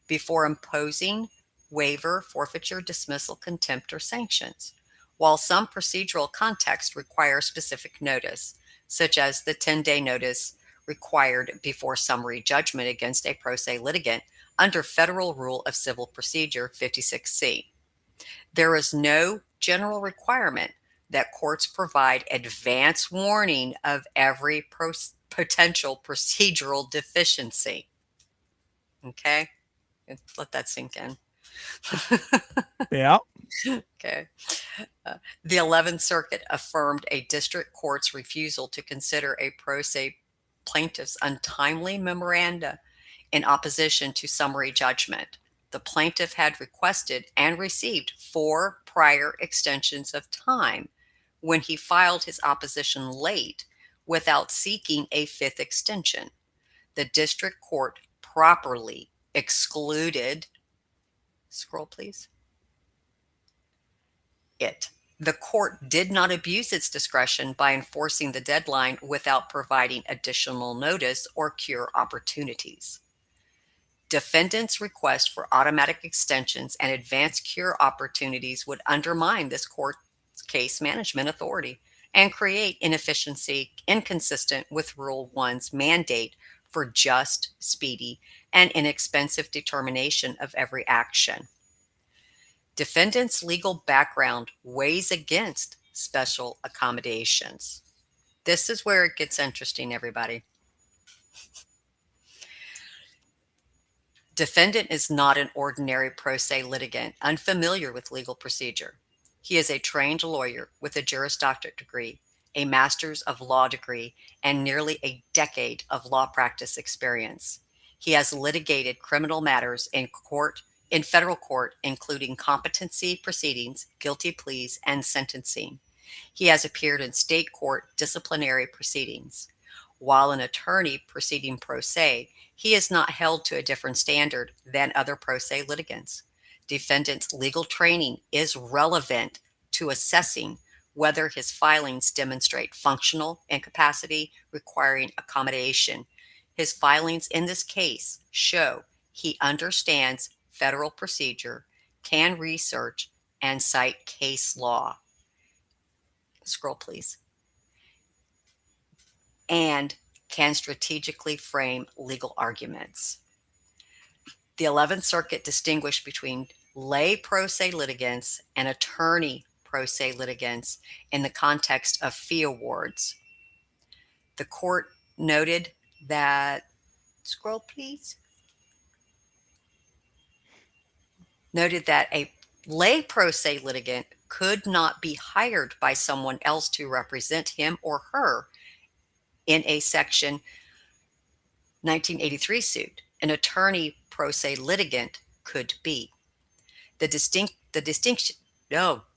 before imposing waiver, forfeiture, dismissal, contempt, or sanctions. While some procedural context require specific notice, such as the 10-day notice required before summary judgment against a pro se litigant, under Federal Rule of Civil Procedure 56C. There is no general requirement that courts provide advance warning of every potential procedural deficiency. Okay? Let that sink in. Yeah. Okay. The 11th Circuit affirmed a district court's refusal to consider a pro se plaintiff's untimely memoranda in opposition to summary judgment. The plaintiff had requested and received 4 prior extensions of time when he filed his opposition late without seeking a 5th extension. The district court properly excluded, scroll please, it. The court did not abuse its discretion by enforcing the deadline without providing additional notice or cure opportunities. Defendants' request for automatic extensions and advanced cure opportunities would undermine this court's case management authority and create inefficiency inconsistent with Rule 1's mandate for just, speedy, and inexpensive determination of every action. Defendant's legal background weighs against special accommodations. This is where it gets interesting, everybody. Defendant is not an ordinary pro se litigant, unfamiliar with legal procedure. He is a trained lawyer with a Juris Doctorate degree, a Master's of Law degree, and nearly a decade of law practice experience. He has litigated criminal matters in federal court, including competency proceedings, guilty pleas, and sentencing. He has appeared in state court disciplinary proceedings. While an attorney proceeding pro se, he is not held to a different standard than other pro se litigants. Defendant's legal training is relevant to assessing whether his filings demonstrate functional incapacity requiring accommodation. His filings in this case show he understands federal procedure, can research, and cite case law. Scroll, please. And can strategically frame legal arguments. The 11th Circuit distinguished between lay pro se litigants and attorney pro se litigants in the context of fee awards. The court noted that, scroll please, noted that a lay pro se litigant could not be hired by someone else to represent him or her in a Section 1983 suit. An attorney pro se litigant could be. The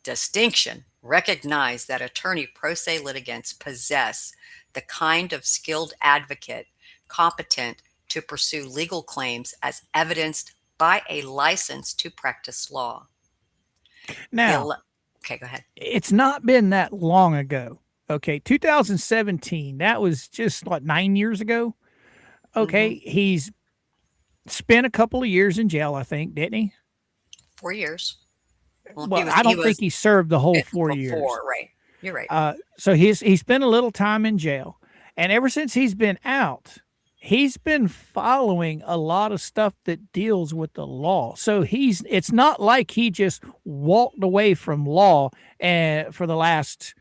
distinction recognized that attorney pro se litigants possess the kind of skilled advocate competent to pursue legal claims as evidenced by a license to practice law. Now, okay, go ahead. It's not been that long ago. Okay, 2017, that was just what, 9 years ago? Okay, he's spent a couple of years in jail, I think, didn't he? 4 years. Well, I don't think he served the whole 4 years. Right. You're right. So he spent a little time in jail. And ever since he's been out, he's been following a lot of stuff that deals with the law. So it's not like he just walked away from law for the last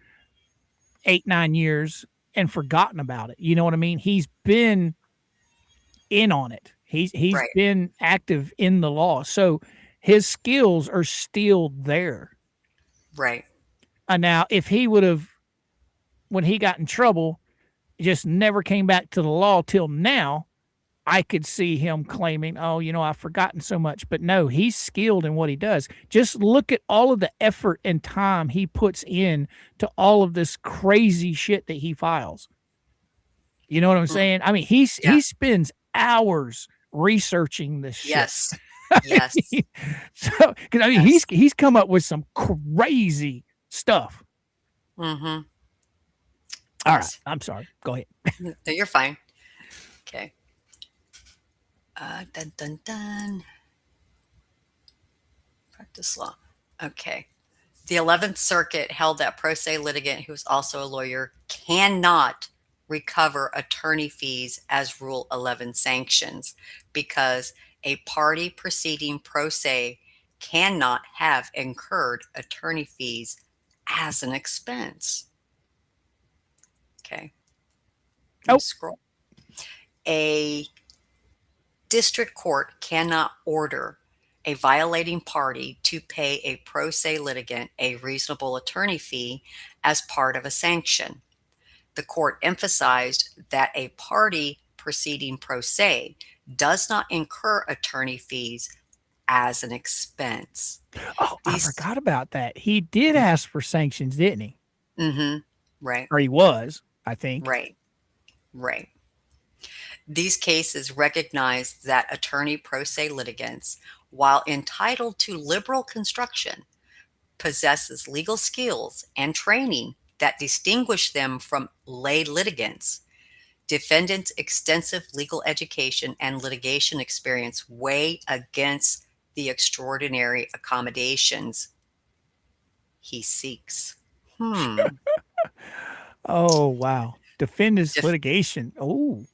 8-9 years and forgotten about it. You know what I mean? He's been in on it. He's right. been active in the law. So his skills are still there. Right. Now, if he would have, when he got in trouble, just never came back to the law till now, I could see him claiming, oh, I've forgotten so much. But no, he's skilled in what he does. Just look at all of the effort and time he puts in to all of this crazy shit that he files. You know what I'm saying? I mean, he spends hours researching this shit. Yes. Yes. So, because he's come up with some crazy stuff. Mm-hmm. All right. I'm sorry. Go ahead. No, you're fine. Okay. Dun, dun, dun. Practice law. Okay. The 11th Circuit held that pro se litigant who is also a lawyer cannot recover attorney fees as Rule 11 sanctions because a party proceeding pro se cannot have incurred attorney fees as an expense. Okay. Let me Oh, scroll. A district court cannot order a violating party to pay a pro se litigant a reasonable attorney fee as part of a sanction. The court emphasized that a party proceeding pro se does not incur attorney fees as an expense. oh, I These, forgot about that. He did ask for sanctions, didn't he? right, Or he was, I think. right, right. These cases recognize that attorney pro se litigants, while entitled to liberal construction, possesses legal skills and training that distinguish them from lay litigants. Defendants' extensive legal education and litigation experience weigh against the extraordinary accommodations he seeks. Oh, wow. Defendant's Def- litigation. Oh,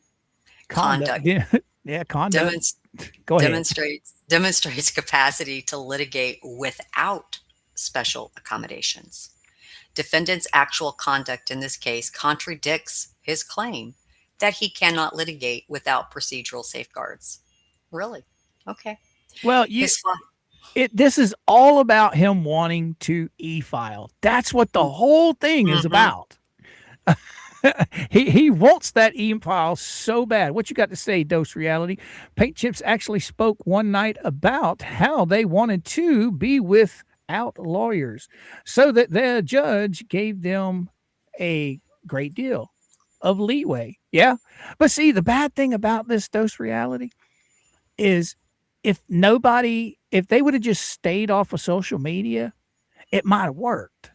conduct. Conduct Yeah, conduct. demonstrates Go ahead. demonstrates capacity to litigate without special accommodations. Defendant's actual conduct in this case contradicts his claim that he cannot litigate without procedural safeguards. Really? Okay. Well, His this is all about him wanting to e-file. That's what the whole thing is Mhm. about. he wants that e-file so bad. What you got to say, Dose Reality? Paint Chips actually spoke one night about how they wanted to be without lawyers, so that the judge gave them a great deal of leeway. Yeah. But see, the bad thing about this, Dose Reality, is if they would have just stayed off of social media, it might have worked.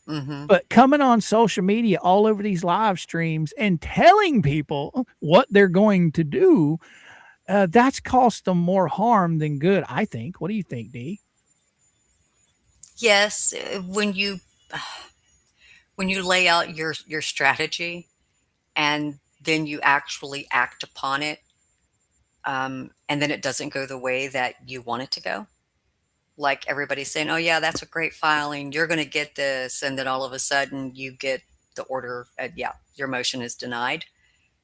Mhm. But coming on social media all over these live streams and telling people what they're going to do, that's cost them more harm than good, I think. What do you think, Dee? Yes, when you lay out your strategy and then you actually act upon it, and then it doesn't go the way that you want it to go. Like everybody's saying, "Oh yeah, that's a great filing. You're going to get this," and then all of a sudden you get the order. Yeah, your motion is denied.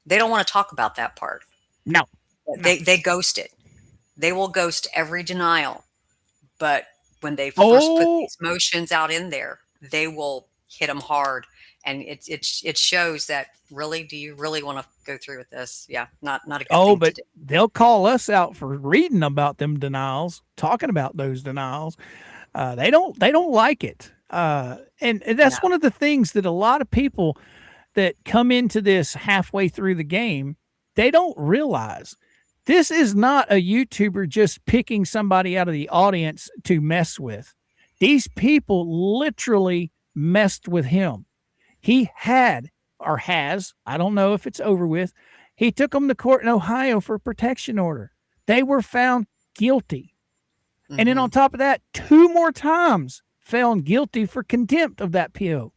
They don't want to talk about that part. No, no. They ghost it. They will ghost every denial. But when they first put Oh, these motions out in there, they will hit them hard, and it shows that really, do you really want to go through with this? Yeah, not a good oh, thing to but do. they'll call us out for reading about them denials, talking about those denials. They don't like it. And No. that's one of the things that a lot of people that come into this halfway through the game, they don't realize this is not a YouTuber just picking somebody out of the audience to mess with. These people literally messed with him. He had or has, I don't know if it's over with, he took them to court in Ohio for a protection order. They were found guilty. And then on Mhm. top of that, two more times found guilty for contempt of that PO,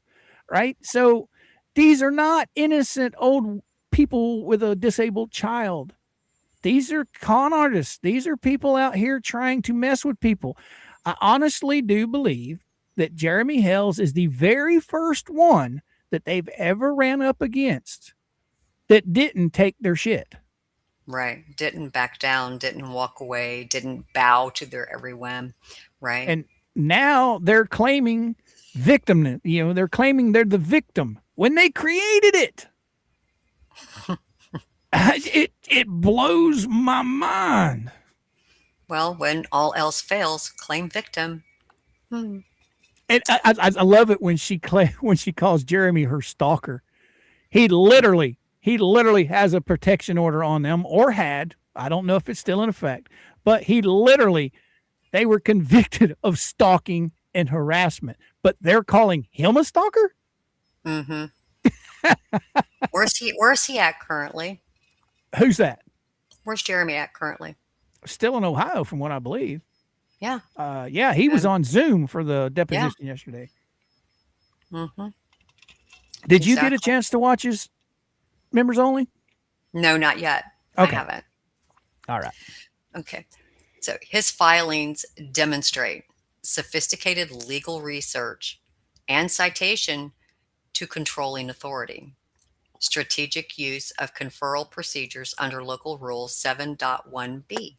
right? So these are not innocent old people with a disabled child. These are con artists. These are people out here trying to mess with people. I honestly do believe that Jeremy Hales is the very first one that they've ever ran up against that didn't take their shit. Right. Didn't back down, didn't walk away, didn't bow to their every whim. Right. And now they're claiming victim, they're claiming they're the victim when they created it. It blows my mind. Well, when all else fails, claim victim. And I love it when when she calls Jeremy her stalker. He literally has a protection order on them, or had. I don't know if it's still in effect, but they were convicted of stalking and harassment, but they're calling him a stalker? Hmm. Where's he at currently? Who's that? Where's Jeremy at currently? Still in Ohio, from what I believe. Yeah. Yeah, he was Um, on Zoom for the yeah. deposition yesterday. Hmm. Did you get a Exactly. chance to watch his members only? No, not yet. I Okay. haven't. All right. Okay. So his filings demonstrate sophisticated legal research and citation to controlling authority, strategic use of conferral procedures under Local Rule 7.1b,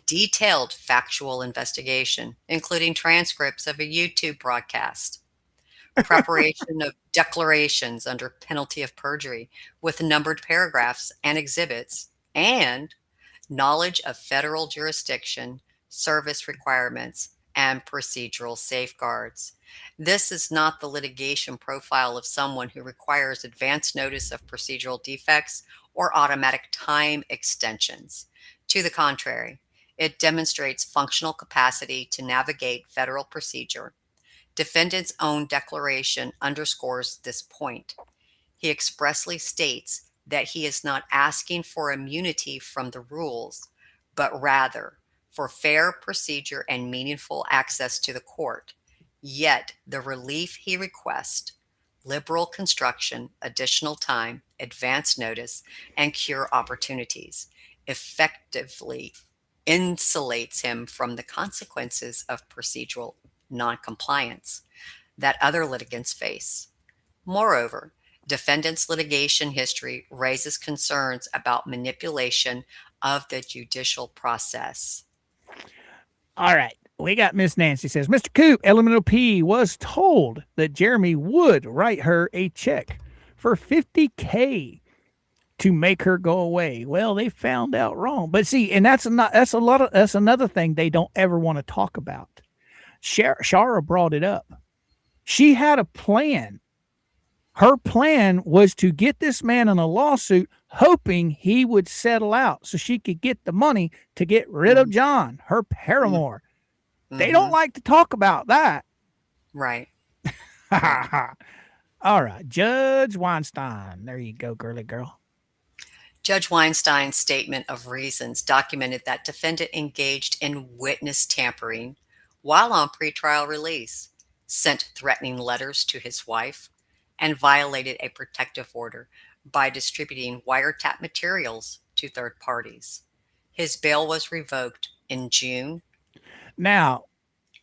detailed factual investigation, including transcripts of a YouTube broadcast, preparation of declarations under penalty of perjury with numbered paragraphs and exhibits, and knowledge of federal jurisdiction, service requirements, and procedural safeguards. This is not the litigation profile of someone who requires advance notice of procedural defects or automatic time extensions. To the contrary, it demonstrates functional capacity to navigate federal procedure. Defendant's own declaration underscores this point. He expressly states that he is not asking for immunity from the rules, but rather for fair procedure and meaningful access to the court. Yet the relief he requests, liberal construction, additional time, advance notice, and cure opportunities, effectively insulates him from the consequences of procedural noncompliance that other litigants face. Moreover, defendant's litigation history raises concerns about manipulation of the judicial process. All right. We got Miss Nancy says, Mr. Coop, Elemental P was told that Jeremy would write her a check for $50K to make her go away. Well, they found out wrong. But see, and that's another thing they don't ever want to talk about. Shara brought it up. She had a plan. Her plan was to get this man in a lawsuit, hoping he would settle out so she could get the money to get rid of John, her paramour. They don't like to talk about that. Right. All right. Judge Weinstein. There you go, girly girl. Judge Weinstein's statement of reasons documented that defendant engaged in witness tampering while on pretrial release, sent threatening letters to his wife, and violated a protective order by distributing wiretap materials to third parties. His bail was revoked in June. Now,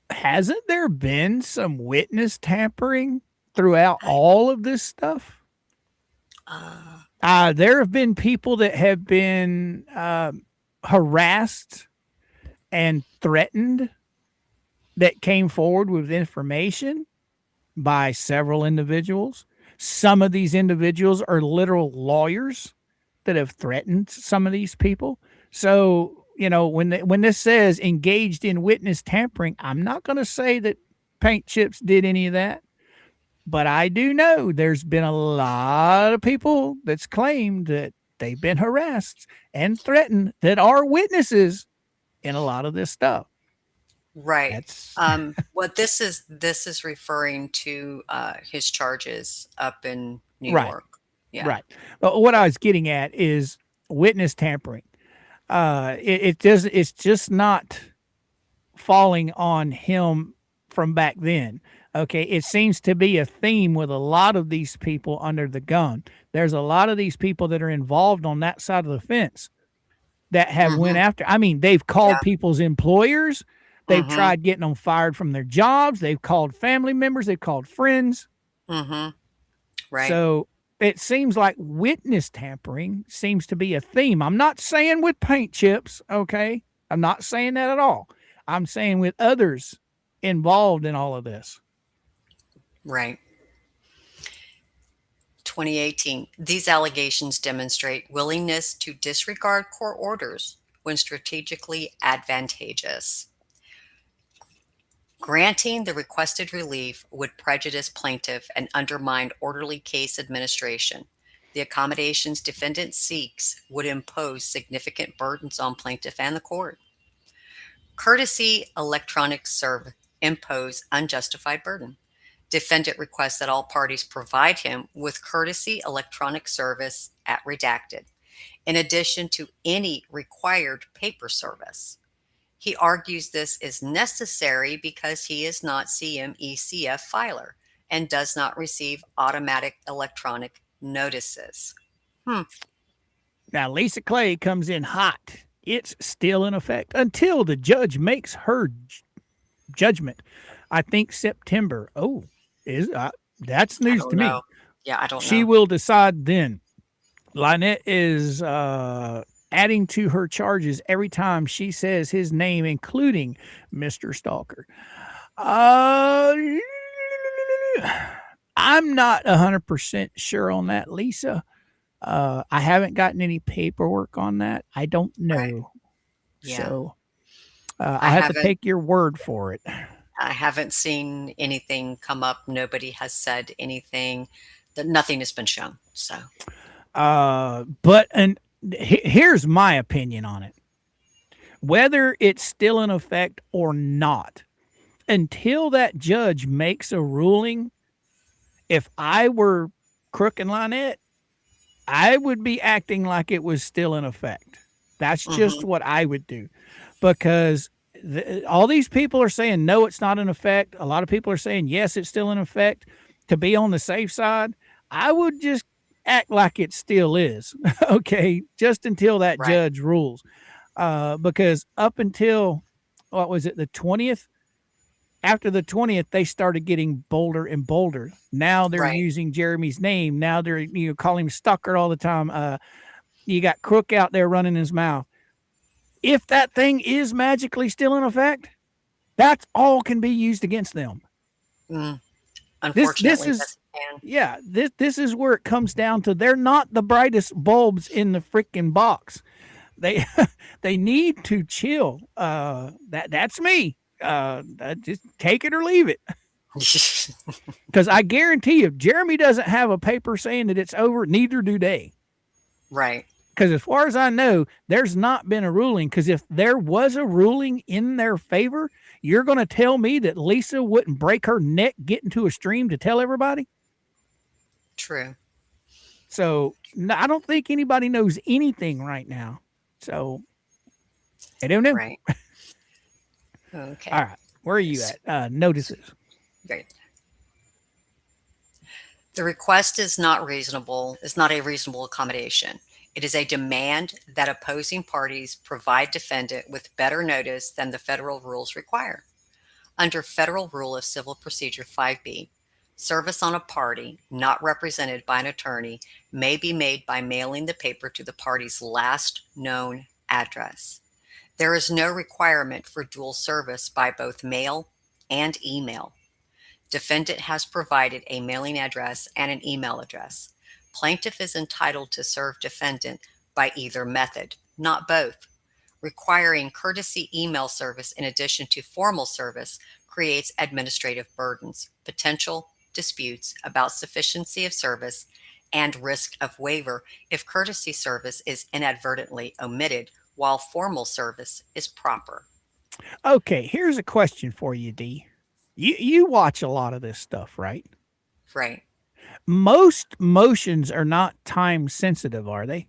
hasn't there been some witness tampering throughout all of this stuff? There have been people that have been harassed and threatened that came forward with information by several individuals. Some of these individuals are literal lawyers that have threatened some of these people. So, you know, when this says engaged in witness tampering, I'm not going to say that Paint Chips did any of that. But I do know there's been a lot of people that's claimed that they've been harassed and threatened that are witnesses in a lot of this stuff. Right. What this is referring to his charges up in New York. Yeah. Right. But what I was getting at is witness tampering. It's just not falling on him from back then. Okay, it seems to be a theme with a lot of these people under the gun. There's a lot of these people that are involved on that side of the fence that have went after. I mean, they've called people's employers. They've tried getting them fired from their jobs. They've called family members. They've called friends. Right. So it seems like witness tampering seems to be a theme. I'm not saying with Paint Chips, okay? I'm not saying that at all. I'm saying with others involved in all of this. Right. 2018. These allegations demonstrate willingness to disregard court orders when strategically advantageous. Granting the requested relief would prejudice plaintiff and undermine orderly case administration. The accommodations defendant seeks would impose significant burdens on plaintiff and the court. Courtesy electronic serve impose unjustified burden. Defendant requests that all parties provide him with courtesy electronic service at redacted, in addition to any required paper service. He argues this is necessary because he is not CMECF filer and does not receive automatic electronic notices. Now, Lisa Clay comes in hot it's still in effect until the judge makes her judgment. I think September. Oh, that's I news don't to me. know. Yeah, I don't She know. will decide then. Lynette is adding to her charges every time she says his name, including Mr. Stalker. I'm not 100% sure on that, Lisa. I haven't gotten any paperwork on that. I don't Right. know. Yeah. So I I'll have to haven't take your word for it. I haven't seen anything come up. Nobody has said anything. That nothing has been shown. So, But here's my opinion on it. Whether it's still in effect or not, until that judge makes a ruling, if I were Crook and Lynette, I would be acting like it was still in effect. That's just mhm, what I would do, because all these people are saying no, it's not in effect. A lot of people are saying yes, it's still in effect. To be on the safe side, I would just act like it still is. Okay, just until that right, judge rules. Because up until what was it, the 20th? After the 20th, they started getting bolder and bolder. Now they're right. using Jeremy's name. Now they're call him Stalker all the time. You got Crook out there running his mouth. If that thing is magically still in effect, that's all can be used against them. Mm, This unfortunately, is yes, it can. yeah, this is where it comes down to they're not the brightest bulbs in the freaking box. They they need to chill. That's me. Just take it or leave it. Because I guarantee you, if Jeremy doesn't have a paper saying that it's over, neither do they. Right. Because as far as I know, there's not been a ruling. Because if there was a ruling in their favor, you're going to tell me that Lisa wouldn't break her neck getting to a stream to tell everybody? True. So no, I don't think anybody knows anything right now. So I don't know. Right. Okay. All right. Where are you at? Notices. Great. The request is not a reasonable accommodation. It is a demand that opposing parties provide defendant with better notice than the federal rules require. Under Federal Rule of Civil Procedure 5B, service on a party not represented by an attorney may be made by mailing the paper to the party's last known address. There is no requirement for dual service by both mail and email. Defendant has provided a mailing address and an email address. Plaintiff is entitled to serve defendant by either method, not both. Requiring courtesy email service in addition to formal service creates administrative burdens, potential disputes about sufficiency of service, and risk of waiver if courtesy service is inadvertently omitted while formal service is proper. Okay, here's a question for you, D. You watch a lot of this stuff, right? Right. Most motions are not time sensitive, are they?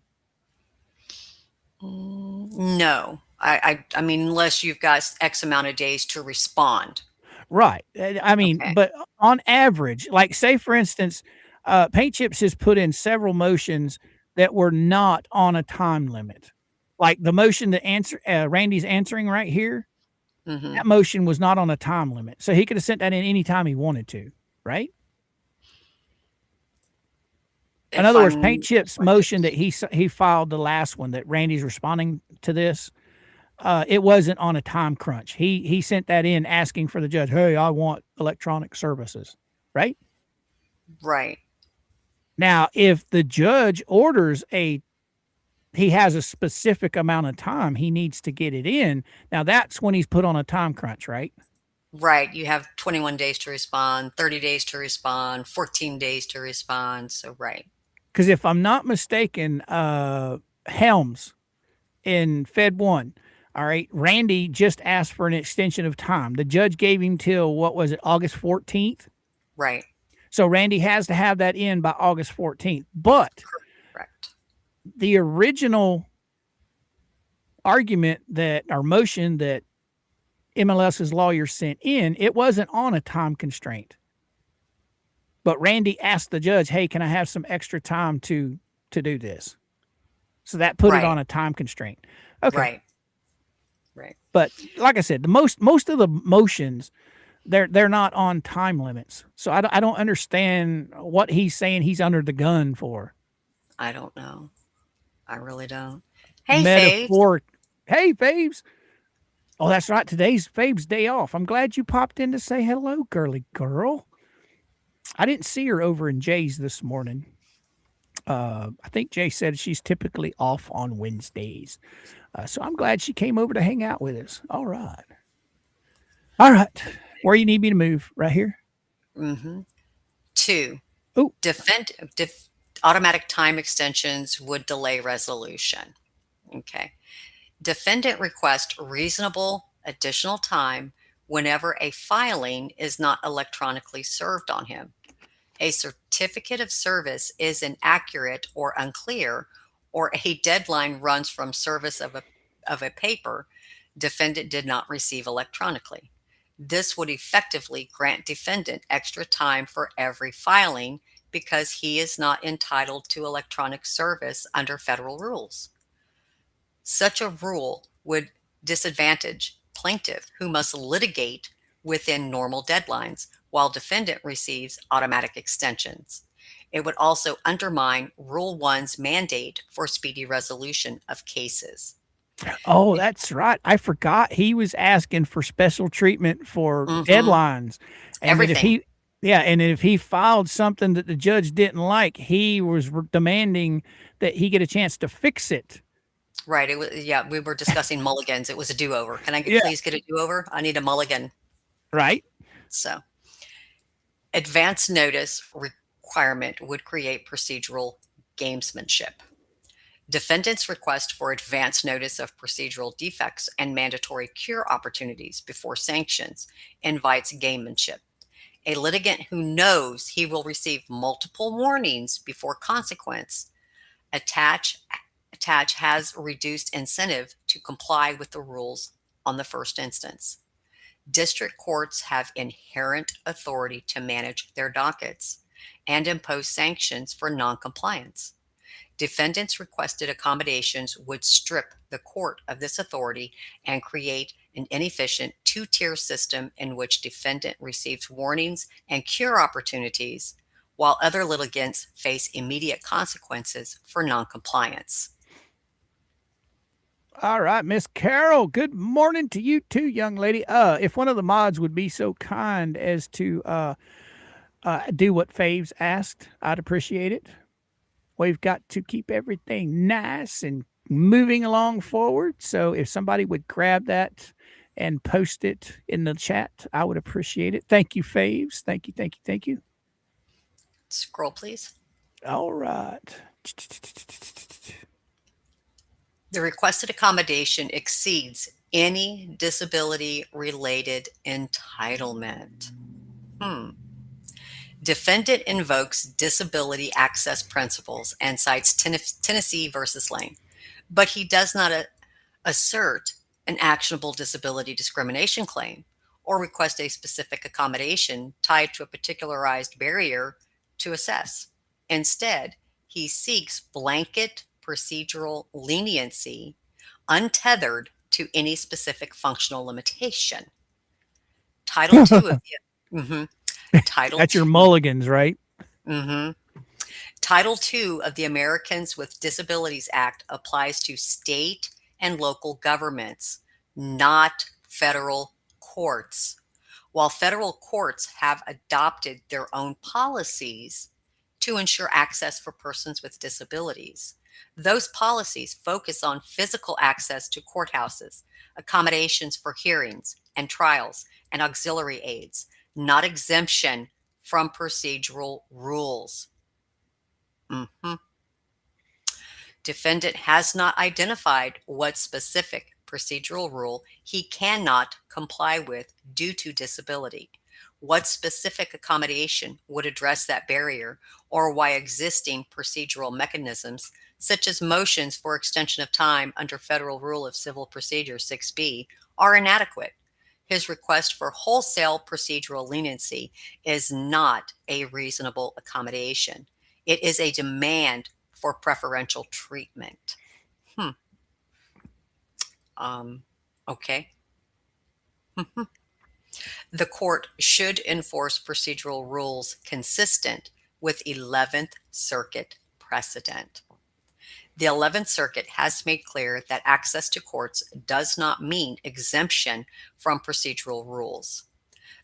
No. I mean, unless you've got X amount of days to respond. Right. I mean, Okay. but on average, like say for instance, Paint Chips has put in several motions that were not on a time limit. Like the motion that Randy's answering right here, hmm that motion was not on a time limit. So he could have sent that in any time he wanted to, right? In If other words, Paint I'm Chip's motion that he filed, the last one that Randy's responding to this, it wasn't on a time crunch. He sent that in asking for the judge, hey, I want electronic services, right? right. Now, if the judge orders he has a specific amount of time he needs to get it in, now that's when he's put on a time crunch, right? Right. You have 21 days to respond, 30 days to respond, 14 days to respond. So, right. Because if I'm not mistaken, Helms in Fed 1, all right, Randy just asked for an extension of time. The judge gave him till, what was it, August 14th? Right. So Randy has to have that in by August 14th. But Correct. the original argument or motion that MLS's lawyer sent in, it wasn't on a time constraint. But Randy asked the judge, hey, can I have some extra time to do this? So that put it Right. on a time constraint. Okay. Right. Right. But like I said, the most of the motions they're not on time limits. So I don't understand what he's saying he's under the gun for. I don't know. I really don't. Hey, Faith. Metaphor. Hey, Faves. Oh, that's right. Today's Fave's day off. I'm glad you popped in to say hello, girly girl. I didn't see her over in Jay's this morning. I think Jay said she's typically off on Wednesdays. So I'm glad she came over to hang out with us. All right. All right. Where you need me to move? Right here? Mm-hmm. 2. Oh, Automatic time extensions would delay resolution. Okay. Defendant requests reasonable additional time whenever a filing is not electronically served on him. A certificate of service is inaccurate or unclear, or a deadline runs from service of a paper defendant did not receive electronically. This would effectively grant defendant extra time for every filing because he is not entitled to electronic service under federal rules. Such a rule would disadvantage plaintiff who must litigate within normal deadlines while defendant receives automatic extensions. It would also undermine Rule 1's mandate for speedy resolution of cases. oh, that's right. I forgot he was asking for special treatment for Mm-hmm. deadlines, and that if Everything. he, yeah, and if he filed something that the judge didn't like, he was demanding that he get a chance to fix it. Right. It was, yeah, we were discussing mulligans. It was a do-over. Can I Yeah, please get a do-over? I need a mulligan. right. So, advance notice requirement would create procedural gamesmanship. Defendant's request for advance notice of procedural defects and mandatory cure opportunities before sanctions invites gamemanship. A litigant who knows he will receive multiple warnings before consequence attach has reduced incentive to comply with the rules on the first instance. District courts have inherent authority to manage their dockets and impose sanctions for noncompliance. Defendants' requested accommodations would strip the court of this authority and create an inefficient two-tier system in which defendant receives warnings and cure opportunities while other litigants face immediate consequences for noncompliance. All right, Miss Carol. Good morning to you too, young lady. If one of the mods would be so kind as to do what Faves asked, I'd appreciate it. We've got to keep everything nice and moving along forward. So if somebody would grab that and post it in the chat, I would appreciate it. Thank you, Faves. Thank you, thank you, thank you. Scroll, please. All right. The requested accommodation exceeds any disability-related entitlement. Defendant invokes disability access principles and cites Tennessee versus Lane, but he does not assert an actionable disability discrimination claim or request a specific accommodation tied to a particularized barrier to assess. Instead, he seeks blanket procedural leniency untethered to any specific functional limitation. Title 2 of the Title That's your 2 mulligans, right? mhm. Title 2 of the Americans with Disabilities Act applies to state and local governments, not federal courts. While federal courts have adopted their own policies to ensure access for persons with disabilities, those policies focus on physical access to courthouses, accommodations for hearings and trials, and auxiliary aids, not exemption from procedural rules. Defendant has not identified what specific procedural rule he cannot comply with due to disability, what specific accommodation would address that barrier, or why existing procedural mechanisms, such as motions for extension of time under Federal Rule of Civil Procedure 6B, are inadequate. His request for wholesale procedural leniency is not a reasonable accommodation. It is a demand for preferential treatment. Okay. The court should enforce procedural rules consistent with 11th Circuit precedent. The 11th Circuit has made clear that access to courts does not mean exemption from procedural rules.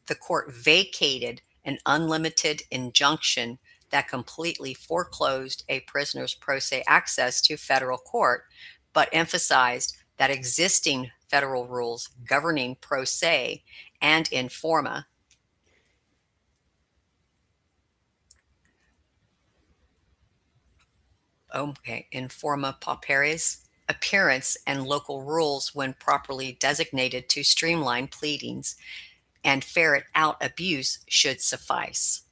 The court vacated an unlimited injunction that completely foreclosed a prisoner's pro se access to federal court, but emphasized that existing federal rules governing pro se and informa informa pauperis appearance and local rules when properly designated to streamline pleadings and ferret out abuse should suffice.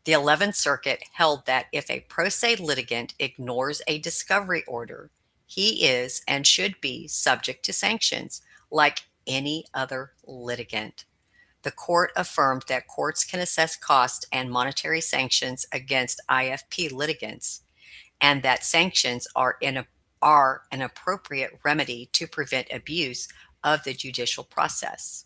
The 11th Circuit held that if a pro se litigant ignores a discovery order, he is and should be subject to sanctions like any other litigant. The court affirmed that courts can assess costs and monetary sanctions against IFP litigants, and that sanctions are an appropriate remedy to prevent abuse of the judicial process.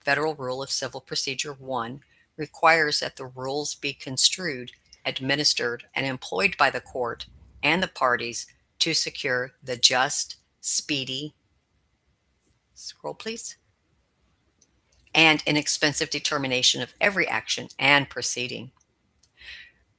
Federal Rule of Civil Procedure 1 requires that the rules be construed, administered, and employed by the court and the parties to secure the just, speedy, scroll please, and inexpensive determination of every action and proceeding.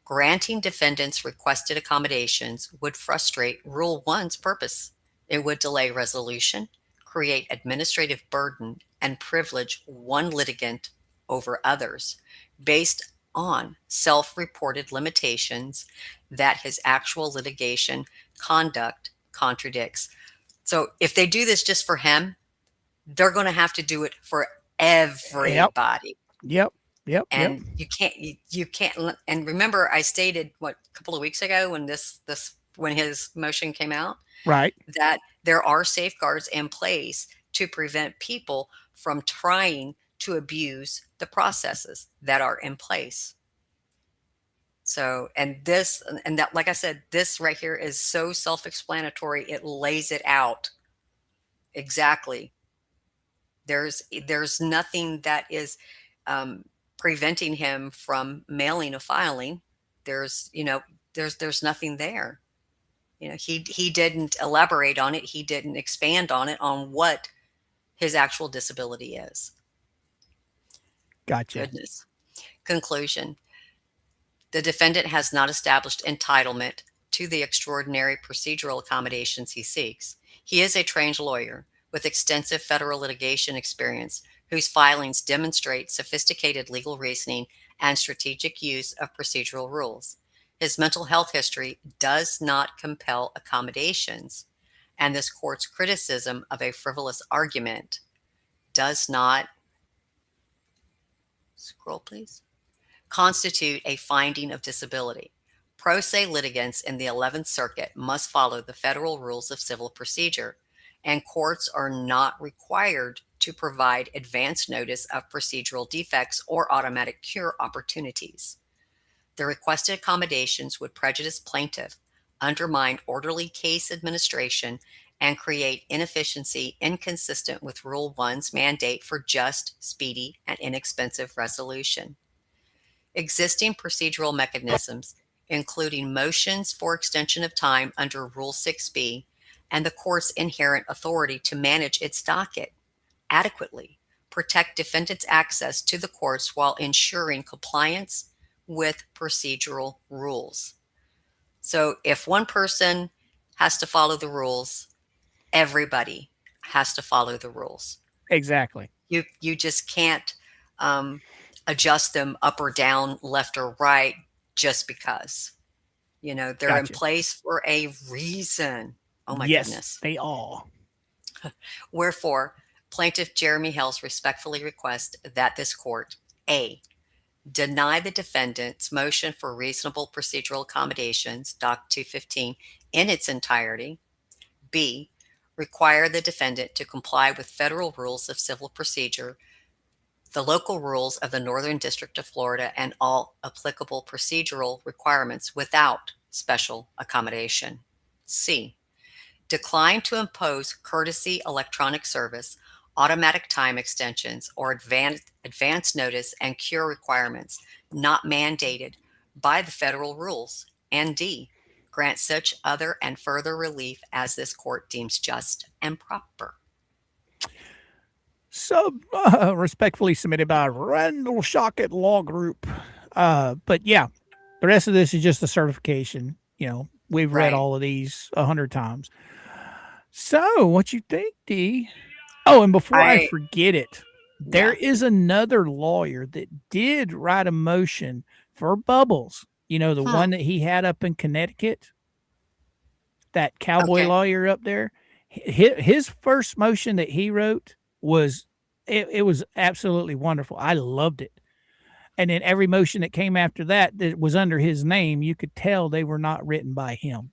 Granting defendants requested accommodations would frustrate Rule 1's purpose. It would delay resolution, create administrative burden, and privilege one litigant over others based on self-reported limitations that his actual litigation conduct contradicts. So if they do this just for him, they're going to have to do it for everybody. Yep. And you can't, and remember I stated a couple of weeks ago when when his motion came out, Right. that there are safeguards in place to prevent people from trying to abuse the processes that are in place. So, and that, like I said, this right here is so self-explanatory. It lays it out exactly. There's nothing that is preventing him from mailing a filing. There's nothing there. He didn't elaborate on it. He didn't expand on it, on what his actual disability is. Gotcha. Goodness. Conclusion. The defendant has not established entitlement to the extraordinary procedural accommodations he seeks. He is a trained lawyer with extensive federal litigation experience whose filings demonstrate sophisticated legal reasoning and strategic use of procedural rules. His mental health history does not compel accommodations, and this court's criticism of a frivolous argument does not, scroll please, constitute a finding of disability. Pro se litigants in the 11th Circuit must follow the federal rules of civil procedure, and courts are not required to provide advance notice of procedural defects or automatic cure opportunities. The requested accommodations would prejudice plaintiff, undermine orderly case administration, and create inefficiency inconsistent with Rule 1's mandate for just, speedy, and inexpensive resolution. Existing procedural mechanisms, including motions for extension of time under Rule 6b, and the court's inherent authority to manage its docket adequately, protect defendants' access to the courts while ensuring compliance with procedural rules. So if one person has to follow the rules, everybody has to follow the rules. Exactly. You just can't adjust them up or down, left or right, just because. They're in Gotcha. place for a reason. Oh my Yes, goodness. they are. Wherefore, Plaintiff Jeremy Hales respectfully requests that this court, A, deny the defendant's motion for reasonable procedural accommodations, Doc 215, in its entirety. B, require the defendant to comply with federal rules of civil procedure, the local rules of the Northern District of Florida, and all applicable procedural requirements without special accommodation. C, decline to impose courtesy electronic service, automatic time extensions, or advance notice and cure requirements not mandated by the federal rules. And D, grant such other and further relief as this court deems just and proper. So, respectfully submitted by Randall Shockett Law Group. But yeah, the rest of this is just a certification. You know, we've read all of these 100 times. So, what you think, D? Oh, and before I forget it, there is another lawyer that did write a motion for Bubbles. You know, the one that he had up in Connecticut, that cowboy lawyer up there. His first motion that he wrote was, it was absolutely wonderful. I loved it. And then every motion that came after that was under his name, you could tell they were not written by him.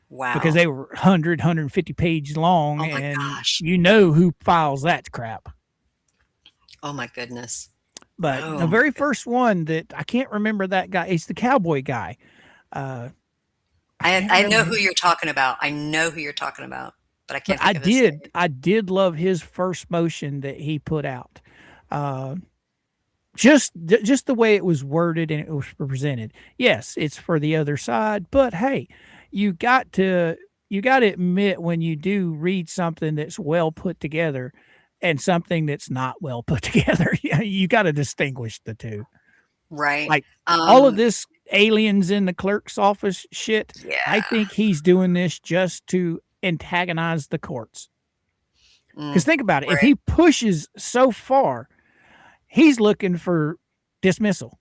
Wow. Because they were 100, 150 pages long. Oh my and gosh. You know who files that crap. Oh my goodness. But the very first one that I can't remember that guy, it's the cowboy guy. I know who you're talking about. I know who you're talking about, but I can't think of his name. I did love his first motion that he put out. Just the way it was worded and it was presented. Yes, it's for the other side, but hey, you got to admit when you do read something that's well put together and something that's not well put together, you got to distinguish the two. Right. Like all of this aliens in the clerk's office shit. Yeah. I think he's doing this just to antagonize the courts. Because think about it. If he pushes so far, he's looking for dismissal.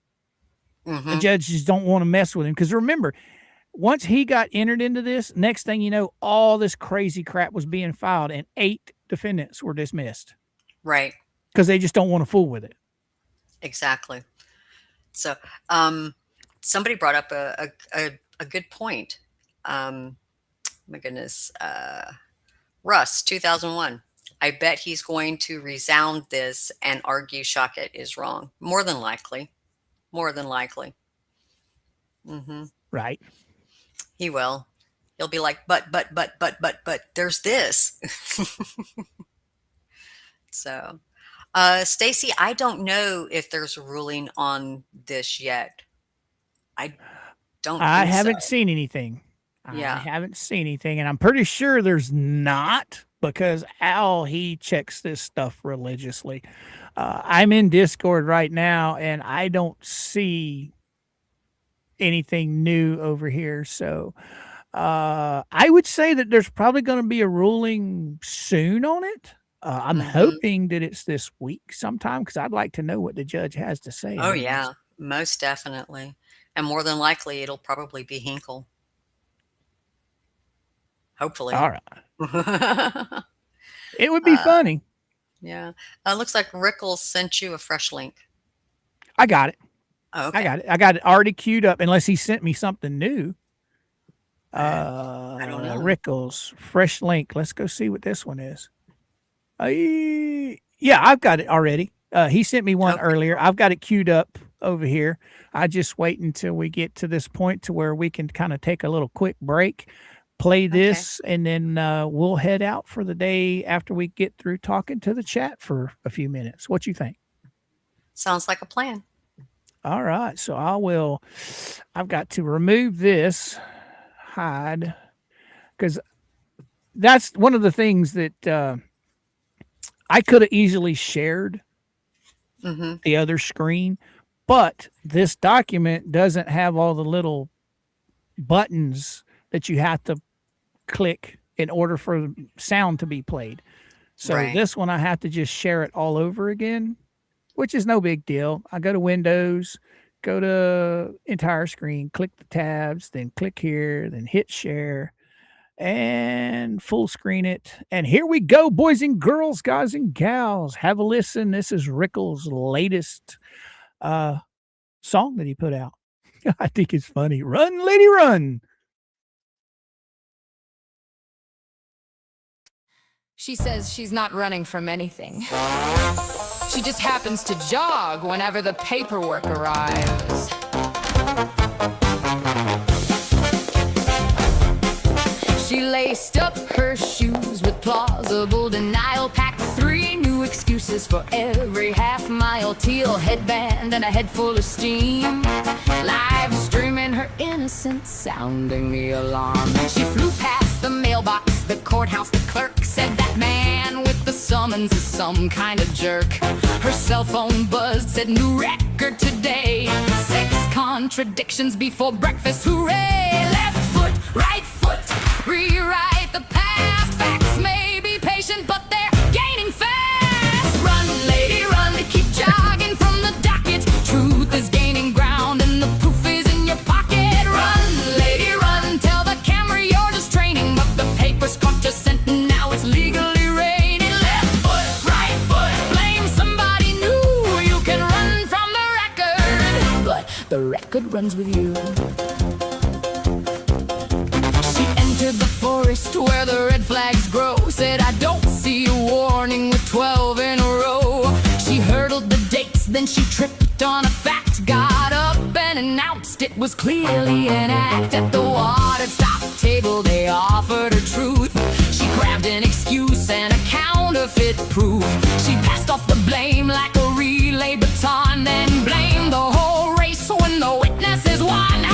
The judges don't want to mess with him. Because remember, once he got entered into this, next thing you know, all this crazy crap was being filed and 8 defendants were dismissed. Right. Because they just don't want to fool with it. Exactly. So somebody brought up a good point. My goodness. Russ, 2001. I bet he's going to resound this and argue Shockett is wrong. More than likely. More than likely. Right. He will. He'll be like, but, there's this. So, Stacy, I don't know if there's a ruling on this yet. I haven't seen anything. Yeah. I haven't seen anything, and I'm pretty sure there's not, because Al, he checks this stuff religiously. I'm in Discord right now, and I don't see anything new over here. So I would say that there's probably going to be a ruling soon on it. I'm hoping that it's this week sometime, because I'd like to know what the judge has to say. Oh, yeah, most definitely. And more than likely, it'll probably be Hinkle. Hopefully. All right. It would be funny. Yeah. Looks like Rickles sent you a fresh link. I got it. Oh, okay. I got it already queued up, unless he sent me something new. I don't know. Rickles, fresh link. Let's go see what this one is. Yeah, I've got it already. He sent me one earlier. I've got it queued up over here. I just wait until we get to this point to where we can kind of take a little quick break, play this, and then we'll head out for the day after we get through talking to the chat for a few minutes. What you think? Sounds like a plan. All right. So I've got to remove this, hide, because that's one of the things that I could have easily shared the other screen, but this document doesn't have all the little buttons that you have to click in order for sound to be played. So this one, I have to just share it all over again, which is no big deal. I go to Windows, go to entire screen, click the tabs, then click here, then hit share, and full screen it. And here we go, boys and girls, guys and gals. Have a listen. This is Rickles' latest song that he put out. I think it's funny. Run, lady, run. She says she's not running from anything. She just happens to jog whenever the paperwork arrives. She laced up her her shoes with plausible denial. Packed 3 new excuses for every half-mile. Teal headband and a head full of steam. Live streaming her innocence, sounding the alarm. She flew past the mailbox, the courthouse. The clerk said that man with the summons is some kind of jerk. Her cell phone buzzed, said new record today. 6 contradictions before breakfast, hooray! Left foot, right foot, rewrite the past. Facts may be patient, but they're gaining fast. Run, lady, run, keep jogging from the docket. Truth is gaining ground and the proof is in your pocket. Run, lady, run, tell the camera you're just training. But the paper's caught your scent and now it's legally raining. Left foot, right foot, blame somebody new. You can run from the record, but the record runs with you. She entered the forest where the red flags grow. Said, I don't see a warning with 12 in a row. She hurdled the dates, then she tripped on a fact. Got up and announced it was clearly an act. At the water stop table they offered her truth. She grabbed an excuse and a counterfeit proof. She passed off the blame like a relay baton, then blamed the whole race when the witnesses won.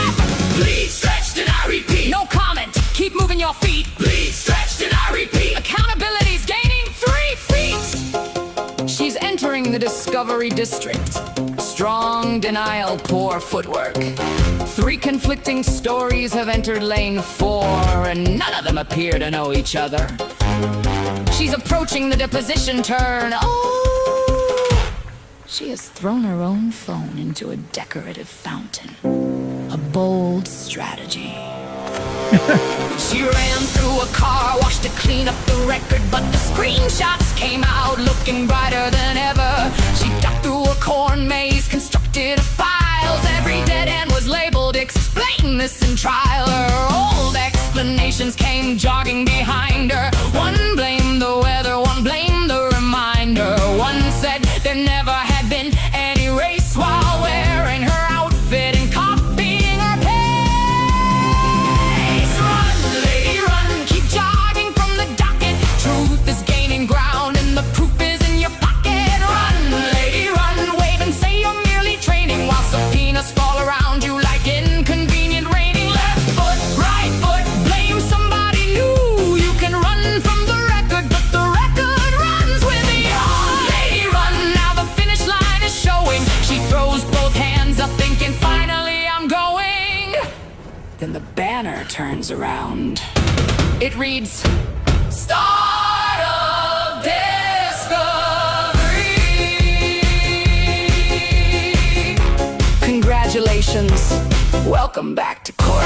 Please stretched and I repeat. No comment, keep moving your feet. Please stretched and I repeat. Accountability's gaining 3 feet. She's entering the Discovery District. Strong denial, poor footwork. 3 conflicting stories have entered lane 4, and none of them appear to know each other. She's approaching the deposition turn. Oh, she has thrown her own phone into a decorative fountain. A bold strategy. She ran through a car wash to clean up the record, but the screenshots came out looking brighter than ever. She ducked through a corn maze, constructed files. Every dead end was labeled, explain this in trial. Her old explanations came jogging behind her. One blamed the weather, one blamed the reminder. One said there never had been any race while wearing her outfit and copying her pace. Run, lady, run, keep jogging from the docket. Truth is gaining ground and the proof is in your pocket. Run, lady, run, wave and say you're merely training while subpoenas fall around you like inconvenient raining. Left foot, right foot, blame somebody new. You can run from the record, but the record runs with you. Lady, run, now the finish line is showing. She throws both hands up thinking, finally I'm going. Then the banner turns around. It reads, Start of Discovery. Congratulations. Welcome back to court.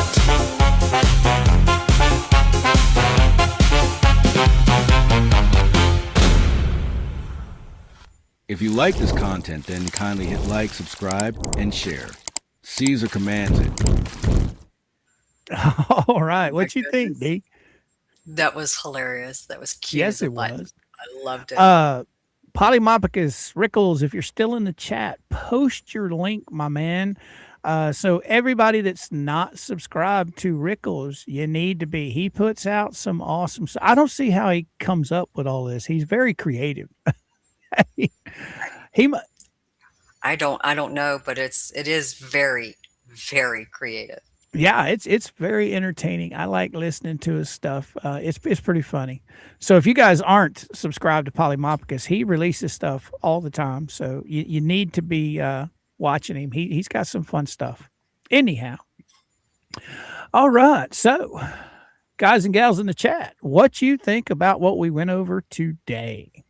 If you like this content, then kindly hit like, subscribe, and share. Caesar commands it. All right. What you think, D? That was hilarious. That was cute. Yes, as a it button. was. I loved it. Polymopicus Rickles, if you're still in the chat, post your link, my man. So everybody that's not subscribed to Rickles, you need to be. He puts out some awesome stuff. I don't see how he comes up with all this. He's very creative. I don't know, but it is very, very creative. Yeah, it's very entertaining. I like listening to his stuff. It's pretty funny. So if you guys aren't subscribed to Polymopicus, he releases stuff all the time. So you need to be watching him. He's got some fun stuff. Anyhow, all right. So, guys and gals in the chat, what you think about what we went over today?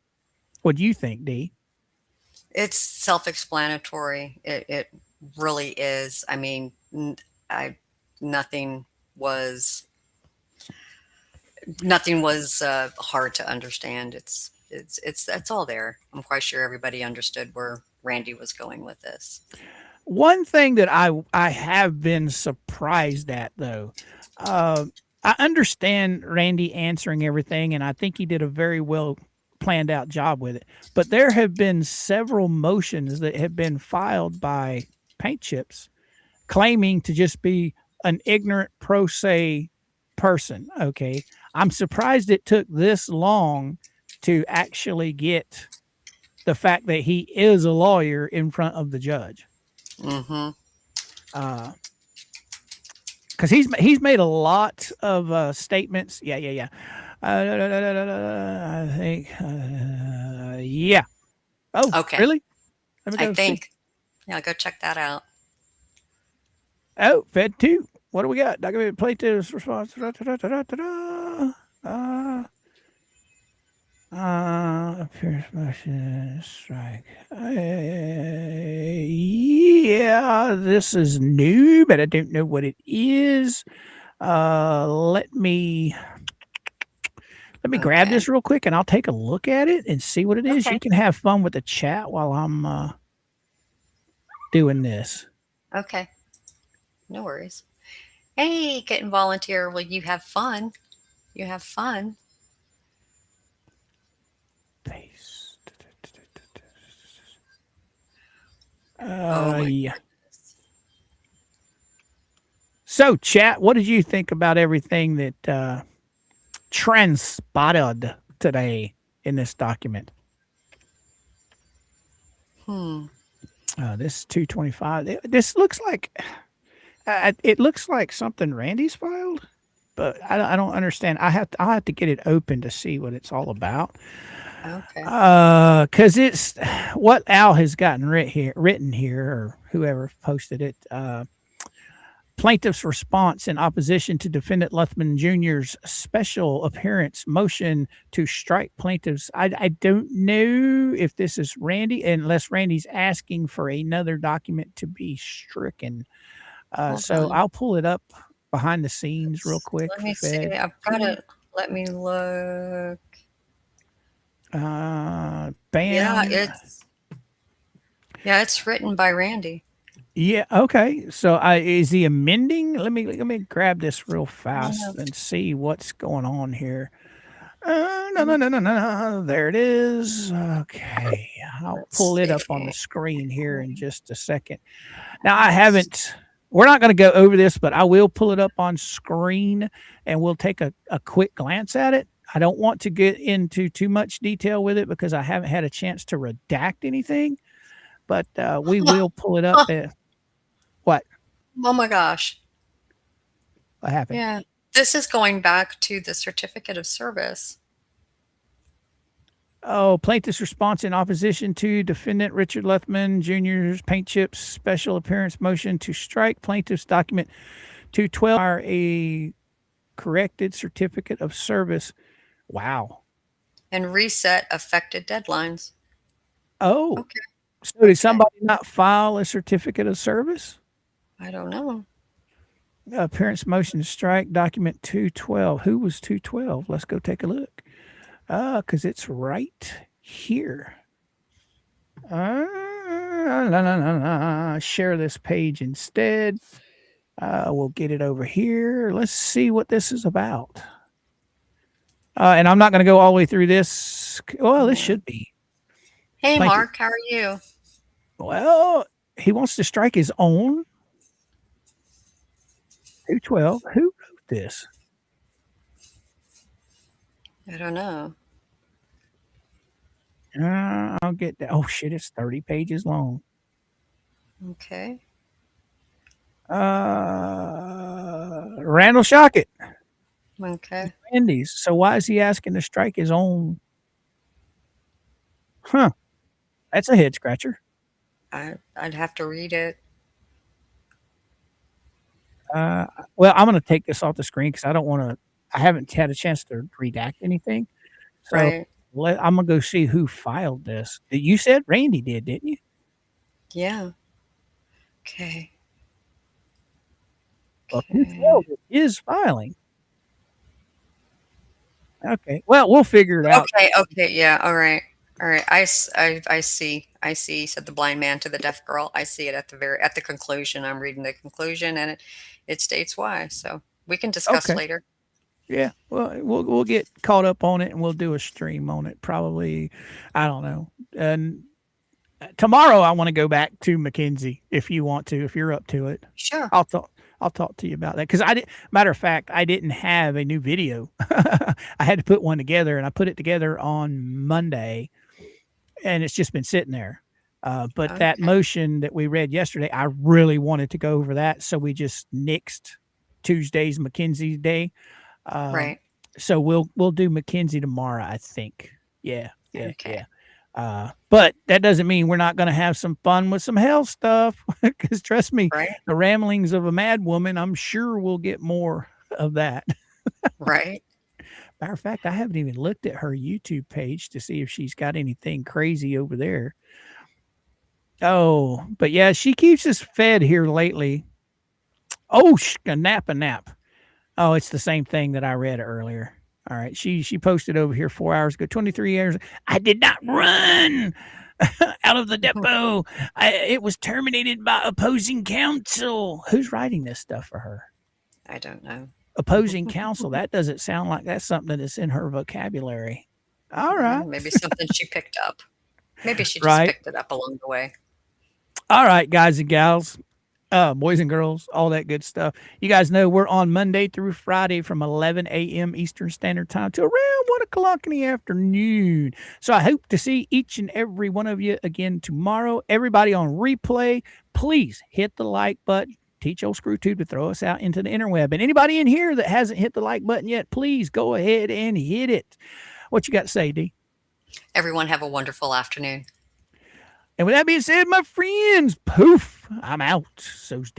What do you think, Dee? It's self-explanatory. It really is. I mean, nothing was hard to understand. It's all there. I'm quite sure everybody understood where Randy was going with this. One thing that I have been surprised at, though, I understand Randy answering everything, and I think he did a very well planned out job with it. But there have been several motions that have been filed by Paint Chips claiming to just be an ignorant pro se person. Okay. I'm surprised it took this long to actually get the fact that he is a lawyer in front of the judge. Mm-hmm. Because he's made a lot of statements. Yeah. I think, yeah. Oh, Okay. really? Let me I go see. think. Yeah, go check that out. Oh, Fed 2. What do we got? Documented plaintiff's response. Appearance motion strike. Yeah, this is new, but I don't know what it is. Let me grab Okay. this real quick and I'll take a look at it and see what it is. Okay. You can have fun with the chat while I'm doing this. Okay. No worries. Hey, getting volunteer. Well, you have fun. You have fun. Paste. Oh my Yeah. So, chat, what did you think about everything that transpired today in this document? This 225. This looks like it looks like something Randy's filed, but I don't understand. I'll have to get it open to see what it's all about. Okay. Because it's what Al has gotten written here, or whoever posted it. Plaintiff's response in opposition to defendant Luthmann Jr.'s special appearance motion to strike plaintiffs. I don't know if this is Randy, unless Randy's asking for another document to be stricken. So on. I'll pull it up behind the scenes real quick. Let me see. I've got it. Let me look. Bam. Yeah, it's written by Randy. Yeah. Okay. So is he amending? Let me grab this real fast and see what's going on here. No. There it is. Okay. I'll pull it up on the screen here in just a second. Now we're not going to go over this, but I will pull it up on screen and we'll take a quick glance at it. I don't want to get into too much detail with it because I haven't had a chance to redact anything, but we will pull it up. What? Oh my gosh. What happened? Yeah. This is going back to the certificate of service. Oh, plaintiff's response in opposition to defendant Richard Luthmann Jr.'s paint chips special appearance motion to strike plaintiff's document 212 are a corrected certificate of service. Wow. And reset affected deadlines. Oh. Okay. So did somebody not file a certificate of service? I don't know. Appearance motion to strike document 212. Who was 212? Let's go take a look. Because it's right here. Share this page instead. We'll get it over here. Let's see what this is about. And I'm not going to go all the way through this. Well, this should be. Hey, Thank Mark, how are you? Well, he wants to strike his own. 212. Who wrote this? I don't know. I'll get that. Oh, shit. It's 30 pages long. Okay. Randall Shockett. Okay. Randy's. So why is he asking to strike his own? Huh. That's a head scratcher. I'd have to read it. Well, I'm going to take this off the screen because I don't want to. I haven't had a chance to redact anything. So Right. I'm going to go see who filed this. You said Randy did, didn't you? Yeah. Okay. Well, 212 is filing. Okay. Well, we'll figure it out. Okay. Yeah. All right. I see. Said the blind man to the deaf girl. I see it at the conclusion. I'm reading the conclusion, and it states why. So we can discuss later. Yeah. Well, we'll get caught up on it, and we'll do a stream on it. Probably, I don't know. And tomorrow, I want to go back to McKinsey if you want to, if you're up to it. Sure. I'll I'll talk to you about that because matter of fact, I didn't have a new video. I had to put one together, and I put it together on Monday, and it's just been sitting there. But that motion that we read yesterday, I really wanted to go over that, so we just nixed Tuesday's McKinsey Day. Right. So we'll do McKinsey tomorrow, I think. Yeah. Okay. But that doesn't mean we're not going to have some fun with some hell stuff. Because trust me, Right. the ramblings of a mad woman, I'm sure we'll get more of that. Right. Matter of fact, I haven't even looked at her YouTube page to see if she's got anything crazy over there. Oh, but yeah, she keeps us fed here lately. Oh, a nap. Oh, it's the same thing that I read earlier. All right. She posted over here 4 hours ago, 23 hours. I did not run out of the depot. It was terminated by opposing counsel. Who's writing this stuff for her? I don't know. Opposing counsel. That doesn't sound like that's something that's in her vocabulary. All right. Maybe something she picked up. Maybe she just picked it up along the way. All right, guys and gals. Boys and girls, all that good stuff. You guys know we're on Monday through Friday from 11 a.m. Eastern Standard Time to around 1 o'clock in the afternoon. So I hope to see each and every one of you again tomorrow. Everybody on replay, please hit the like button. Teach old ScrewTube to throw us out into the interweb. And anybody in here that hasn't hit the like button yet, please go ahead and hit it. What you got to say, D? Everyone have a wonderful afternoon. And with that being said, my friends, poof, I'm out. So's